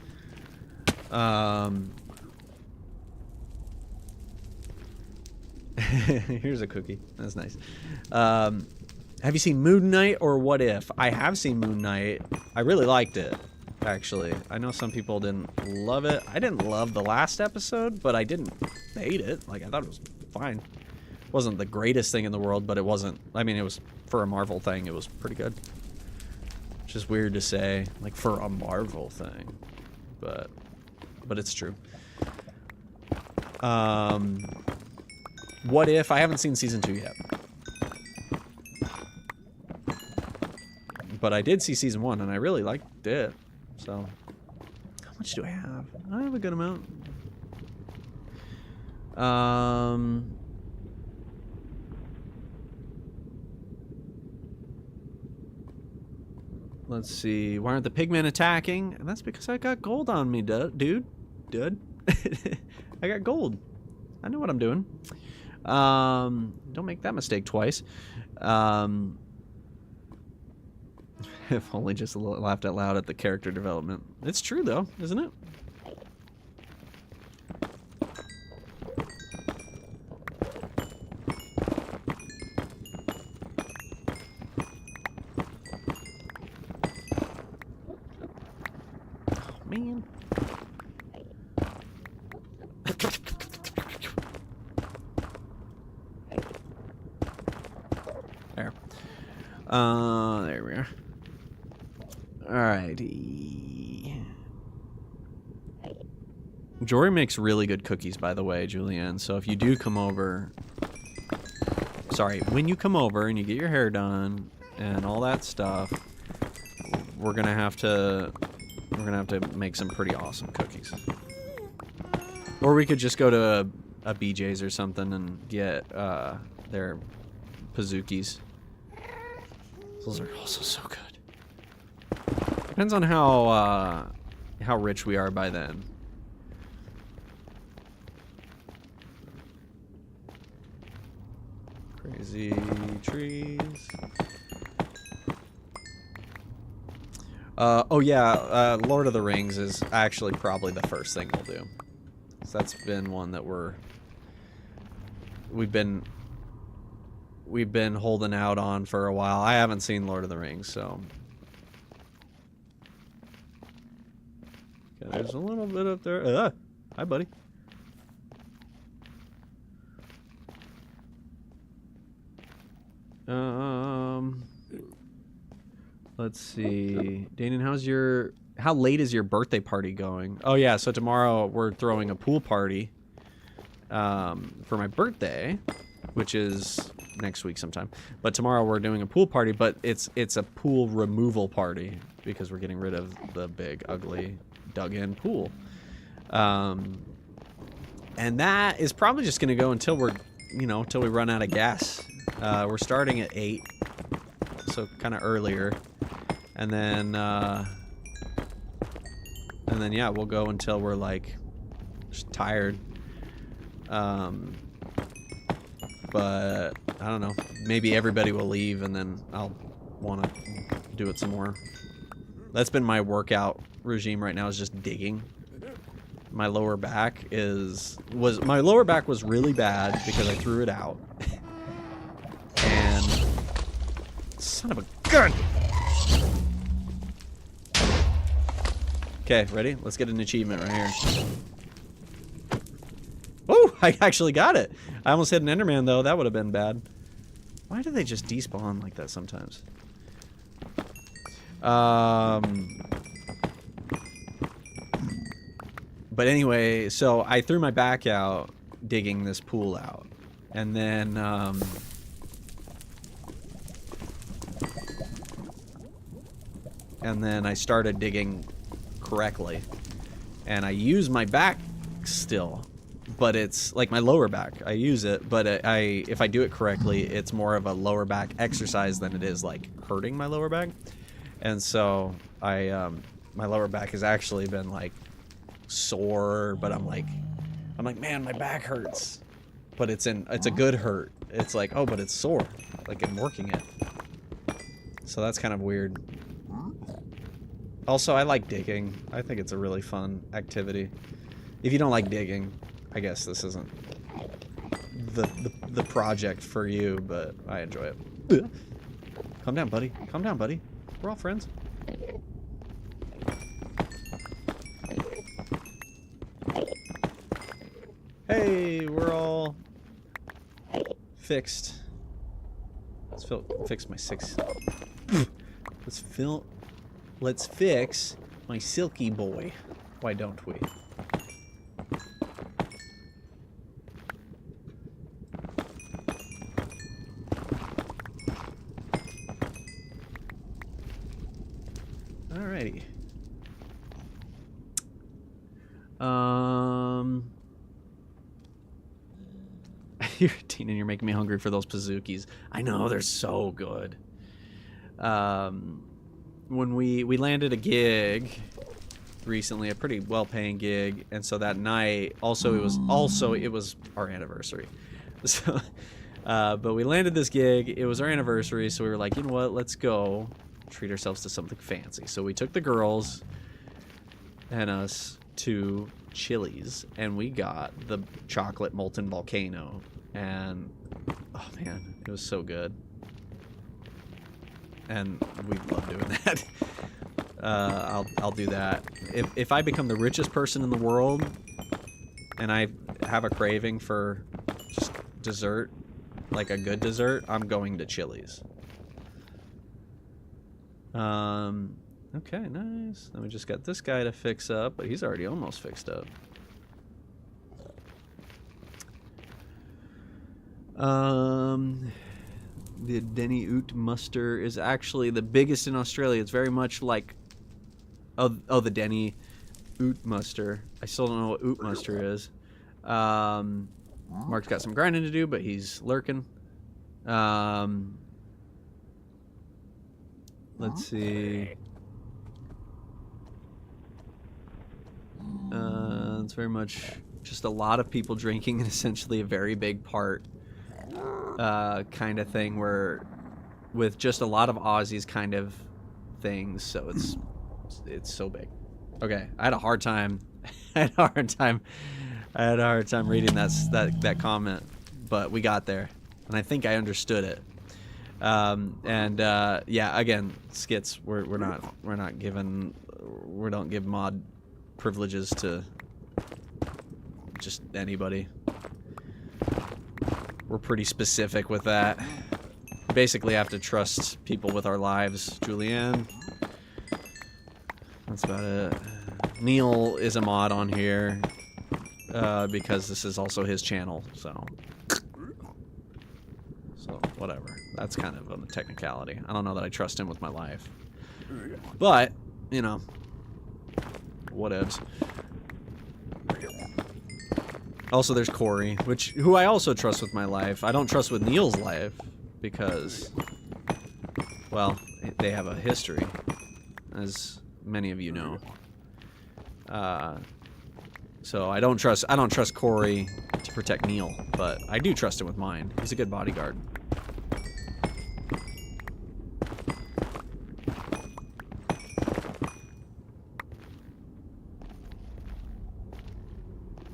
Here's a cookie. That's nice. Have you seen Moon Knight or What If? I have seen Moon Knight. I really liked it. actually. I know some people didn't love it. I didn't love the last episode, but I didn't hate it. Like, I thought it was fine. It wasn't the greatest thing in the world, but it wasn't... I mean, it was... For a Marvel thing, it was pretty good. Which is weird to say, like, for a Marvel thing. But it's true. What if... I haven't seen season 2 yet. But I did see season 1, and I really liked it. So... How much do I have? I have a good amount. Let's see. Why aren't the pigmen attacking? And that's because I got gold on me, dude. I got gold. I know what I'm doing. Don't make that mistake twice. If only just laughed out loud at the character development. It's true, though, isn't it? Man. There. There we are. Alrighty. Jory makes really good cookies, by the way, Julianne. So if you do come over... Sorry, when you come over and you get your hair done and all that stuff, we're gonna have to make some pretty awesome cookies. Or we could just go to a BJ's or something and get their Pazookies. Those are also so good. Depends on how rich we are by then. Crazy trees. Oh yeah, Lord of the Rings is actually probably the first thing we'll do. So that's been one that we've been holding out on for a while. I haven't seen Lord of the Rings, so. Okay, there's a little bit up there. Hi, buddy. Let's see. Daynen, how late is your birthday party going? Oh yeah, so tomorrow we're throwing a pool party for my birthday, which is next week sometime. But tomorrow we're doing a pool party, but it's a pool removal party because we're getting rid of the big ugly dug-in pool. And that is probably just going to go until until we run out of gas. We're starting at 8, so kind of earlier. And then yeah, we'll go until we're like just tired. But I don't know. Maybe everybody will leave, and then I'll want to do it some more. That's been my workout regime right now, is just digging. My lower back was really bad because I threw it out. And son of a gun. Okay, ready? Let's get an achievement right here. Oh, I actually got it. I almost hit an Enderman, though. That would have been bad. Why do they just despawn like that sometimes? But anyway, so I threw my back out digging this pool out. And then, I started digging correctly. And I use my back still. But it's like my lower back. I use it, but if I do it correctly, it's more of a lower back exercise than it is like hurting my lower back. And so my lower back has actually been like sore, but I'm like, man, my back hurts. But it's a good hurt. It's like, oh, but it's sore. Like I'm working it. So that's kind of weird. Also, I like digging. I think it's a really fun activity. If you don't like digging, I guess this isn't the project for you, but I enjoy it. Calm down, buddy. Calm down, buddy. We're all friends. Hey, we're all fixed. Let's fix my 6. Let's fix my silky boy. Why don't we? Alrighty. You're making me hungry for those Pazookies. I know, they're so good. When we landed a gig recently, a pretty well-paying gig, and so that night it was our anniversary. So but we landed this gig, it was our anniversary, so we were like, you know what, let's go treat ourselves to something fancy. So we took the girls and us to Chili's, and we got the chocolate molten volcano, and oh man, it was so good. And we love doing that. I'll do that. If I become the richest person in the world and I have a craving for just dessert, like a good dessert, I'm going to Chili's. Okay, nice. Then we just got this guy to fix up, but he's already almost fixed up. The Denny Oot Muster is actually the biggest in Australia. It's very much like... Oh, the Denny Oot Muster. I still don't know what Oot Muster is. Mark's got some grinding to do, but he's lurking. Let's see. It's very much just a lot of people drinking and essentially a very big part kind of thing, where with just a lot of Aussies kind of things, so it's so big. Okay, I had a hard time reading that comment, but we got there, and I think I understood it. Yeah, again, skits, we don't give mod privileges to just anybody. We're pretty specific with that. Basically have to trust people with our lives. Julianne. That's about it. Neil is a mod on here because this is also his channel, so whatever. That's kind of a technicality. I don't know that I trust him with my life, but you know, whatevs. Also, there's Corey, who I also trust with my life. I don't trust with Neil's life because, well, they have a history, as many of you know. So I don't trust Corey to protect Neil, but I do trust him with mine. He's a good bodyguard.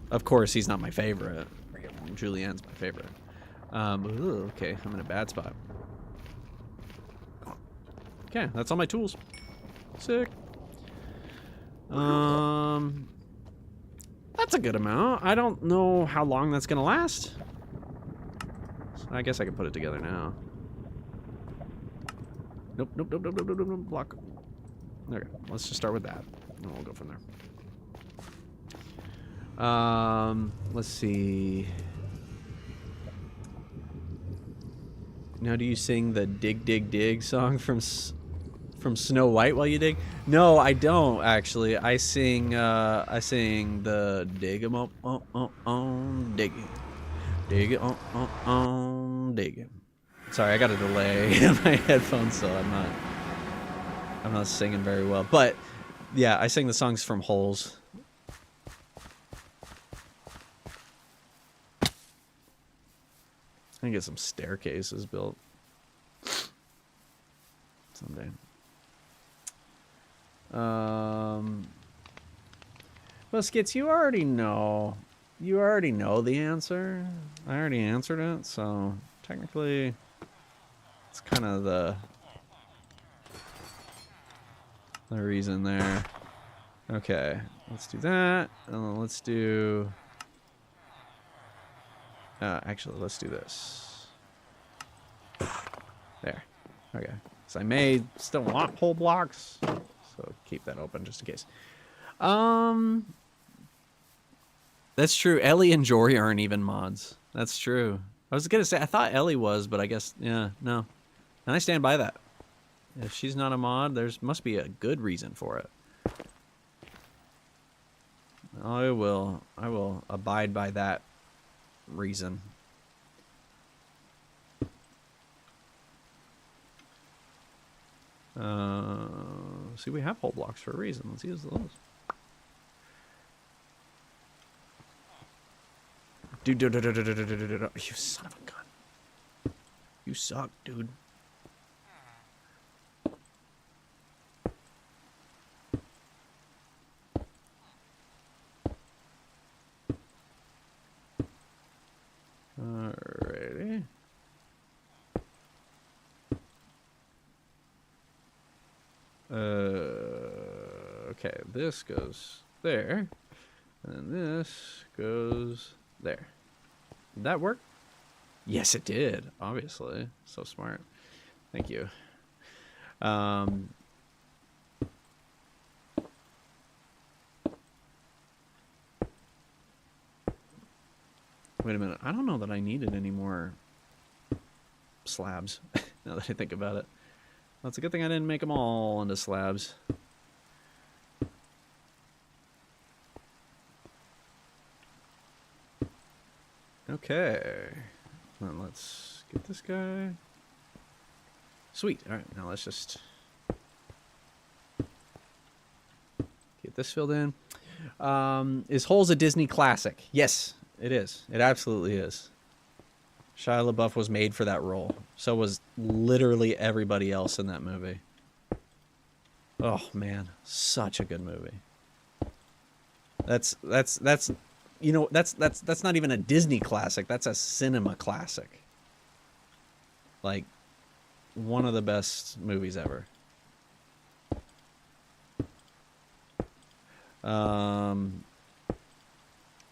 Of course, he's not my favorite. Julianne's my favorite. Okay, I'm in a bad spot. Okay, that's all my tools. Sick. That's a good amount. I don't know how long that's gonna last. So I guess I can put it together now. Nope. Block. Okay, let's just start with that, and we'll go from there. Let's see. Now, do you sing the "Dig Dig Dig" song from Snow White while you dig? No, I don't actually. I sing the "Dig 'em up, dig it, dig it, dig it." Sorry, I got a delay in my headphones, so I'm not singing very well. But yeah, I sing the songs from Holes. I can get some staircases built someday. Well, Skits, you already know the answer. I already answered it, so technically it's kind of the reason there. Okay, let's do that, and then let's do Actually, let's do this. There. Okay. So I may still want pole blocks, so keep that open just in case. That's true. Ellie and Jory aren't even mods. That's true. I was gonna say I thought Ellie was, but I guess no. And I stand by that. If she's not a mod, must be a good reason for it. I will abide by that reason. See, we have hole blocks for a reason. Let's use those. Dude, you son of a gun. You suck, dude. Alrighty. Okay, this goes there, and then this goes there. Did that work? Yes, it did. Obviously, so smart. Thank you. Wait a minute. I don't know that I needed any more slabs. Now that I think about it, well, it's a good thing I didn't make them all into slabs. Okay, then let's get this guy. Sweet. All right, now let's just get this filled in. Is Holes a Disney classic? Yes, it is. It absolutely is. Shia LaBeouf was made for that role. So was literally everybody else in that movie. Oh man, such a good movie. That's you know, that's not even a Disney classic. That's a cinema classic. Like one of the best movies ever.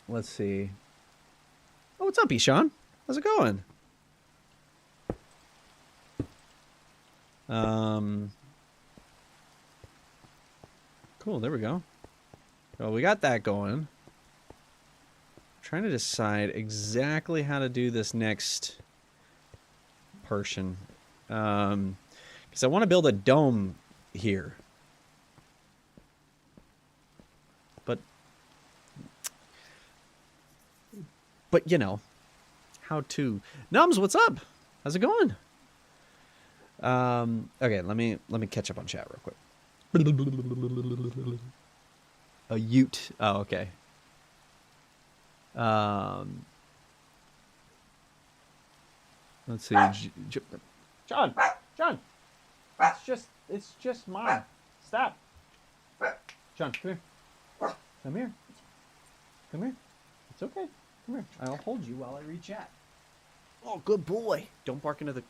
Let's see. Oh, what's up, Ishan? How's it going? Cool, there we go. Well, we got that going. Trying to decide exactly how to do this next portion. Because I want to build a dome here. But you know, how to. Nums, what's up? How's it going? Okay, let me catch up on chat real quick. A Ute. Oh, okay. Let's see. John, it's just mine. Stop. John, come here. Come here. Come here. It's okay. Come here. I'll hold you while I read chat. Oh, good boy. Don't bark into the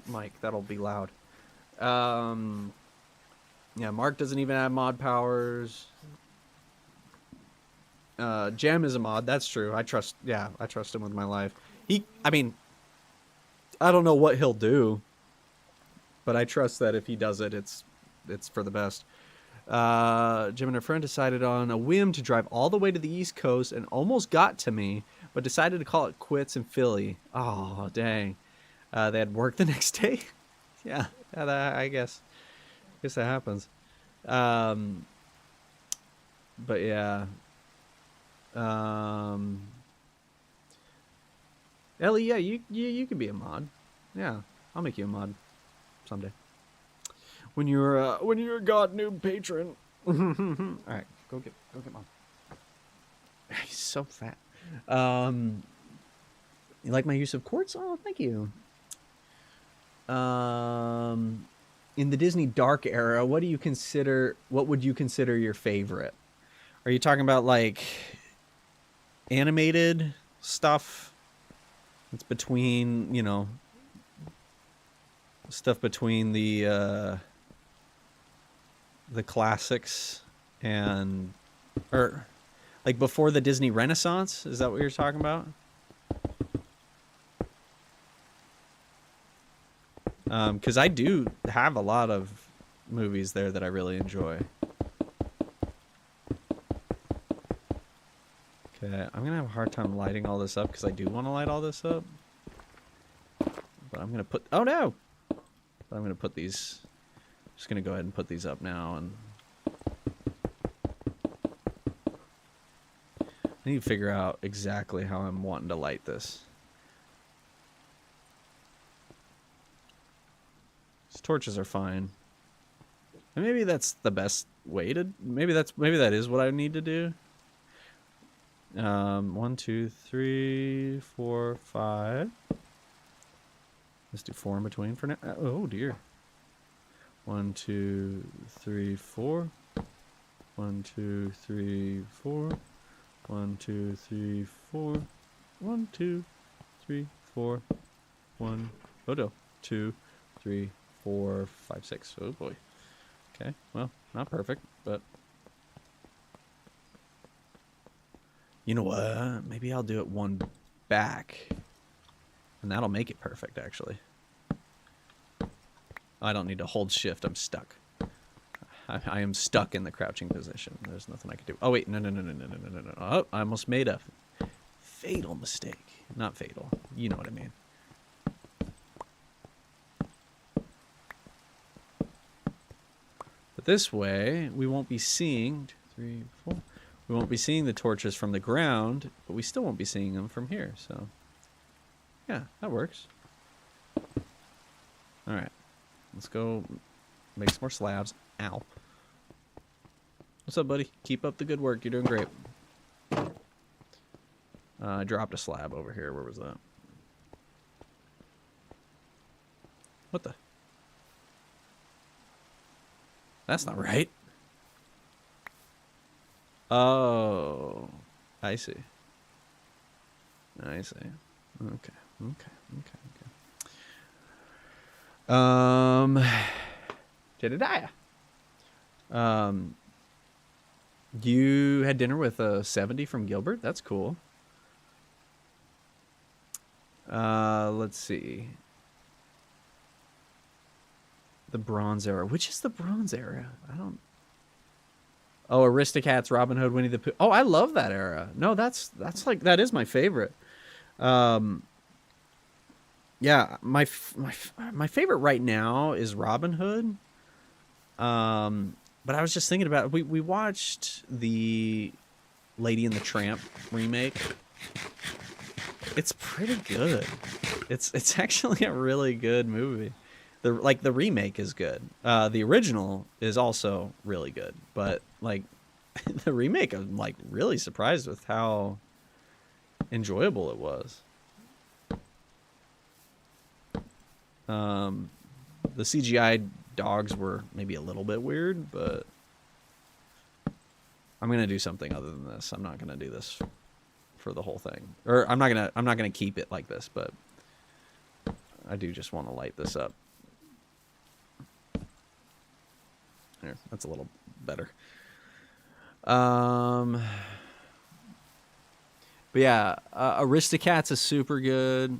mic. That'll be loud. Yeah, Mark doesn't even have mod powers. Gem is a mod. That's true. I trust him with my life. I mean, I don't know what he'll do, but I trust that if he does it, it's for the best. Jim and a friend decided on a whim to drive all the way to the East Coast and almost got to me, but decided to call it quits in Philly. Oh, dang. They had work the next day. Yeah, I guess that happens. But yeah. Ellie, yeah, you can be a mod. Yeah, I'll make you a mod someday. When you're a god noob patron. All right, go get mom. He's so fat. You like my use of quartz? Oh, thank you. In the Disney dark era, what would you consider your favorite? Are you talking about like animated stuff? It's between, you know, stuff between the classics or like before the Disney Renaissance? Is that what you're talking about? Because I do have a lot of movies there that I really enjoy. Okay, I'm gonna have a hard time lighting all this up because I do want to light all this up. But I'm gonna put, oh no! But I'm gonna put these, just gonna go ahead and put these up now. And I need to figure out exactly how I'm wanting to light this. These torches are fine. And maybe that's the best way to, maybe that is what I need to do. 1, 2, 3, 4, 5. Let's do 4 in between for now. Oh dear. 1, 2, 3, 4. 1, 2, 3, 4. 1, 2, 3, 4. 1, 2, 3, 4. 1. Oh no. 2, 3, 4, 5, 6. Oh boy. Okay. Well, not perfect, but you know what? Maybe I'll do it one back. And that'll make it perfect, actually. I don't need to hold shift. I'm stuck. I am stuck in the crouching position. There's nothing I can do. Oh, wait. No. Oh, I almost made a fatal mistake. Not fatal. You know what I mean. But this way, we won't be seeing... 2, 3, 4... We won't be seeing the torches from the ground, but we still won't be seeing them from here, so... Yeah, that works. Alright. Let's go make some more slabs. Ow. What's up, buddy? Keep up the good work. You're doing great. I dropped a slab over here. Where was that? What the? That's not right. Oh. I see. I see. Okay. Jedediah. You had dinner with a 70 from Gilbert? That's cool. Let's see. The Bronze Era. Which is the Bronze Era? I don't... Oh, Aristocats, Robin Hood, Winnie the Pooh. Oh, I love that era. No, that's like, that is my favorite. Yeah, my favorite right now is Robin Hood. But I was just thinking about, we watched the Lady and the Tramp remake. It's pretty good. It's actually a really good movie. The remake is good. The original is also really good, but like the remake, I'm like really surprised with how enjoyable it was. The CGI dogs were maybe a little bit weird, but I'm gonna do something other than this. I'm not gonna do this for the whole thing, or I'm not gonna keep it like this, but I do just want to light this up. Here, that's a little better. But yeah, Aristocats is super good.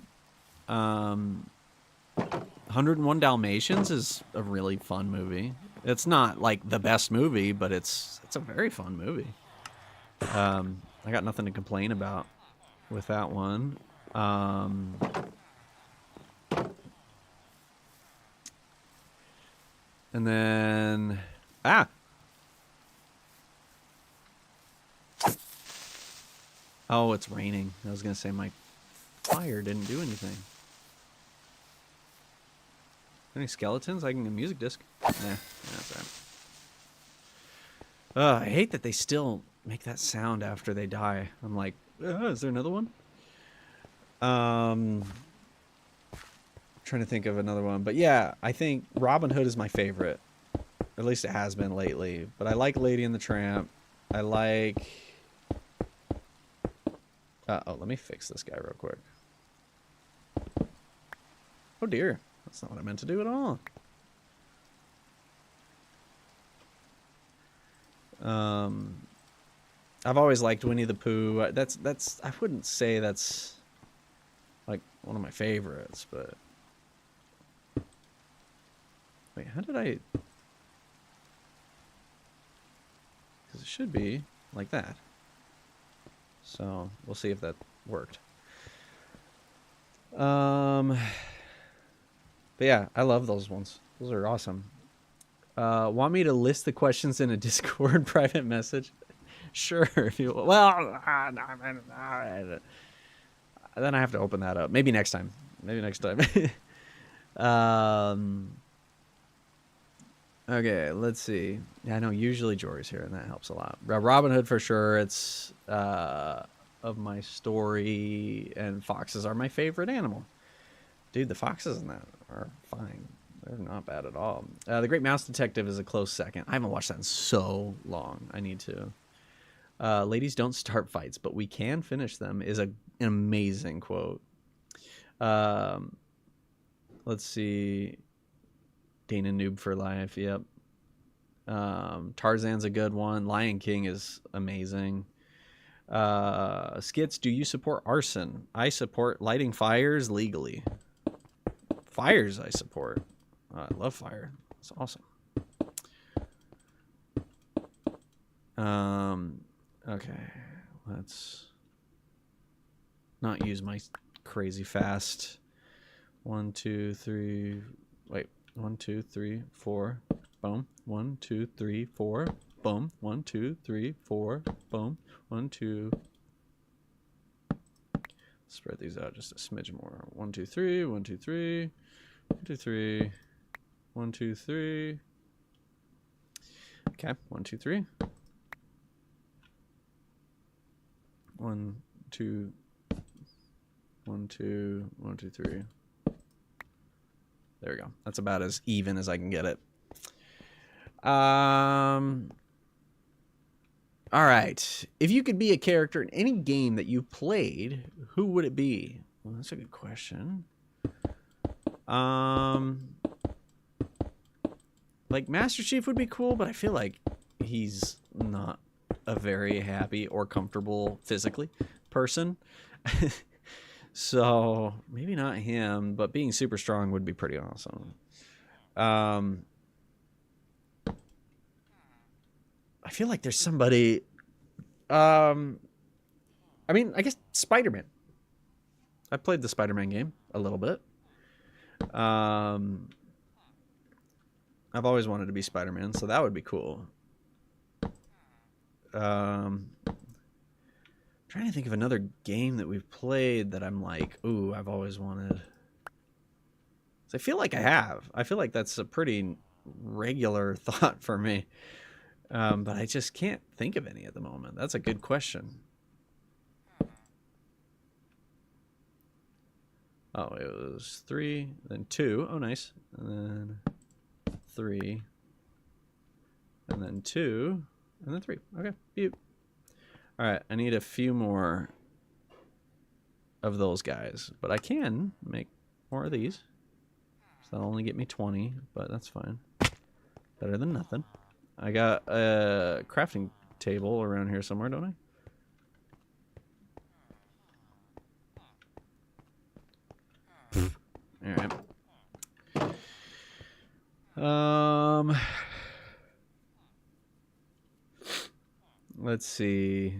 101 Dalmatians is a really fun movie. It's not like the best movie, but it's a very fun movie. I got nothing to complain about with that one. And then oh, it's raining. I was gonna say my fire didn't do anything. Any skeletons? I can get a music disc. That's right. I hate that they still make that sound after they die. I'm like, is there another one? Trying to think of another one, but yeah, I think Robin Hood is my favorite. At least it has been lately. But I like Lady and the Tramp. I like. Oh, let me fix this guy real quick. Oh dear. That's not what I meant to do at all. I've always liked Winnie the Pooh. That's I wouldn't say that's like one of my favorites, but Wait, how did I... Because it should be like that. So we'll see if that worked. But yeah, I love those ones. Those are awesome. Want me to list the questions in a Discord private message? Sure. If you well, then I have to open that up. Maybe next time. Maybe next time. Okay, let's see. Yeah, I know usually Jory's here, and that helps a lot. Robin Hood for sure. It's of my story, and foxes are my favorite animal. Dude, the foxes in that are fine. They're not bad at all. The Great Mouse Detective is a close second. I haven't watched that in so long. I need to. Ladies don't start fights, but we can finish them is an amazing quote. Let's see. Daynen Noob for life. Yep. Tarzan's a good one. Lion King is amazing. Skits, do you support arson? I support lighting fires legally. Fires I support. I love fire. It's awesome. Okay. Let's not use my crazy fast. 1, 2, 3. Wait. 1, 2, 3, 4. Boom. 1, 2, 3, 4. Boom. 1, 2, 3, 4. Boom. 1, 2. Spread these out just a smidge more. 1, 2, 3. 1, 2, 3. 1, 2, 3. 1, 2, 3. Okay. 1, 2, 3. 1, 2. 1, 2. 1, 2, 3. There we go. That's about as even as I can get it. All right. If you could be a character in any game that you played, who would it be? Well, that's a good question. Like Master Chief would be cool, but I feel like he's not a very happy or comfortable physically person. So maybe not him, but being super strong would be pretty awesome. I feel like there's somebody. I mean, I guess Spider-Man. I played the Spider-Man game a little bit. I've always wanted to be Spider-Man, so that would be cool. Trying to think of another game that we've played that I'm like, ooh, I've always wanted. So I feel like I have. I feel like that's a pretty regular thought for me. But I just can't think of any at the moment. That's a good question. Oh, it was 3, then 2. Oh, nice. And then 3. And then 2. And then 3. Okay. Beaut. All right. I need a few more of those guys. But I can make more of these. So that'll only get me 20. But that's fine. Better than nothing. I got a crafting table around here somewhere, don't I? All right. Let's see.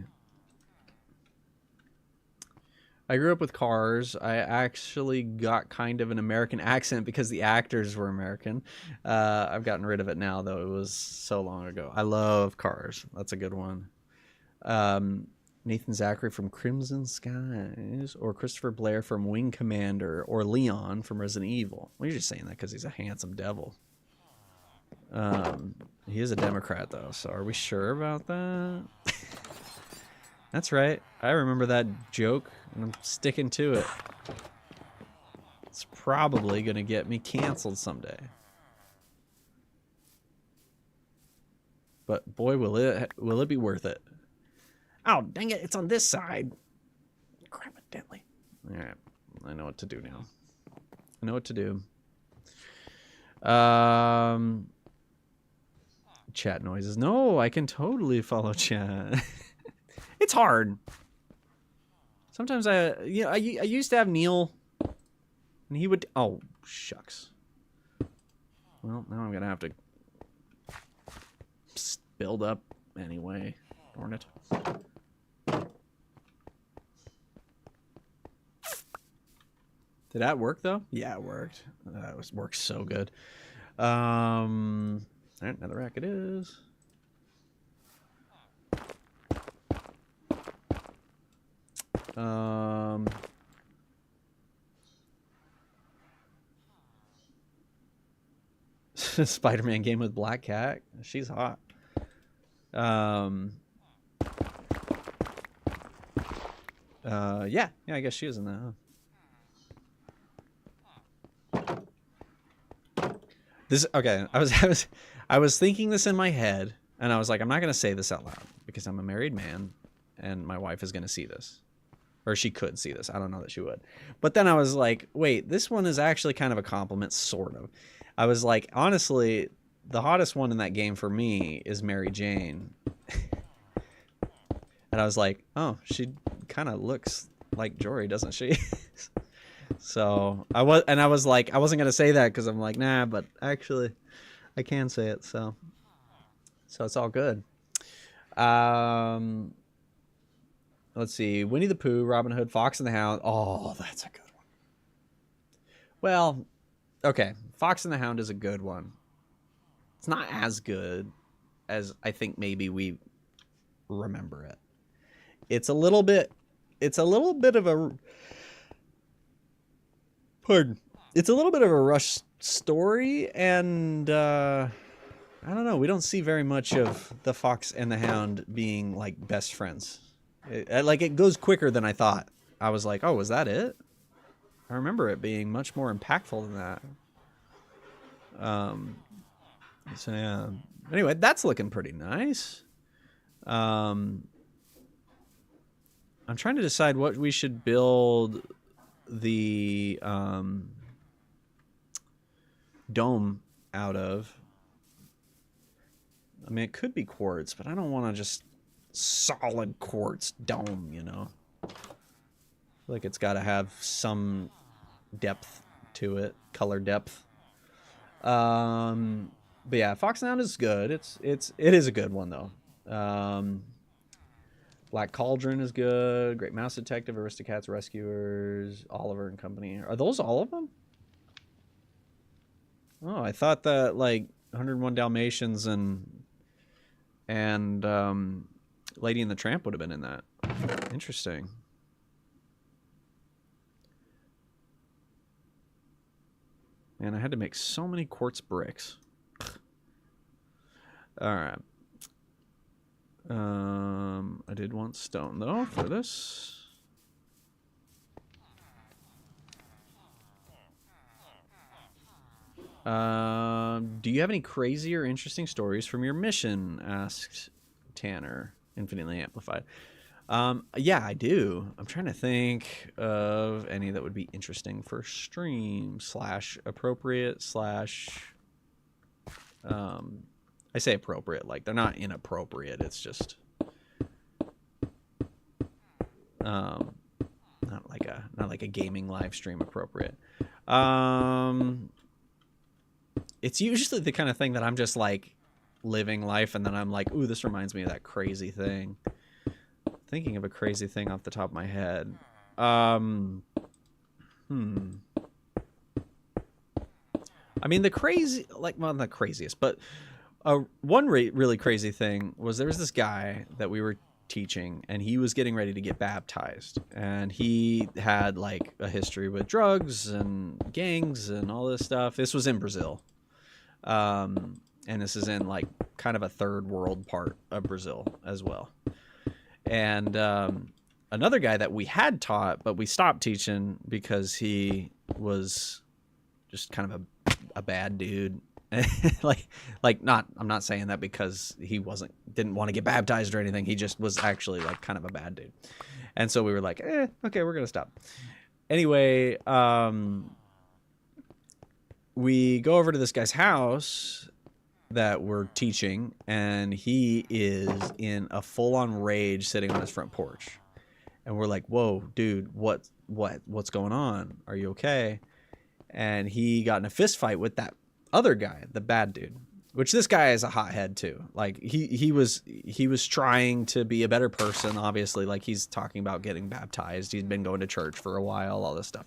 I grew up with Cars. I actually got kind of an American accent because the actors were American. I've gotten rid of it now, though. It was so long ago. I love Cars. That's a good one. Nathan Zachary from Crimson Skies, or Christopher Blair from Wing Commander, or Leon from Resident Evil. Well, you're just saying that because he's a handsome devil. He is a Democrat, though, so are we sure about that? That's right. I remember that joke, and I'm sticking to it. It's probably going to get me canceled someday. But boy, will it be worth it. Oh, dang it, it's on this side. Crap it, deadly. All right, I know what to do now. I know what to do. Chat noises. No, I can totally follow chat. It's hard. Sometimes I used to have Neil, and he would. Oh shucks. Well, now I'm going to have to build up anyway. Darn it. Did that work, though? Yeah, it worked. That worked so good. All right, another rack it is. Spider-Man game with Black Cat. She's hot. Yeah, I guess she is in that. Huh? This okay. I was thinking this in my head, and I was like, I'm not gonna say this out loud because I'm a married man, and my wife is gonna see this, or she could see this. I don't know that she would. But then I was like, wait, this one is actually kind of a compliment, sort of. I was like, honestly, the hottest one in that game for me is Mary Jane. And I was like, oh, she kind of looks like Jory, doesn't she? So I was like, I wasn't going to say that because I'm like, nah, but actually I can say it. So it's all good. Let's see. Winnie the Pooh, Robin Hood, Fox and the Hound. Oh, that's a good one. Well, okay. Fox and the Hound is a good one. It's not as good as I think maybe we remember it. It's a little bit of a, pardon. It's a little bit of a rush story, and I don't know. We don't see very much of the Fox and the Hound being like best friends. It goes quicker than I thought. I was like, oh, was that it? I remember it being much more impactful than that. So yeah. Anyway, that's looking pretty nice. I'm trying to decide what we should build the dome out of. I mean, it could be quartz, but I don't want to just solid quartz dome, you know. I feel like it's got to have some depth to it, color depth. But yeah, Fox and Hound is good. It is a good one though. Black Cauldron is good. Great Mouse Detective, Aristocats Rescuers, Oliver and Company. Are those all of them? Oh, I thought that like 101 Dalmatians and Lady and the Tramp would have been in that. Interesting. Man, I had to make so many quartz bricks. All right. I did want stone though for this. Do you have any crazy or interesting stories from your mission? Asked Tanner, infinitely amplified. Yeah, I do. I'm trying to think of any that would be interesting for stream / appropriate / I say appropriate, like they're not inappropriate. It's just not like a gaming live stream appropriate. It's usually the kind of thing that I'm just like living life, and then I'm like, ooh, this reminds me of that crazy thing. Thinking of a crazy thing off the top of my head. I mean, the crazy, like, well, not craziest, but one really crazy thing was there was this guy that we were teaching, and he was getting ready to get baptized, and he had like a history with drugs and gangs and all this stuff. This was in Brazil, and this is in like kind of a third world part of Brazil as well. And another guy that we had taught, but we stopped teaching because he was just kind of a bad dude. like not, I'm not saying that because he didn't want to get baptized or anything. He just was actually like kind of a bad dude. And so we were like, okay, we're going to stop. Anyway, we go over to this guy's house that we're teaching, and he is in a full-on rage sitting on his front porch. And we're like, whoa, dude, what's going on? Are you okay? And he got in a fist fight with that other guy, the bad dude, which this guy is a hothead too. Like he was trying to be a better person, obviously. Like he's talking about getting baptized. He's been going to church for a while, all this stuff.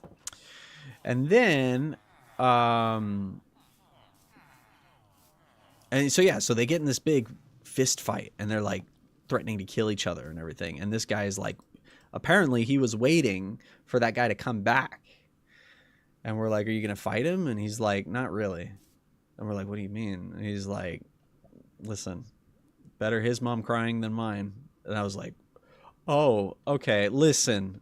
And then and so yeah, so they get in this big fist fight and they're like threatening to kill each other and everything. And this guy is like, apparently he was waiting for that guy to come back. And we're like, are you going to fight him? And he's like, not really. And we're like, what do you mean? And he's like, listen, better his mom crying than mine. And I was like, oh, okay, listen,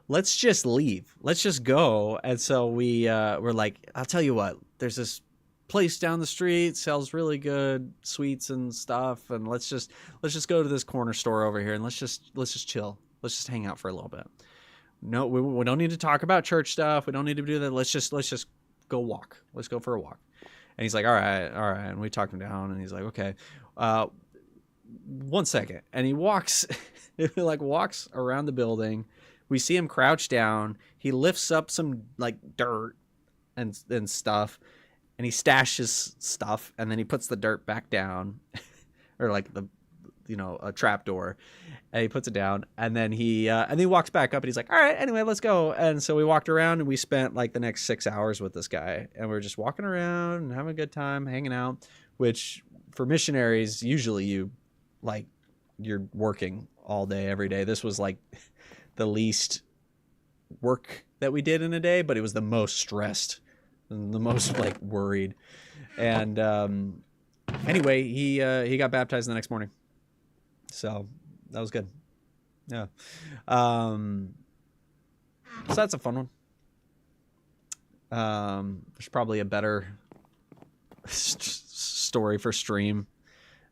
let's just leave. Let's just go. And so we're like, I'll tell you what, there's this place down the street, sells really good sweets and stuff. And let's just go to this corner store over here and let's just chill. Let's just hang out for a little bit. No, we don't need to talk about church stuff. We don't need to do that. Let's just go walk. Let's go for a walk. And he's like, all right. And we talked him down and he's like, okay, 1 second. And he walks, walks around the building. We see him crouch down. He lifts up some like dirt and stuff, and he stashes stuff, and then he puts the dirt back down, or like a trap door, and he puts it down, and then he walks back up, and he's like, all right, anyway, let's go. And so we walked around, and we spent like the next 6 hours with this guy, and we were just walking around and having a good time, hanging out, which for missionaries, usually you're working all day, every day. This was like the least work that we did in a day, but it was the most stressed and the most like worried. And anyway, he got baptized the next morning. So that was good. Yeah. So that's a fun one. There's probably a better story for stream.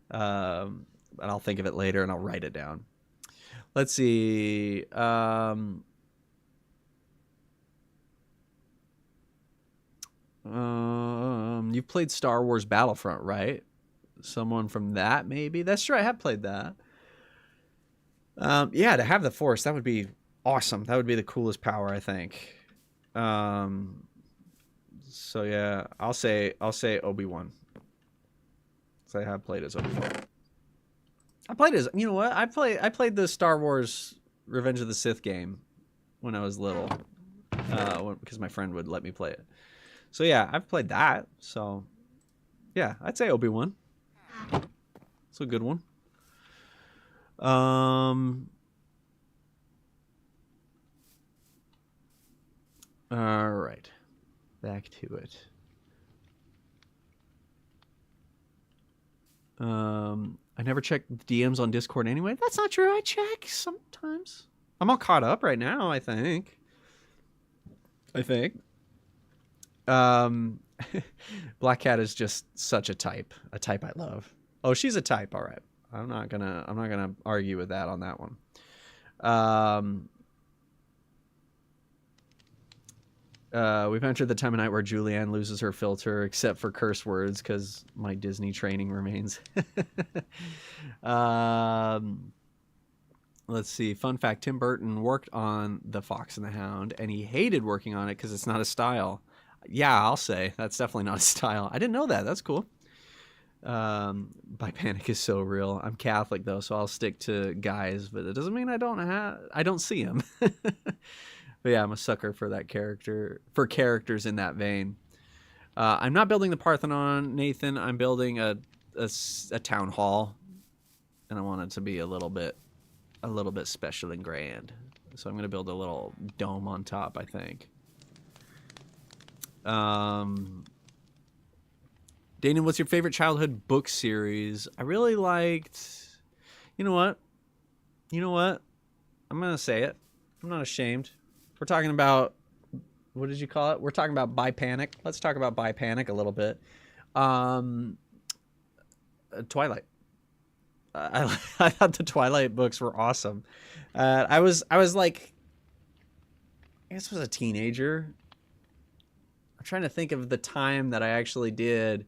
And I'll think of it later and I'll write it down. Let's see. You've played Star Wars Battlefront, right? Someone from that, maybe? That's true. I have played that. Yeah, to have the Force, that would be awesome. That would be the coolest power, I think. So yeah, I'll say Obi-Wan. So I have played as Obi-Wan. I played as, you know what? I played the Star Wars Revenge of the Sith game when I was little, because my friend would let me play it. So yeah, I've played that. So yeah, I'd say Obi-Wan. It's a good one. All right, back to it. I never check DMs on Discord anyway. That's not true. I check sometimes. I'm all caught up right now, I think. Black Cat is just such a type I love. Oh, she's a type. All right. I'm not gonna argue with that on that one. We've entered the time of night where Julianne loses her filter, except for curse words, because my Disney training remains. Let's see. Fun fact: Tim Burton worked on The Fox and the Hound, and he hated working on it because it's not his style. Yeah, I'll say that's definitely not his style. I didn't know that. That's cool. Bi panic is so real. I'm Catholic though, so I'll stick to guys, but it doesn't mean I don't see him. But yeah, I'm a sucker for characters in that vein. I'm not building the Parthenon, Nathan. I'm building a town hall, and I want it to be a little bit special and grand. So I'm going to build a little dome on top, I think. Daynen, what's your favorite childhood book series? I really liked... You know what? I'm going to say it. I'm not ashamed. We're talking about... What did you call it? We're talking about Bi Panic. Let's talk about Bi Panic a little bit. Twilight. I thought the Twilight books were awesome. I was like... I guess I was a teenager. I'm trying to think of the time that I actually did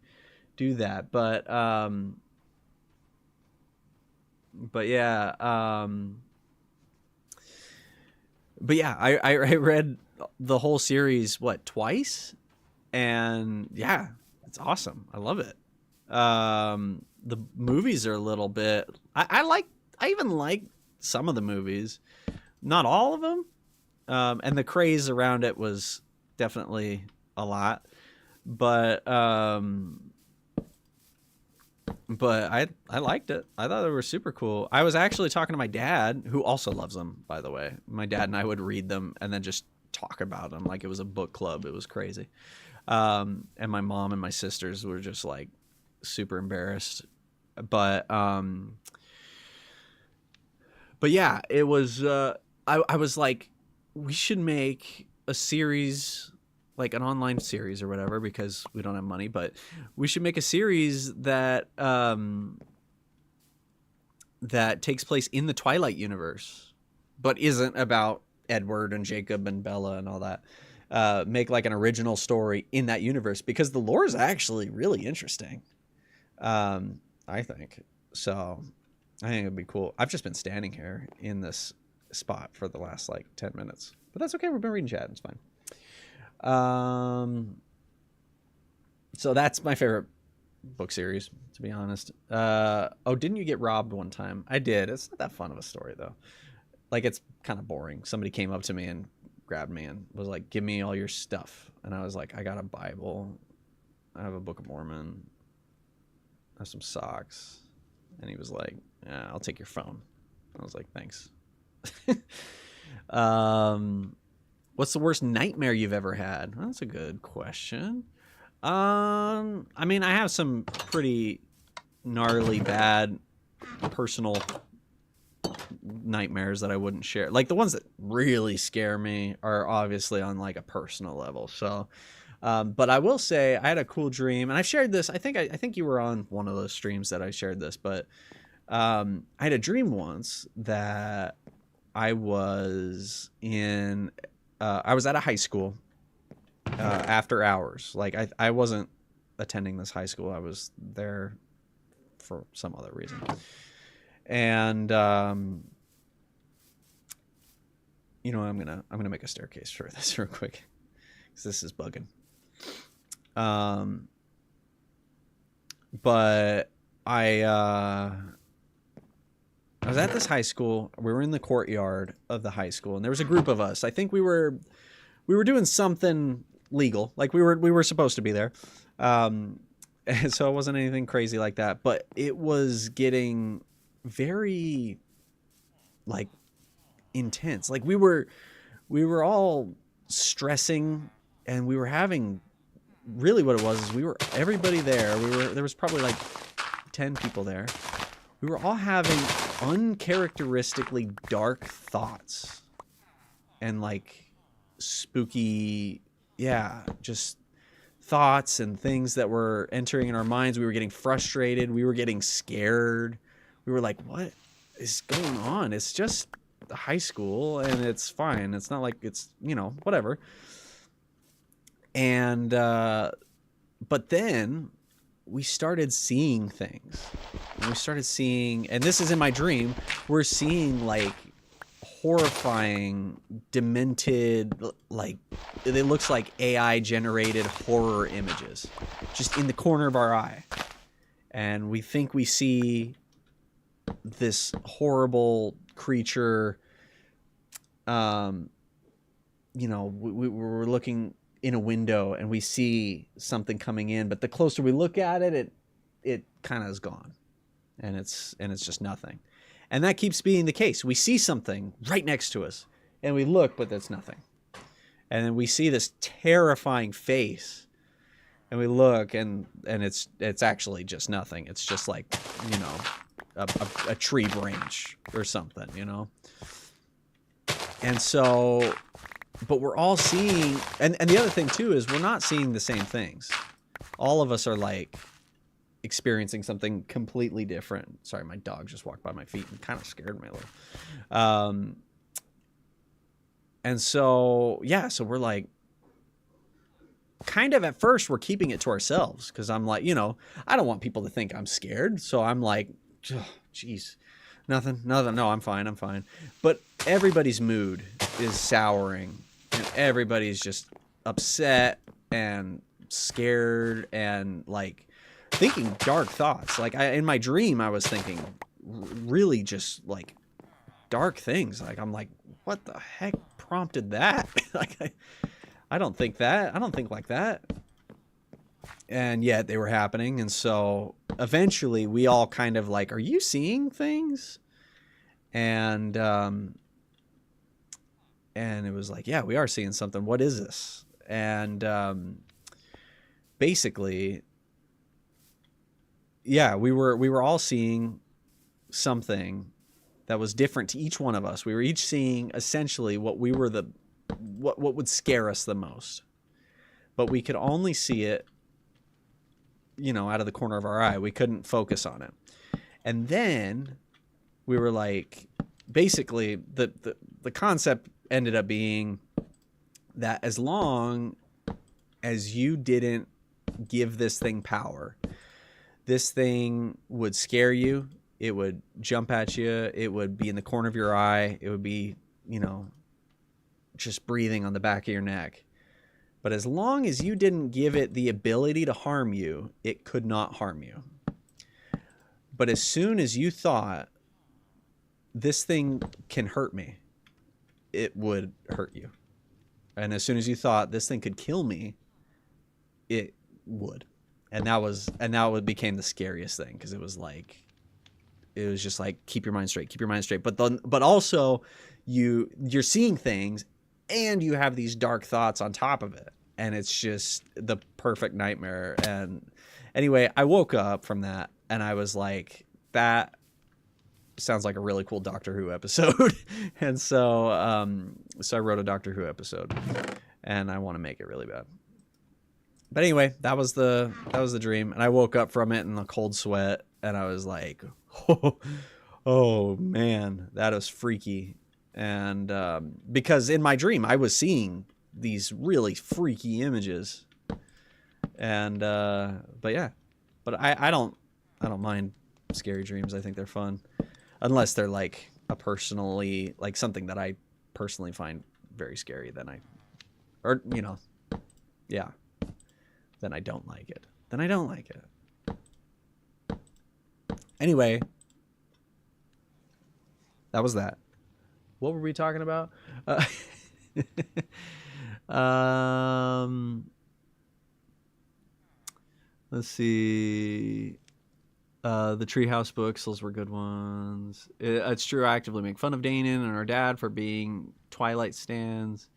do that, but yeah, I read the whole series twice, And yeah, it's awesome. I love it. The movies are a little bit. I even like some of the movies, not all of them. And the craze around it was definitely a lot, but I liked it. I thought they were super cool. I was actually talking to my dad, who also loves them, by the way. My dad and I would read them and then just talk about them like it was a book club. It was crazy. And my mom and my sisters were just like super embarrassed. But yeah, it was. I was like, we should make a series, like an online series or whatever, because we don't have money, but we should make a series that that takes place in the Twilight universe, but isn't about Edward and Jacob and Bella and all that. Make like an original story in that universe, because the lore is actually really interesting. I think so. I think it'd be cool. I've just been standing here in this spot for the last like 10 minutes, but that's okay. We've been reading chat. It's fine. So that's my favorite book series, to be honest. Oh, didn't you get robbed one time? I did. It's not that fun of a story though. Like, it's kind of boring. Somebody came up to me and grabbed me and was like, give me all your stuff. And I was like, I got a Bible. I have a Book of Mormon. I have some socks. And he was like, yeah, I'll take your phone. I was like, thanks. What's the worst nightmare you've ever had? Well, that's a good question. I mean, I have some pretty gnarly, bad, personal nightmares that I wouldn't share. Like, the ones that really scare me are obviously on like a personal level. So, but I will say I had a cool dream, and I've shared this. I think you were on one of those streams that I shared this, but I had a dream once that I was in. I was at a high school after hours. Like, I wasn't attending this high school. I was there for some other reason. And you know, I'm gonna make a staircase for this real quick, because this is bugging. But I was at this high school. We were in the courtyard of the high school, and there was a group of us. I think we were doing something legal, like we were supposed to be there. And so it wasn't anything crazy like that, but it was getting very like intense. Like, we were all stressing, and we were having, really what it was is everybody there. There was probably like 10 people there. We were all having uncharacteristically dark thoughts and like spooky, just thoughts and things that were entering in our minds. We were getting frustrated. We were getting scared. We were like, what is going on? It's just high school and it's fine. It's not like it's, whatever. And, but then we started seeing things. And we started seeing, and this is in my dream, we're seeing like horrifying, demented, like, it looks like AI generated horror images just in the corner of our eye. And we think we see this horrible creature. We were looking in a window and we see something coming in, but the closer we look at it, it kind of is gone, and it's just nothing. And that keeps being the case. We see something right next to us and we look, but that's nothing. And then we see this terrifying face and we look, and it's actually just nothing. It's just like, a tree branch or something, And so, but we're all seeing, and the other thing too is we're not seeing the same things. All of us are like experiencing something completely different. Sorry, my dog just walked by my feet and kind of scared me a little. And so, so we're like, kind of at first we're keeping it to ourselves, because I'm like, I don't want people to think I'm scared. So I'm like, geez, nothing. No, I'm fine. But everybody's mood is souring, and everybody's just upset and scared and like thinking dark thoughts. Like in my dream, I was thinking really just like dark things. Like I'm like, what the heck prompted that? Like I don't think that. I don't think like that. And yet they were happening. And so eventually we all kind of like, are you seeing things? And it was like, yeah, we are seeing something. What is this? And basically, yeah, we were all seeing something that was different to each one of us. We were each seeing essentially what would scare us the most. But we could only see it, out of the corner of our eye. We couldn't focus on it. And then we were like, basically the concept ended up being that as long as you didn't give this thing power, this thing would scare you. It would jump at you. It would be in the corner of your eye. It would be, just breathing on the back of your neck. But as long as you didn't give it the ability to harm you, it could not harm you. But as soon as you thought, this thing can hurt me, it would hurt you. And as soon as you thought this thing could kill me, it would. And that became the scariest thing, because it was just like, keep your mind straight, keep your mind straight. But also you're seeing things and you have these dark thoughts on top of it. And it's just the perfect nightmare. And anyway, I woke up from that and I was like, that sounds like a really cool Doctor Who episode. And so I wrote a Doctor Who episode and I want to make it really bad. But anyway, that was the dream. And I woke up from it in a cold sweat and I was like, oh man, that was freaky. And because in my dream I was seeing these really freaky images. And but yeah. But I don't mind scary dreams. I think they're fun. Unless they're like something that I personally find very scary, then I don't like it. Then I don't like it. Anyway, that was that. What were we talking about? Let's see. The Treehouse books, those were good ones. It's true, I actively make fun of Daynen and our dad for being Twilight stans.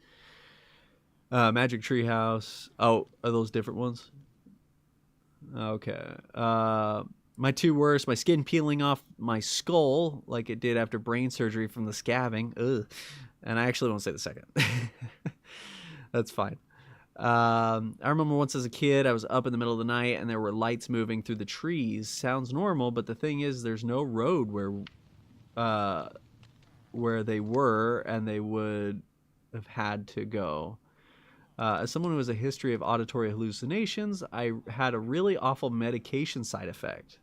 Magic Treehouse. Oh, are those different ones? Okay. My two worst, my skin peeling off my skull like it did after brain surgery from the scabbing. Ugh. And I actually won't say the second. That's fine. I remember once as a kid, I was up in the middle of the night and there were lights moving through the trees. Sounds normal, but the thing is there's no road where they were and they would have had to go. As someone who has a history of auditory hallucinations, I had a really awful medication side effect.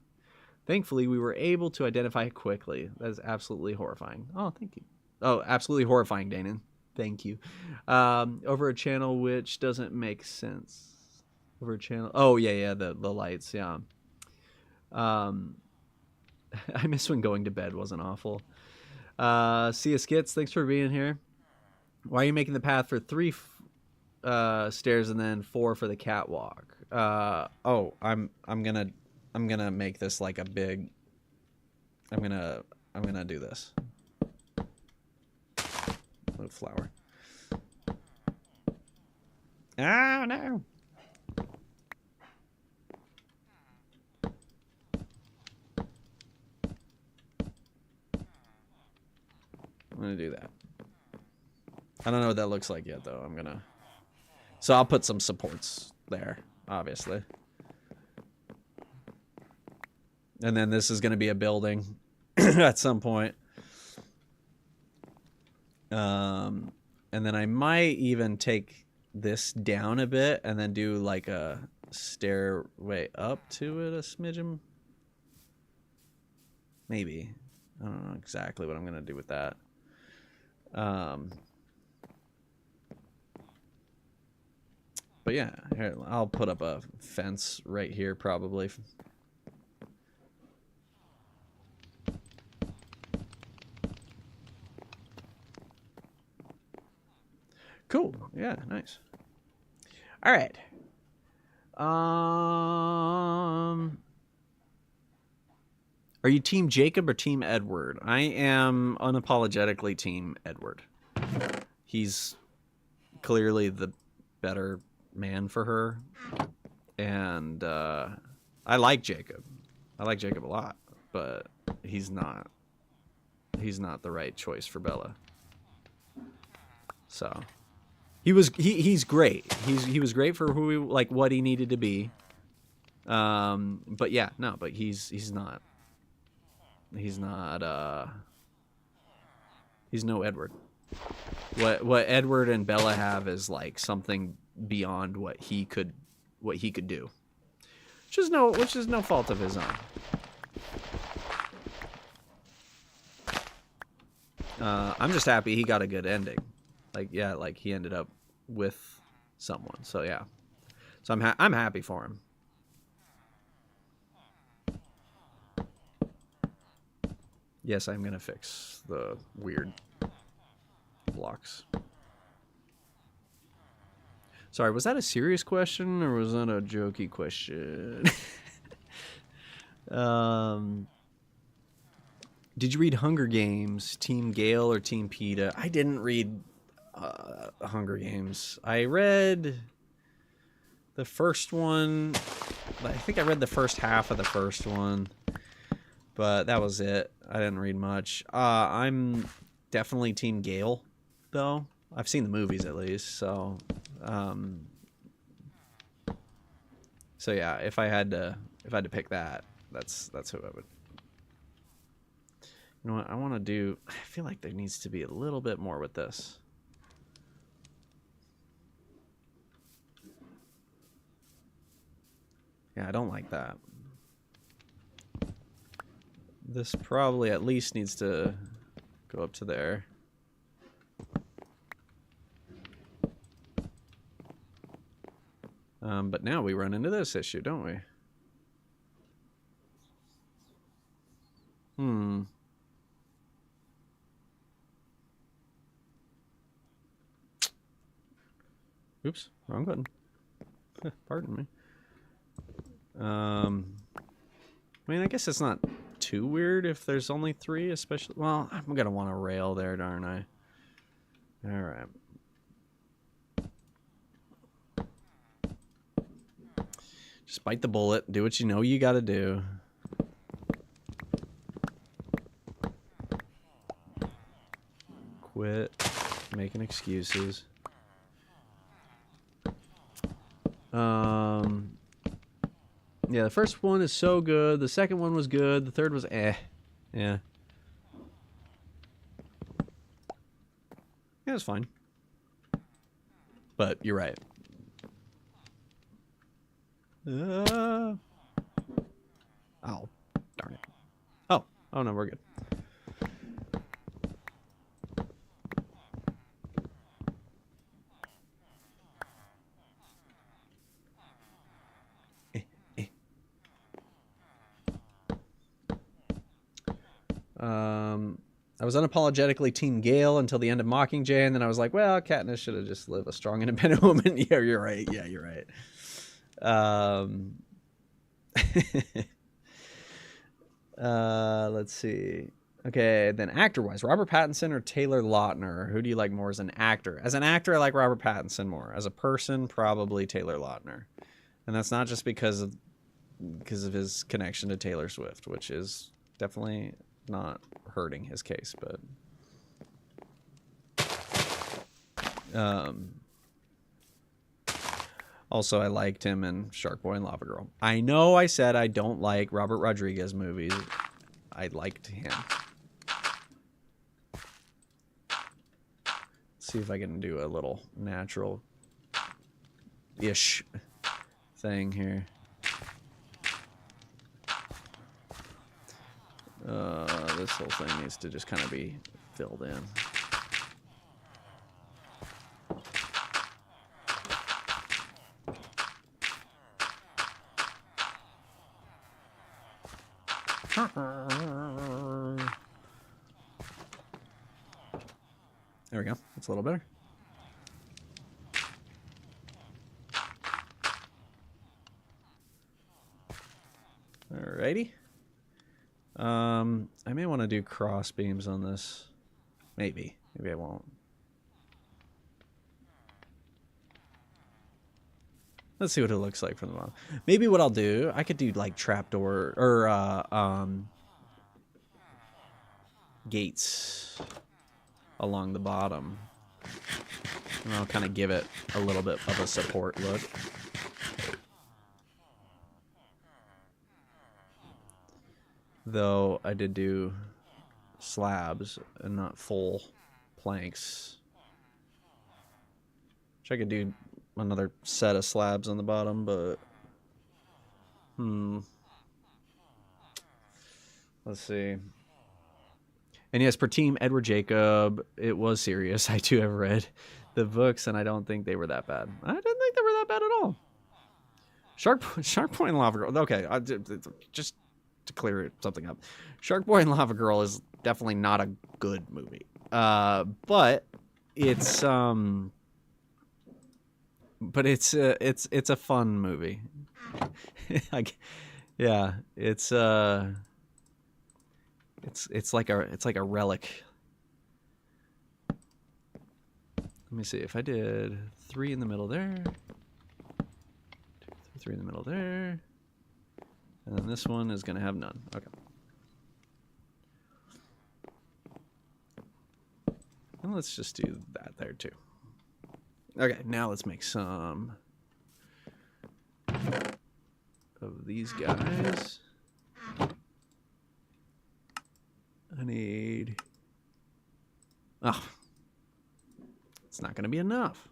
Thankfully, we were able to identify it quickly. That is absolutely horrifying. Oh, thank you. Oh, absolutely horrifying, Daynen. Thank you. Over a channel which doesn't make sense. Over a channel. Oh, yeah, the lights, yeah. I miss when going to bed wasn't awful. See ya, Skits. Thanks for being here. Why are you making the path for 3 stairs and then 4 for the catwalk? I'm gonna make this like a big. I'm gonna do this. Little flower. Oh no. I'm gonna do that. I don't know what that looks like yet though. So I'll put some supports there, obviously. And then this is gonna be a building at some point. And then I might even take this down a bit and then do like a stairway up to it a smidgen. Maybe. I don't know exactly what I'm going to do with that. But But yeah, here, I'll put up a fence right here probably. Cool. Yeah, nice. All right. Are you Team Jacob or Team Edward? I am unapologetically Team Edward. He's clearly the better man for her. And I like Jacob. I like Jacob a lot, but he's not the right choice for Bella. So he's great. He was great for who what he needed to be. But yeah, no, but he's no Edward. What Edward and Bella have is like something beyond what he could do. Which is no fault of his own. I'm just happy he got a good ending. Like he ended up with someone. So yeah. So I'm happy for him. Yes, I'm gonna fix the weird blocks. Sorry, was that a serious question or was that a jokey question? Did you read Hunger Games, Team Gale or Team PETA? I didn't read Hunger Games. I read the first one. I think I read the first half of the first one. But that was it. I didn't read much. I'm definitely Team Gale, though. I've seen the movies at least, so yeah. If I had to pick that, that's who I would. You know what? I want to do. I feel like there needs to be a little bit more with this. Yeah, I don't like that. This probably at least needs to go up to there. But now we run into this issue, don't we? Oops, wrong button. Pardon me. I mean, I guess it's not too weird if there's only 3, especially. Well, I'm gonna want a rail there, darn I. All right. Just bite the bullet. Do what you know you gotta do. Quit making excuses. Yeah, the first one is so good. The second one was good. The third was eh. Yeah. Yeah, it's fine. But you're right. Oh, darn it. Oh no, we're good. I was unapologetically Team Gale until the end of Mockingjay, and then I was like, well, Katniss should have just lived a strong, independent woman. Yeah, you're right. Yeah, you're right. Let's see. Okay, then actor-wise, Robert Pattinson or Taylor Lautner? Who do you like more as an actor? As an actor, I like Robert Pattinson more. As a person, probably Taylor Lautner. And that's not just because of his connection to Taylor Swift, which is definitely not hurting his case, but also I liked him in Shark Boy and Lava Girl. I know I said I don't like Robert Rodriguez movies. I liked him. Let's see if I can do a little natural-ish thing here. This whole thing needs to just kind of be filled in. There we go. That's a little better. Alrighty. I may want to do cross beams on this. Maybe. Maybe I won't. Let's see what it looks like from the bottom. Maybe what I'll do, I could do like trapdoor or gates along the bottom. And I'll kind of give it a little bit of a support look. Though I did do slabs and not full planks. Which I could do another set of slabs on the bottom, but let's see. And yes, per team, Edward Jacob, it was serious. I too have read the books, and I don't think they were that bad. I didn't think they were that bad at all. Shark Boy and Lava Girl. Okay, just to clear something up, Shark Boy and Lava Girl is definitely not a good movie. But it's a fun movie. Like, yeah, it's like a relic. Let me see if I did 3 in the middle there, 3 in the middle there, and then this one is gonna have none. Okay. And let's just do that there too. Okay, now let's make some of these guys. I need... Oh. It's not going to be enough.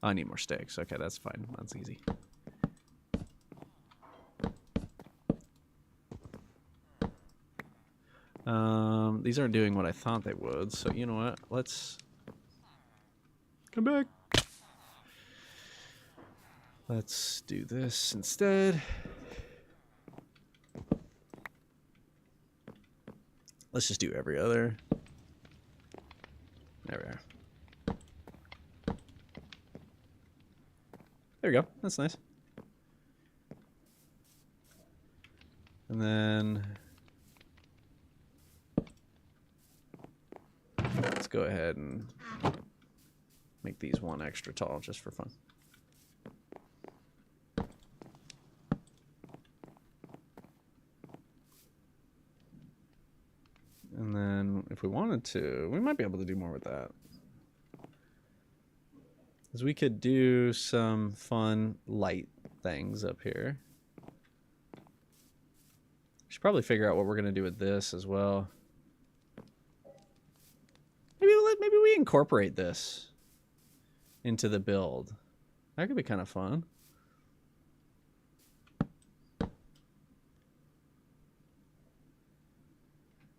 Oh, I need more sticks. Okay, that's fine. That's easy. These aren't doing what I thought they would, so you know what? Let's... Come back. Let's do this instead. Let's just do every other. There we are. There we go. That's nice. And then let's go ahead and make these 1 extra tall just for fun. And then if we wanted to, we might be able to do more with that. Because we could do some fun light things up here. Should probably figure out what we're going to do with this as well. Maybe we incorporate this into the build. That could be kind of fun.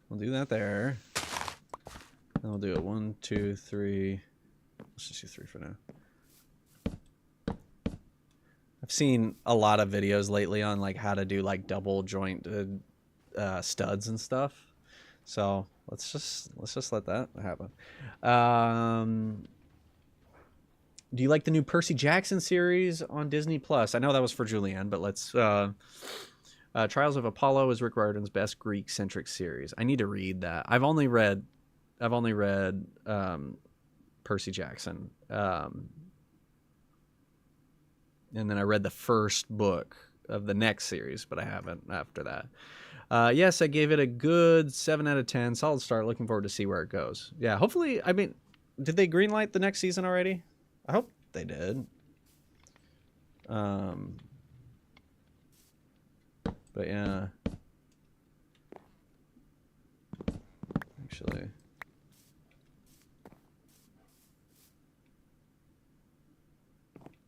We'll do that there. Then we'll do it 1, 2, 3. Let's just do 3 for now. I've seen a lot of videos lately on like how to do like double jointed studs and stuff. So let's just let that happen. Do you like the new Percy Jackson series on Disney Plus? I know that was for Julianne, but let's. Trials of Apollo is Rick Riordan's best Greek-centric series. I need to read that. I've only read Percy Jackson, and then I read the first book of the next series, but I haven't after that. Yes, I gave it a good 7 out of 10. Solid start. Looking forward to see where it goes. Yeah, hopefully. I mean, did they greenlight the next season already? I hope they did. But yeah, actually,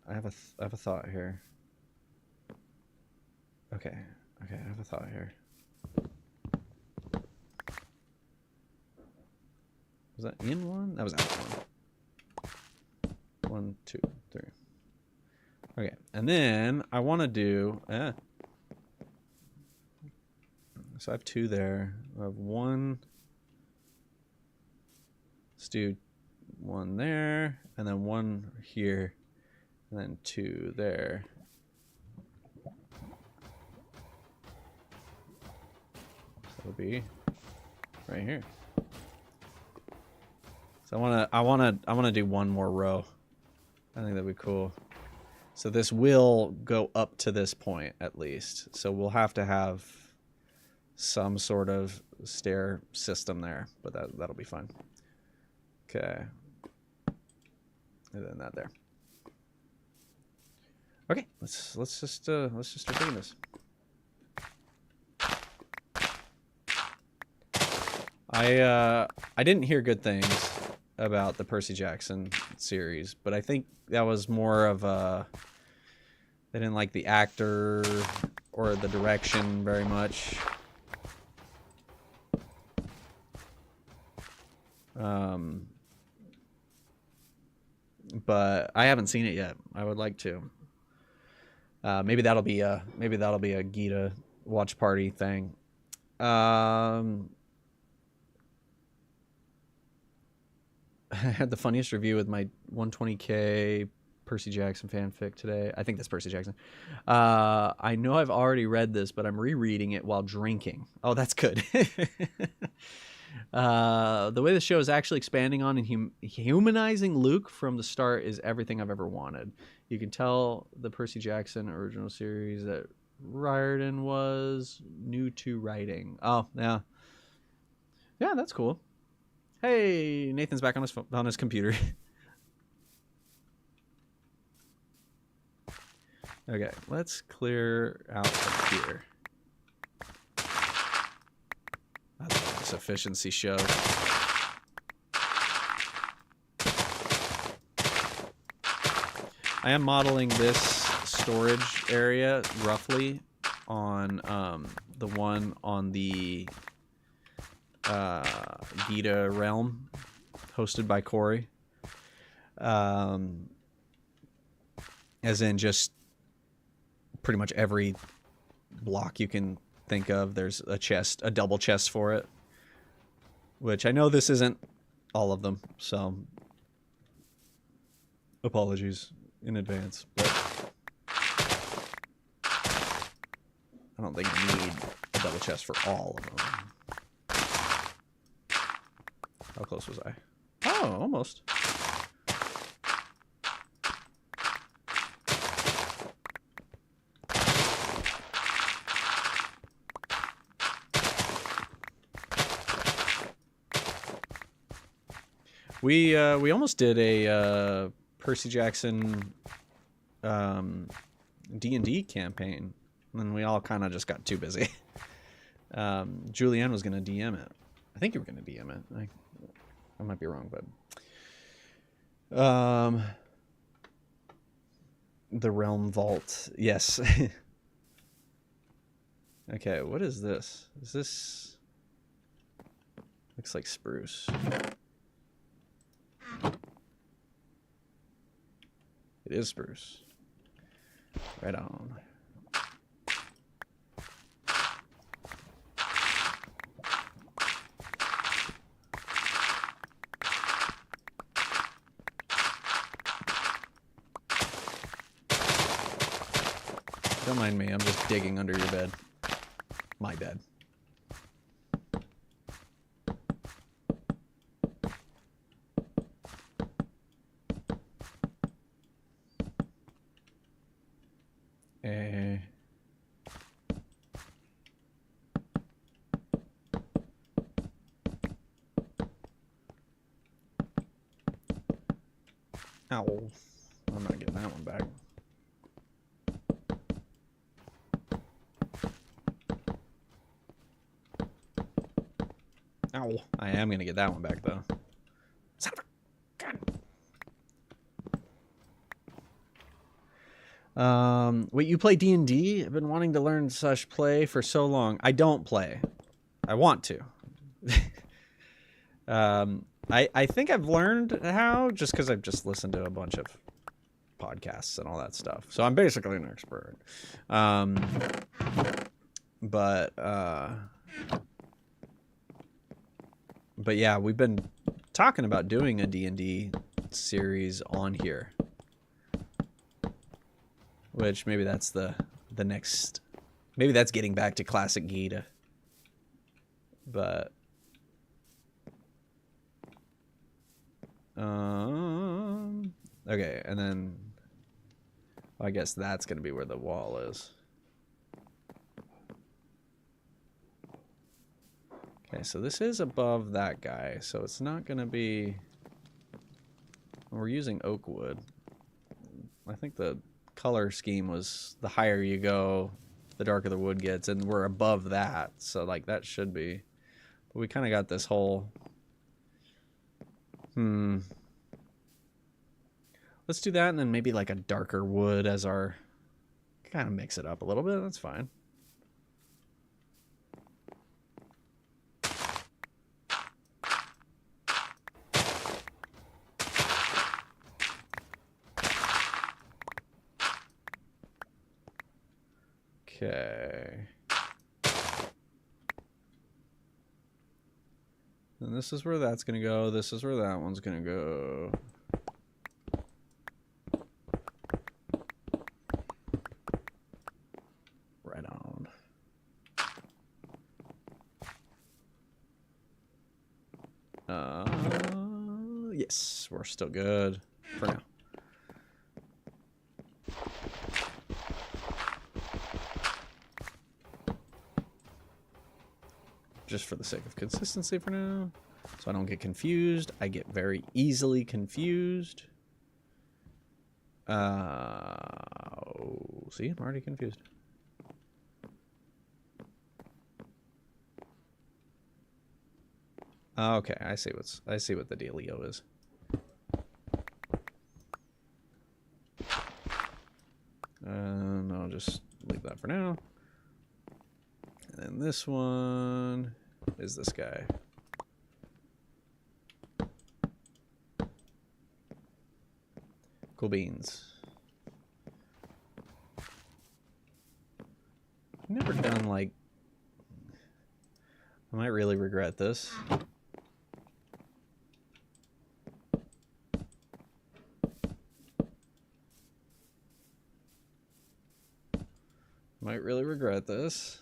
I have a thought here. Okay, I have a thought here. Was that in one? That was out one. 1, 2, 3. Okay, and then I want to do. So I have 2 there. I have 1. Let's do 1 there, and then 1 here, and then 2 there. So that'll be right here. So I wanna do 1 more row. I think that'd be cool. So this will go up to this point at least. So we'll have to have some sort of stair system there, but that'll be fun. Okay. And then that there. Okay, let's just start doing this. I didn't hear good things about the Percy Jackson series, but I think that was more of a they didn't like the actor or the direction very much. But I haven't seen it yet. I would like to. Maybe that'll be a Gita watch party thing. I had the funniest review with my 120K Percy Jackson fanfic today. I think that's Percy Jackson. I know I've already read this, but I'm rereading it while drinking. Oh, that's good. The way the show is actually expanding on and humanizing Luke from the start is everything I've ever wanted. You can tell the Percy Jackson original series that Riordan was new to writing. Oh, yeah. Yeah, that's cool. Hey, Nathan's back on his computer. Okay, let's clear out from here. I love this efficiency show. I am modeling this storage area roughly on the one on the Gita realm hosted by Corey. As in just pretty much every block you can think of, there's a double chest for it. Which I know this isn't all of them, so apologies in advance, but I don't think I need a double chest for all of them. How close was I? Oh, almost. We almost did a Percy Jackson D&D campaign, and then we all kind of just got too busy. Julianne was going to DM it. I think you were going to DM it. I might be wrong, but the Realm Vault. Yes. Okay, what is this? Is this looks like spruce. It is spruce. Right on. Don't mind me, I'm just digging under your bed. My bed. Ow. I'm not getting that one back. Ow. I am going to get that one back, though. Son of a gun. Wait, you play D&D? I've been wanting to learn / play for so long. I don't play. I want to. I think I've learned how just because I've just listened to a bunch of podcasts and all that stuff. So I'm basically an expert. But But yeah, we've been talking about doing a D&D series on here. Which maybe that's the next... Maybe that's getting back to classic Gita. But... okay, and then... Well, I guess that's going to be where the wall is. Okay, so this is above that guy, so it's not going to be... We're using oak wood. I think the color scheme was the higher you go, the darker the wood gets, and we're above that, so like that should be... But we kind of got this whole... Let's do that, and then maybe like a darker wood as our... Kind of mix it up a little bit, that's fine. Okay. And this is where that's going to go. This is where that one's going to go. Right on. Yes, we're still good for now. Just for the sake of consistency for now, so I don't get confused. I get very easily confused. See, I'm already confused. Okay, I see what the dealio is. I'll just leave that for now. And then this one is this guy. Cool beans. I've never done like... I might really regret this. Might really regret this.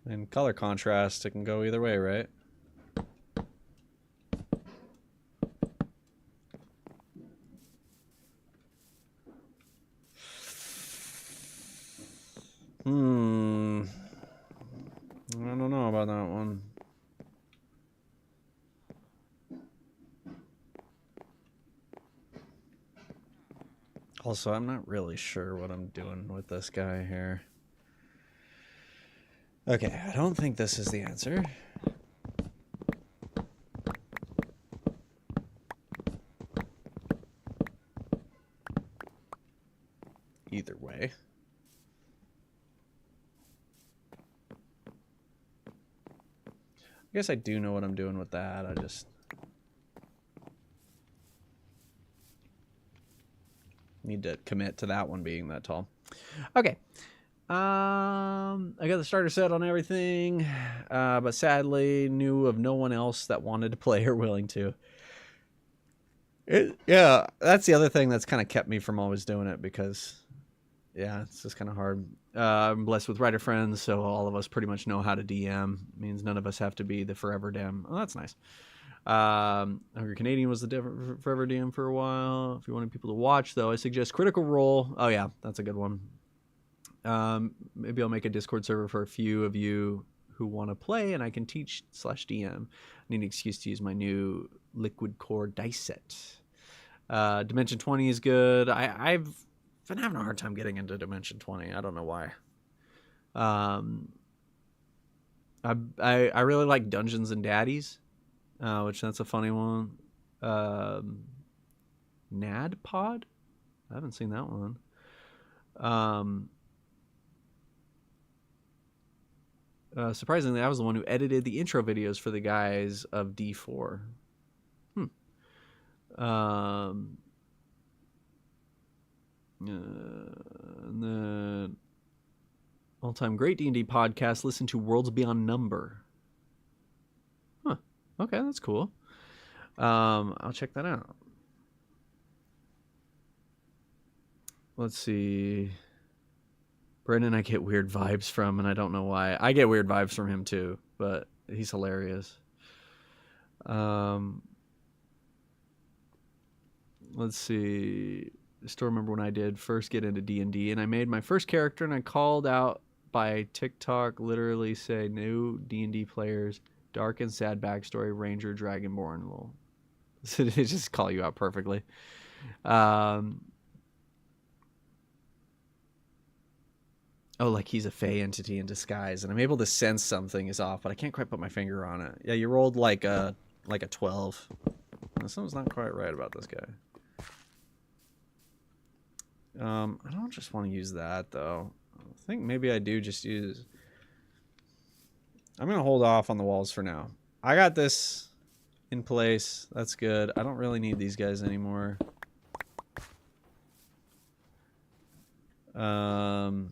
And color contrast, it can go either way, right? I don't know about that one. Also, I'm not really sure what I'm doing with this guy here. Okay, I don't think this is the answer. Either way. I guess I do know what I'm doing with that. I just need to commit to that one being that tall. Okay. I got the starter set on everything, but sadly knew of no one else that wanted to play or willing to. Yeah, that's the other thing that's kind of kept me from always doing it because, yeah, it's just kind of hard. I'm blessed with writer friends, so all of us pretty much know how to DM. It means none of us have to be the forever DM. Oh, that's nice. Hungry Canadian was the forever DM for a while. If you wanted people to watch, though, I suggest Critical Role. Oh, yeah, that's a good one. Maybe I'll make a Discord server for a few of you who want to play, and I can teach/DM. I need an excuse to use my new Liquid Core dice set. Dimension 20 is good. I've been having a hard time getting into Dimension 20. I don't know why. I really like Dungeons and Daddies, which that's a funny one. Nad Pod? I haven't seen that one. Surprisingly, I was the one who edited the intro videos for the guys of D4. And then all-time great D&D podcast. Listen to Worlds Beyond Number. Huh. Okay, that's cool. I'll check that out. Let's see. Brendan, I get weird vibes from, and I don't know why. I get weird vibes from him too, but he's hilarious. Let's see. I still remember when I did first get into D&D, and I made my first character, and I called out by TikTok, literally say new D&D players, dark and sad backstory, Ranger, Dragonborn. Well, they just call you out perfectly. Oh, like he's a fey entity in disguise, and I'm able to sense something is off, but I can't quite put my finger on it. Yeah, you rolled like a 12. Something's not quite right about this guy. I don't just want to use that though. I think maybe I do just use. I'm gonna hold off on the walls for now. I got this in place. That's good. I don't really need these guys anymore. Kind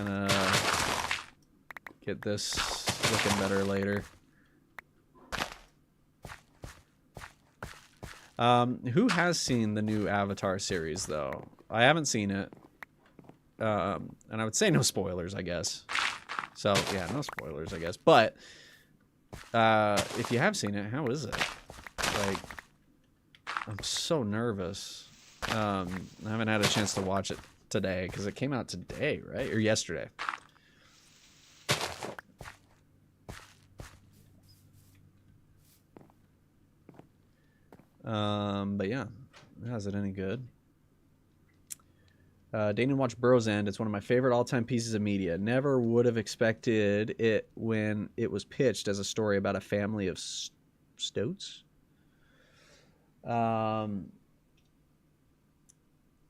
of get this looking better later. Who has seen the new Avatar series, though? I haven't seen it. And I would say no spoilers, I guess. So, yeah, no spoilers, I guess. But, if you have seen it, how is it? Like, I'm so nervous. I haven't had a chance to watch it today, because it came out today, right? Or yesterday. But yeah, how's it any good? Daynen watched Burrow's End. It's one of my favorite all-time pieces of media. Never would have expected it when it was pitched as a story about a family of stoats. Yeah,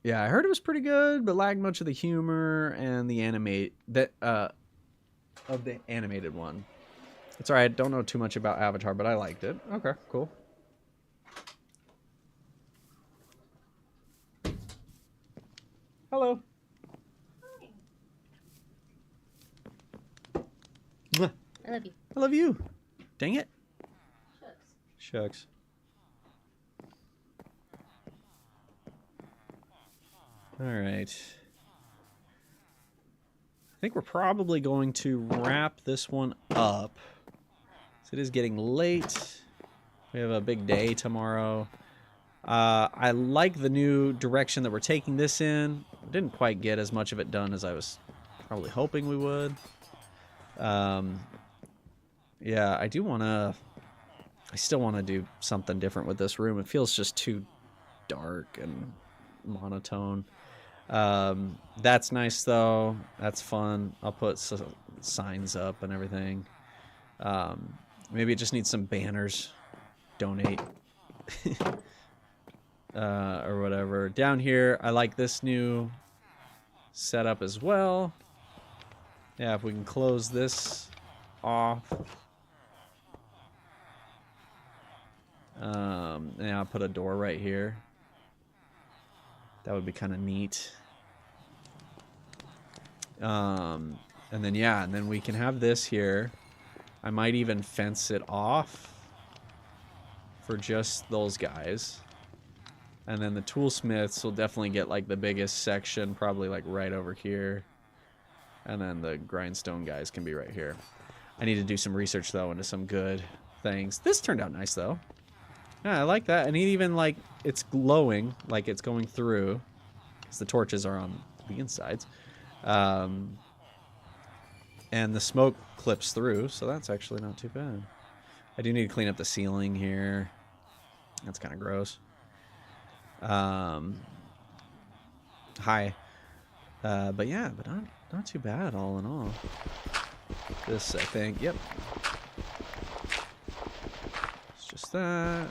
I heard it was pretty good, but lacked much of the humor and the of the animated one. It's alright. I don't know too much about Avatar, but I liked it. Okay, cool. Hello. Hi. I love you. I love you. Dang it. Shucks. All right. I think we're probably going to wrap this one up. So it is getting late. We have a big day tomorrow. I like the new direction that we're taking this in. Didn't quite get as much of it done as I was probably hoping we would. Yeah, I still want to do something different with this room. It feels just too dark and monotone. That's nice though. That's fun. I'll put signs up and everything. Maybe it just needs some banners. Donate. Or whatever. Down here, I like this new setup as well. Yeah, if we can close this off. Yeah, I'll put a door right here. That would be kind of neat. And then, yeah, and then we can have this here. I might even fence it off for just those guys. And then the toolsmiths will definitely get like the biggest section, probably like right over here. And then the grindstone guys can be right here. I need to do some research though into some good things. This turned out nice though. Yeah, I like that. And even like it's glowing, like it's going through, because the torches are on the insides. And the smoke clips through, so that's actually not too bad. I do need to clean up the ceiling here. That's kind of gross. Hi. But yeah, but not too bad all in all. This, I think, yep. It's just that.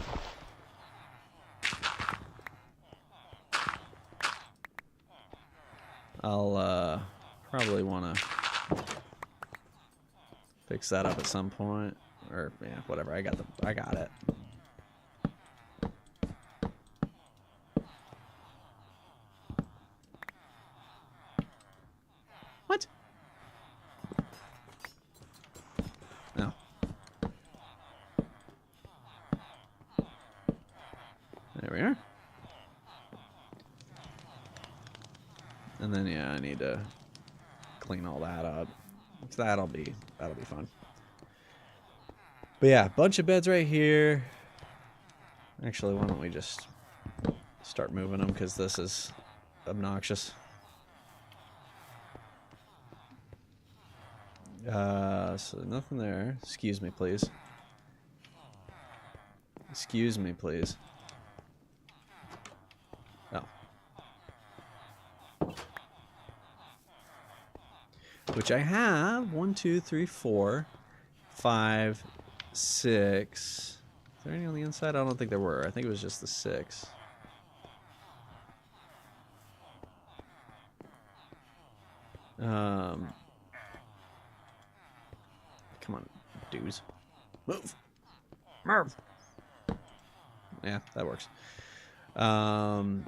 I'll probably want to Fix that up at some point. Or, yeah, whatever. I got it. What? No. There we are. And then, yeah, I need to clean all that up. So that'll be fun. But yeah, bunch of beds right here. Actually, why don't we just start moving them, because this is obnoxious. So nothing there. Excuse me, please. Excuse me, please. Oh. Which I have 1, 2, 3, 4, 5, 6. Is there any on the inside? I don't think there were. I think it was just the 6. Come on, dudes. Move. Move. Yeah, that works. So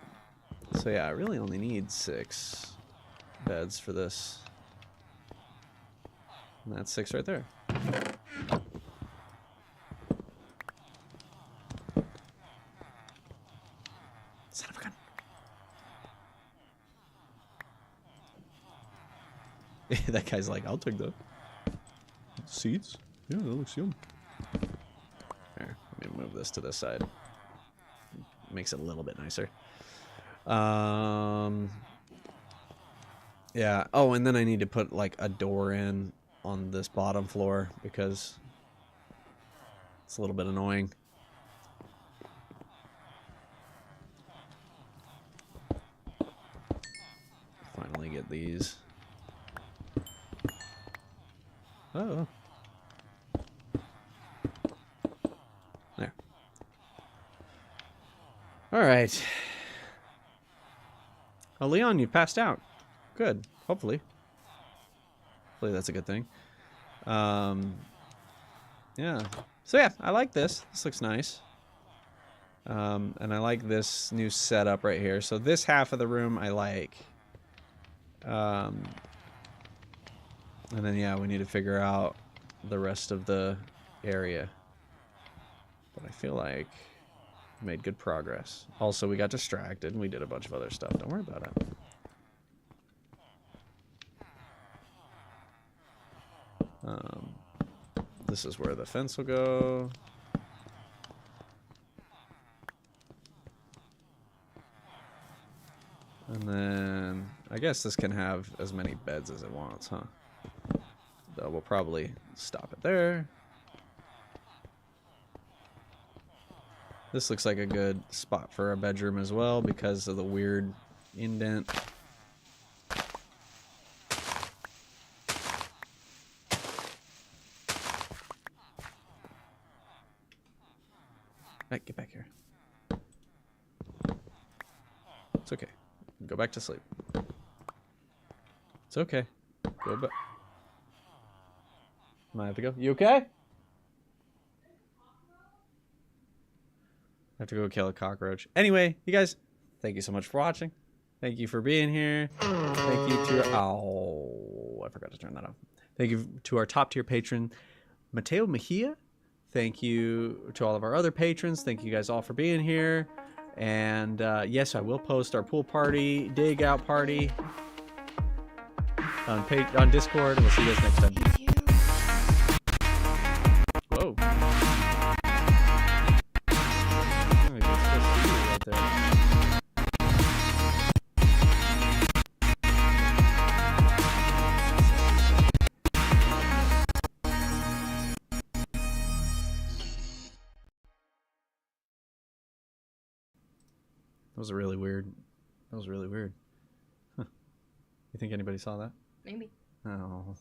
yeah, I really only need 6 beds for this. And that's 6 right there. Son of a gun. That guy's like, I'll take that. Seats? Yeah, that looks yum. Here, let me move this to this side. Makes it a little bit nicer. Yeah. Oh, and then I need to put like a door in on this bottom floor because it's a little bit annoying. Finally get these. Oh. There. All right. Oh, Leon, you passed out. Good. Hopefully. Hopefully that's a good thing. Yeah. So yeah, I like this. This looks nice. And I like this new setup right here. So this half of the room I like. And then yeah, we need to figure out the rest of the area. But I feel like we made good progress. Also, we got distracted and we did a bunch of other stuff. Don't worry about it. This is where the fence will go. And then I guess this can have as many beds as it wants, huh? Though we'll probably stop it there. This looks like a good spot for a bedroom as well because of the weird indent. Hey, get back here. It's okay. Go back to sleep. It's okay. Go back. Might have to go. You okay? I have to go kill a cockroach. Anyway, you guys, thank you so much for watching. Thank you for being here. Thank you to I forgot to turn that off. Thank you to our top tier patron, Mateo Mejia. Thank you to all of our other patrons. Thank you guys all for being here. And yes, I will post our pool party, dig out party on Discord. And we'll see you guys next time. Whoa. Oh, you can still see it right there. That was really weird. That was really weird. Huh. You think anybody saw that? Maybe. Oh.